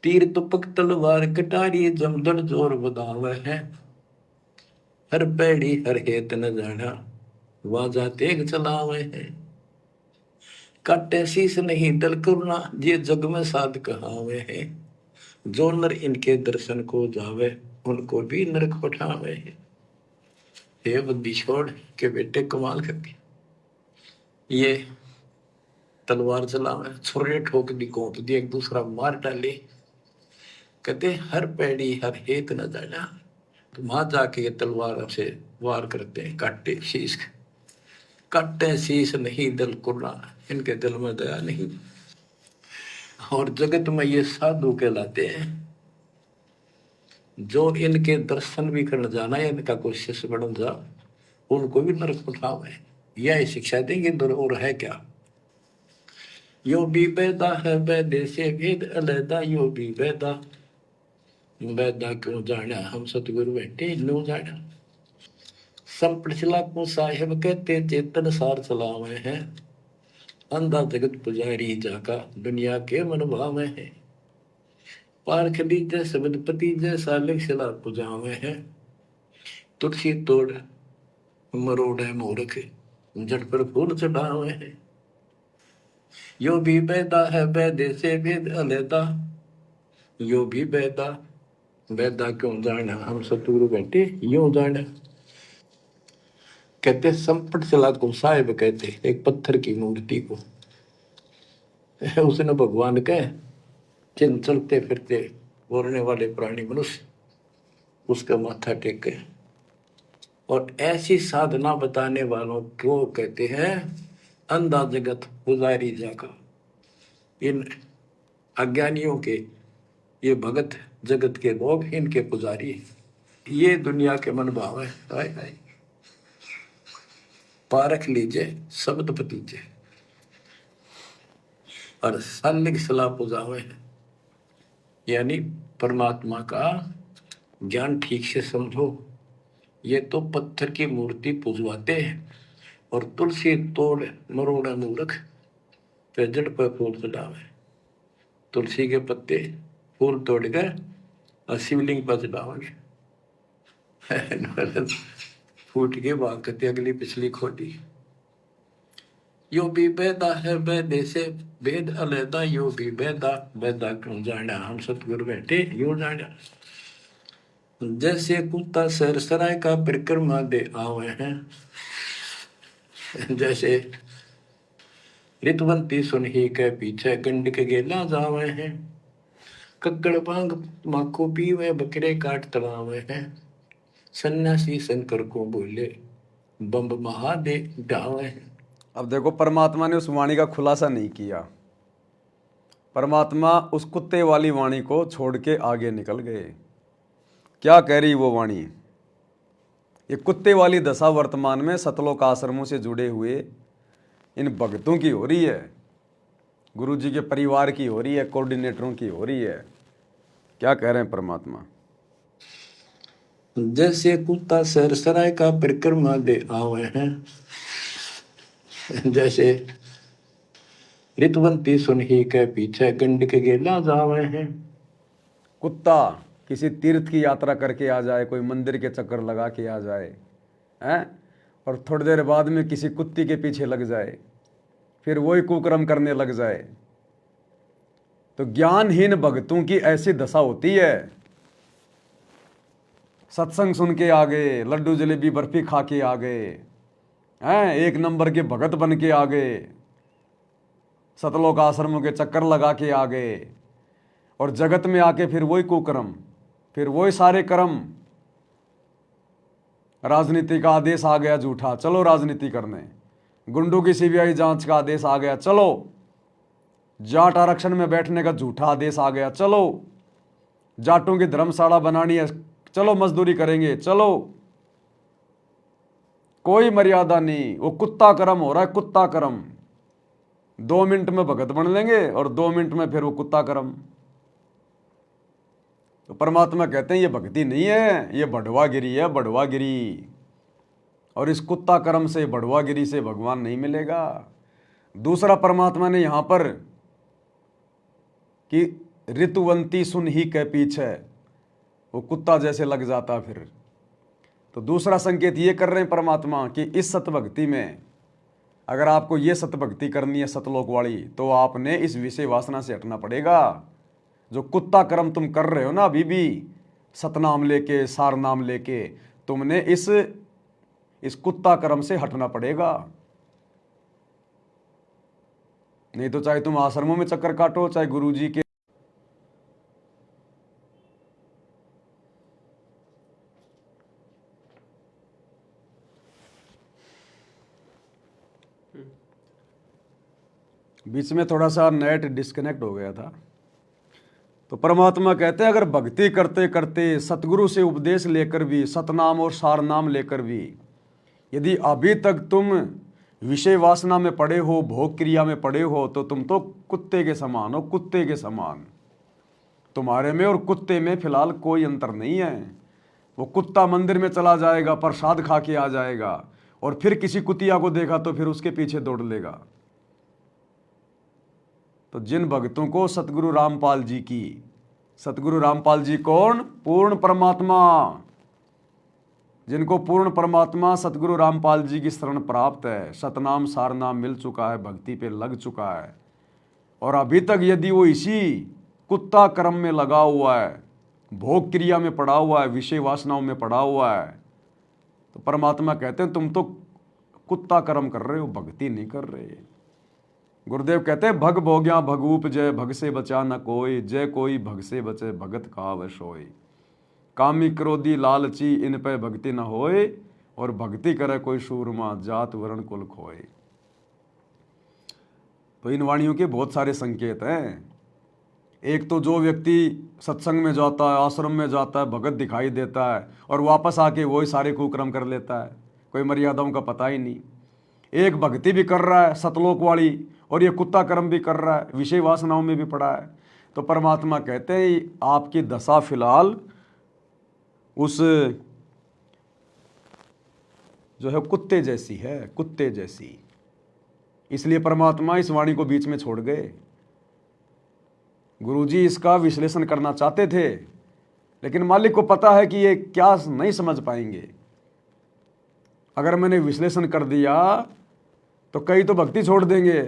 तीर तुपक तलवार कटारी जमदड़ जोर बदावे है, हर पैड़ी हर हेत न जाना वाजा तेग चलावे है, काटे शीस नहीं दल करुणा ये जग में साध कहावे है, जो नर इनके दर्शन को जावे उनको भी नरक पठावे है। हे बुद्धि छोड़ के बेटे कमाल कर दिया, ये तलवार चलावे, छुरे ठोक दी, कोप दी, एक दूसरा मार डाले। कहते हर पैड़ी हर हेत न जाना, तो वहां जाके ये तलवार से वार करते हैं, काटे शीश, काटे शीश नहीं दल कुर्रा, इनके दिल में दया नहीं। और जगत में ये साधु कहलाते हैं, जो इनके दर्शन भी करने जाना है, इनका कोई शिष्य बन जा, उनको भी नरक उठावे। यह शिक्षा देंगे और है क्या, यो भी वेदा है वेदे से वेद अलैदा, यो भी वेदा, वेदा क्यों जाना हम सतगुरु बैठे लो जाना। संप्रचला को साहेब कहते चेतन सार चलावे हैं, अंधा जगत पुजारी जाका दुनिया के मन भावे हैं, पारख लीजे शब्द पति जैसा लिखला पुजावे हैं, तुलसी तोड़ मरोड़े मूर्ख जट पर फूल चढ़ावे हैं, यो भी वेदा है वेदे से वेद अलैदा, यो भी वेदा, वेदा क्यों जाना हम सतगुरु बैठे यूं जाना। कहते संपट चला को साहिब कहते एक पत्थर की मूर्ति को, उसने भगवान कह चिन्ह चलते फिरते बोलने वाले प्राणी मनुष्य उसका माथा टेके, और ऐसी साधना बताने वालों को कहते हैं अंधा जगत पुजारी जाका। इन अज्ञानियों के ये भगत जगत के लोग इनके पुजारी, ये दुनिया के मन भाव है। हाय हाय। पारख लीजिए शब्द पतीजे और सालिक सलाह पुजावे, यानी परमात्मा का ज्ञान ठीक से समझो। ये तो पत्थर की मूर्ति पुजवाते हैं और तुलसी तोड़ मरोड़ा मूर्ख पे जड़ पर फूल चढ़ावे, तुलसी के पत्ते फूल तोड़ कर और शिवलिंग पर चढ़ावेंगे, फूट के भागते अगली पिछली खोटी। यो भी वेदा है वेदे से वेद अलैदा, यो भी वेदा, वेदा क्यों जाना हम सतगुरु बैठे यूं जाना। जैसे कुत्ता सर सराय का परिक्रमा दे आवे हैं, जैसे ऋतवंती सुन ही के पीछे गंड के गेला जावे हैं, कक्कड़ भांग माखो पीवे बकरे काट तड़ावे हैं, सन्यासी शंकर को बोले बम्ब महादे डावे हैं। अब देखो परमात्मा ने उस वाणी का खुलासा नहीं किया, परमात्मा उस कुत्ते वाली वाणी को छोड़ के आगे निकल गए। क्या कह रही वो वाणी, ये कुत्ते वाली दशा वर्तमान में सतलोक आश्रमों से जुड़े हुए इन भक्तों की हो रही है, गुरु जी के परिवार की हो रही है, कोऑर्डिनेटरों की हो रही है। क्या कह रहे हैं परमात्मा, जैसे कुत्ता सर सराय का परिक्रमा दे आवे हैं, जैसे ऋतवंती सुन ही के पीछे गंड के गेला जावे हैं। कुत्ता किसी तीर्थ की यात्रा करके आ जाए, कोई मंदिर के चक्कर लगा के आ जाए हैं, और थोड़ी देर बाद में किसी कुत्ती के पीछे लग जाए, फिर वही कुकर्म करने लग जाए, तो ज्ञानहीन भक्तों की ऐसी दशा होती है। सत्संग सुन के आ गए, लड्डू जलेबी बर्फी खा के आ गए हैं, एक नंबर के भगत बन के आ गए, सतलोक आश्रमों के चक्कर लगा के आ गए, और जगत में आके फिर वही कुकर्म, फिर वही सारे कर्म। राजनीति का आदेश आ गया झूठा, चलो राजनीति करने, गुंडों की सीबीआई जांच का आदेश आ गया, चलो जाट आरक्षण में बैठने का झूठा आदेश आ गया, चलो जाटों की धर्मशाला बनानी है, चलो मजदूरी करेंगे, चलो कोई मर्यादा नहीं, वो कुत्ता कर्म हो रहा है, कुत्ता कर्म। 2 मिनट में भगत बन लेंगे और 2 मिनट में फिर वो कुत्ता कर्म। तो परमात्मा कहते हैं ये भक्ति नहीं है, ये बढ़वागिरी है, बढ़वागिरी। और इस कुत्ता कर्म से, बड़वागिरी से भगवान नहीं मिलेगा। दूसरा परमात्मा ने यहाँ पर कि ऋतुवंती सुन ही के पीछे, वो कुत्ता जैसे लग जाता फिर। तो दूसरा संकेत ये कर रहे हैं परमात्मा कि इस सतभक्ति में अगर आपको ये सतभक्ति करनी है सतलोक वाली, तो आपने इस विषय वासना से हटना पड़ेगा। जो कुत्ता कर्म तुम कर रहे हो ना अभी भी, सतनाम लेके, सार नाम लेके, तुमने इस कुत्ता कर्म से हटना पड़ेगा। नहीं तो चाहे तुम आश्रमों में चक्कर काटो, चाहे गुरुजी के बीच में थोड़ा सा नेट डिस्कनेक्ट हो गया था। तो परमात्मा कहते हैं अगर भक्ति करते करते सतगुरु से उपदेश लेकर भी, सतनाम और सार नाम लेकर भी, यदि अभी तक तुम विषय वासना में पड़े हो, भोग क्रिया में पड़े हो, तो तुम तो कुत्ते के समान हो, कुत्ते के समान। तुम्हारे में और कुत्ते में फिलहाल कोई अंतर नहीं है। वो कुत्ता मंदिर में चला जाएगा, प्रसाद खा के आ जाएगा, और फिर किसी कुतिया को देखा तो फिर उसके पीछे दौड़ लेगा। तो जिन भक्तों को सतगुरु रामपाल जी की, सतगुरु रामपाल जी कौन? पूर्ण परमात्मा। जिनको पूर्ण परमात्मा सतगुरु रामपाल जी की शरण प्राप्त है, सतनाम सारनाम मिल चुका है, भक्ति पे लग चुका है, और अभी तक यदि वो इसी कुत्ता कर्म में लगा हुआ है, भोग क्रिया में पड़ा हुआ है, विषय वासनाओं में पड़ा हुआ है, तो परमात्मा कहते हैं तुम तो कुत्ता कर्म कर रहे हो, भक्ति नहीं कर रहे। गुरुदेव कहते हैं भग भोग्या भगूप जय, भग से बचा न कोई, जय कोई भग से बचे, भगत कहावत सोई। कामी क्रोधी लालची इन पे भक्ति न होए, और भक्ति करे कोई सूरमा, जात वर्ण कुल खोए। तो इन वाणियों के बहुत सारे संकेत हैं। एक तो जो व्यक्ति सत्संग में जाता है, आश्रम में जाता है, भगत दिखाई देता है, और वापस आके वही सारे कुकर्म कर लेता है, कोई मर्यादाओं का पता ही नहीं। एक भक्ति भी कर रहा है सतलोक वाली, और ये कुत्ता कर्म भी कर रहा है, विषय वासनाओं में भी पड़ा है। तो परमात्मा कहते हैं आपकी दशा फिलहाल उस जो है कुत्ते जैसी है, कुत्ते जैसी। इसलिए परमात्मा इस वाणी को बीच में छोड़ गए। गुरुजी इसका विश्लेषण करना चाहते थे, लेकिन मालिक को पता है कि ये क्या नहीं समझ पाएंगे। अगर मैंने विश्लेषण कर दिया तो कई तो भक्ति छोड़ देंगे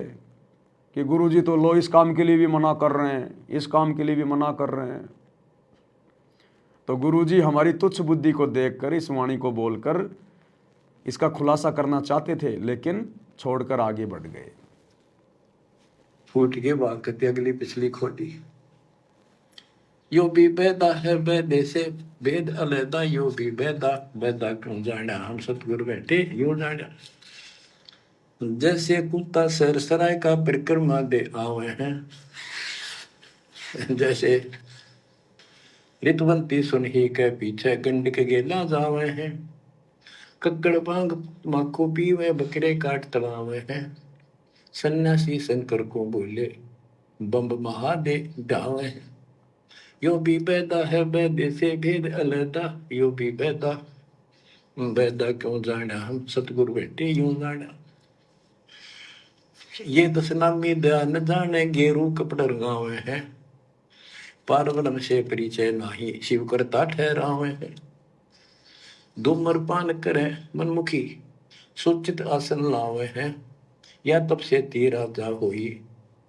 कि गुरुजी तो लो इस काम के लिए भी मना कर रहे हैं, इस काम के लिए भी मना कर रहे हैं। तो गुरुजी हमारी तुच्छ बुद्धि को देखकर, इस वाणी को बोलकर इसका खुलासा करना चाहते थे, लेकिन छोड़कर आगे बढ़ गए। फूट के बात करते अगली पिछली खोटी। यो भी बेदा है बेदे से भेद अलहदा, यो भी बेदा बेदा क्यों जाना, हम सतगुरु बैठे यूं जाना। जैसे कुत्ता सरसराय का परिक्रमा दे आवे हैं, जैसे ऋतुवंती सुन ही के पीछे गंड के गेला जावे हैं, कक्कड़ बांग माखो पीवे बकरे काट तलावे हैं, सन्यासी शंकर को बोले बम्ब महादे डावे हैं। यो भी बैदा है बैदे से भेद अलहदा, यो भी बैदा बैदा क्यों जाना, हम सतगुरु बैठे यूं जाना। ये दशनामी दया न जाने, गेरू कपड़ रंगावे हैं, पारवलम से परिचय नाही, शिव करता ठहरावे हैं। धूम्रपान करे मनमुखी, सुचित आसन लावे हैं, या तब से तीरा जा होई,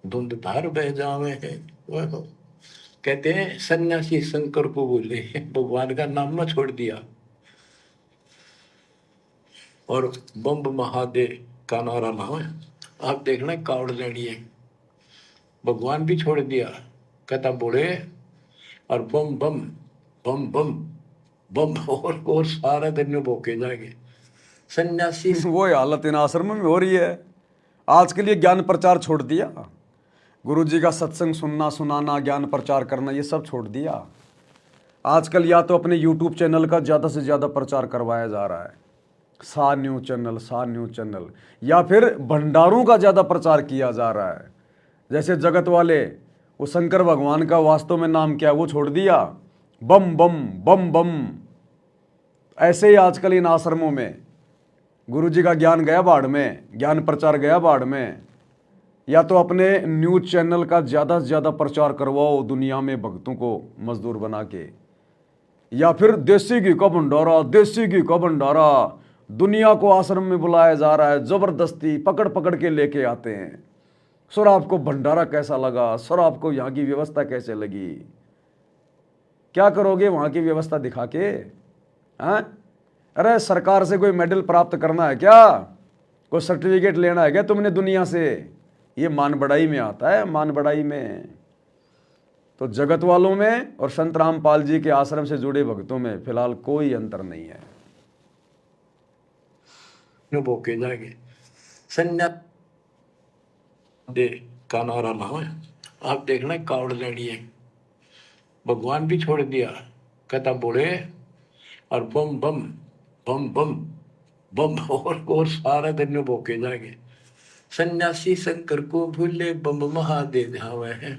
धुंध धार बह जावे हैं। वह कहते हैं सन्यासी शंकर को बोले भगवान का नाम न छोड़ दिया, और बम्ब महादेव का नारा लावे। आप देखना कावड़ लेनी है, भगवान भी छोड़ दिया, कहता बोले और बम बम बम बम बम, और सारा दिन भोके जाएंगे सन्यासी। वो हालत इन आश्रम में हो रही है। आज के लिए ज्ञान प्रचार छोड़ दिया, गुरुजी का सत्संग सुनना सुनाना, ज्ञान प्रचार करना, ये सब छोड़ दिया। आजकल या तो अपने यूट्यूब चैनल का ज़्यादा से ज़्यादा प्रचार करवाया जा रहा है, सा न्यूज़ चैनल, या फिर भंडारों का ज़्यादा प्रचार किया जा रहा है। जैसे जगत वाले वो शंकर भगवान का वास्तव में नाम क्या है वो छोड़ दिया, बम बम बम बम। ऐसे ही आजकल इन आश्रमों में गुरु जी का ज्ञान गया बाढ़ में, ज्ञान प्रचार गया बाढ़ में। या तो अपने न्यूज चैनल का ज़्यादा से ज़्यादा प्रचार करवाओ दुनिया में भक्तों को मजदूर बना के, या फिर देसी घी का भंडारा, देसी घी का भंडारा दुनिया को आश्रम में बुलाया जा रहा है, जबरदस्ती पकड़ पकड़ के लेके आते हैं। सर आपको भंडारा कैसा लगा, सर आपको यहाँ की व्यवस्था कैसे लगी, क्या करोगे वहाँ की व्यवस्था दिखा के? हैं? अरे सरकार से कोई मेडल प्राप्त करना है क्या, कोई सर्टिफिकेट लेना है क्या तुमने दुनिया से? ये मान बढ़ाई में आता है, मान बढ़ाई में। तो जगत वालों में और संत रामपाल जी के आश्रम से जुड़े भक्तों में फिलहाल कोई अंतर नहीं है। भोके जाएंगे संन्यास दे का नारा लाओ। आप देखना कावड़ लेनी है, भगवान भी छोड़ दिया, कहता बोले और बम बम बम बम बम और सारा दिन भोके जाएंगे। सन्यासी शंकर को भूले बम महादेव धावे हैं,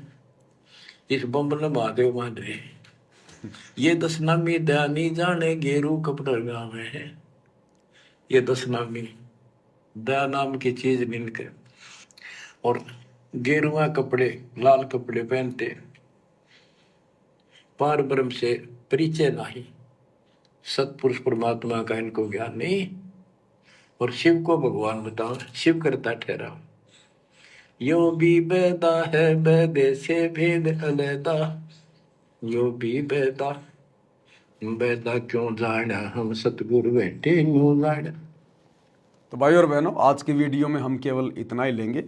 इस बम ने महादेव मान रहे। ये दशनामी दयानी जाने गेरू कपड़े गावे हैं, ये दशनामी दया नाम की चीज मिलकर और गेरुआ कपड़े लाल कपड़े पहनते, पार ब्रह्म से परिचय नहीं, सतपुरुष परमात्मा का इनको ज्ञान नहीं, और शिव को भगवान बताओ, शिव करता ठहरा। यो भी बेदा है बेदे से भेद अलैदा, यो भी बेदा बेदा क्यों जाना, हम सतगुरु बैठे न्यू जाना। तो भाई और बहनों, आज की वीडियो में हम केवल इतना ही लेंगे।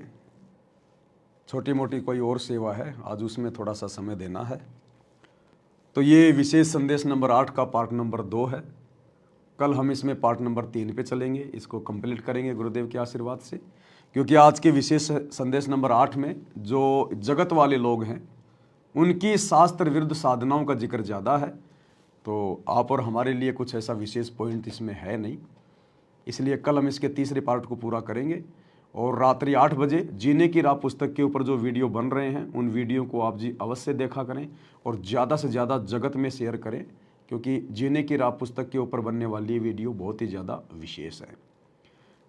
छोटी मोटी कोई और सेवा है आज, उसमें थोड़ा सा समय देना है। तो ये विशेष संदेश नंबर 8 का पार्ट नंबर 2 है। कल हम इसमें पार्ट नंबर 3 पे चलेंगे, इसको कंप्लीट करेंगे गुरुदेव के आशीर्वाद से। क्योंकि आज के विशेष संदेश नंबर 8 में जो जगत वाले लोग हैं उनकी शास्त्र विरुद्ध साधनाओं का जिक्र ज़्यादा है। तो आप और हमारे लिए कुछ ऐसा विशेष पॉइंट इसमें है नहीं, इसलिए कल हम इसके तीसरे पार्ट को पूरा करेंगे। और रात्रि 8 बजे जीने की राह पुस्तक के ऊपर जो वीडियो बन रहे हैं उन वीडियो को आप जी अवश्य देखा करें और ज़्यादा से ज़्यादा जगत में शेयर करें, क्योंकि जीने की राह पुस्तक के ऊपर बनने वाली ये वीडियो बहुत ही ज़्यादा विशेष है।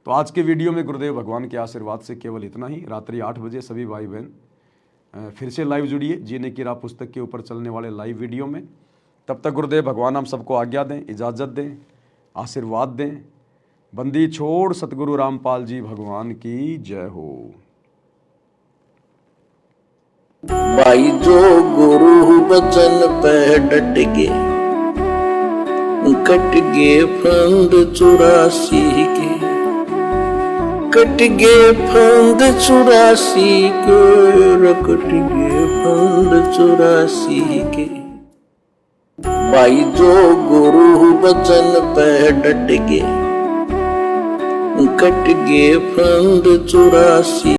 तो आज के वीडियो में गुरुदेव भगवान के आशीर्वाद से केवल इतना ही। रात्रि 8 बजे सभी भाई बहन फिर से लाइव जुड़िए जीने की राह पुस्तक के ऊपर चलने वाले लाइव वीडियो में। तब तक गुरुदेव भगवान हम सबको आज्ञा दें, इजाज़त दें, आशीर्वाद दें। बंदी छोड़ सतगुरु रामपाल जी भगवान की जय हो। भाई जो गुरु बचन पे डट गे, कट गे फंद 84 के, कट गे फंद 84 के, कट गे फंद 84 के। भाई जो गुरु बचन पे डट गे, कट गे फंद 84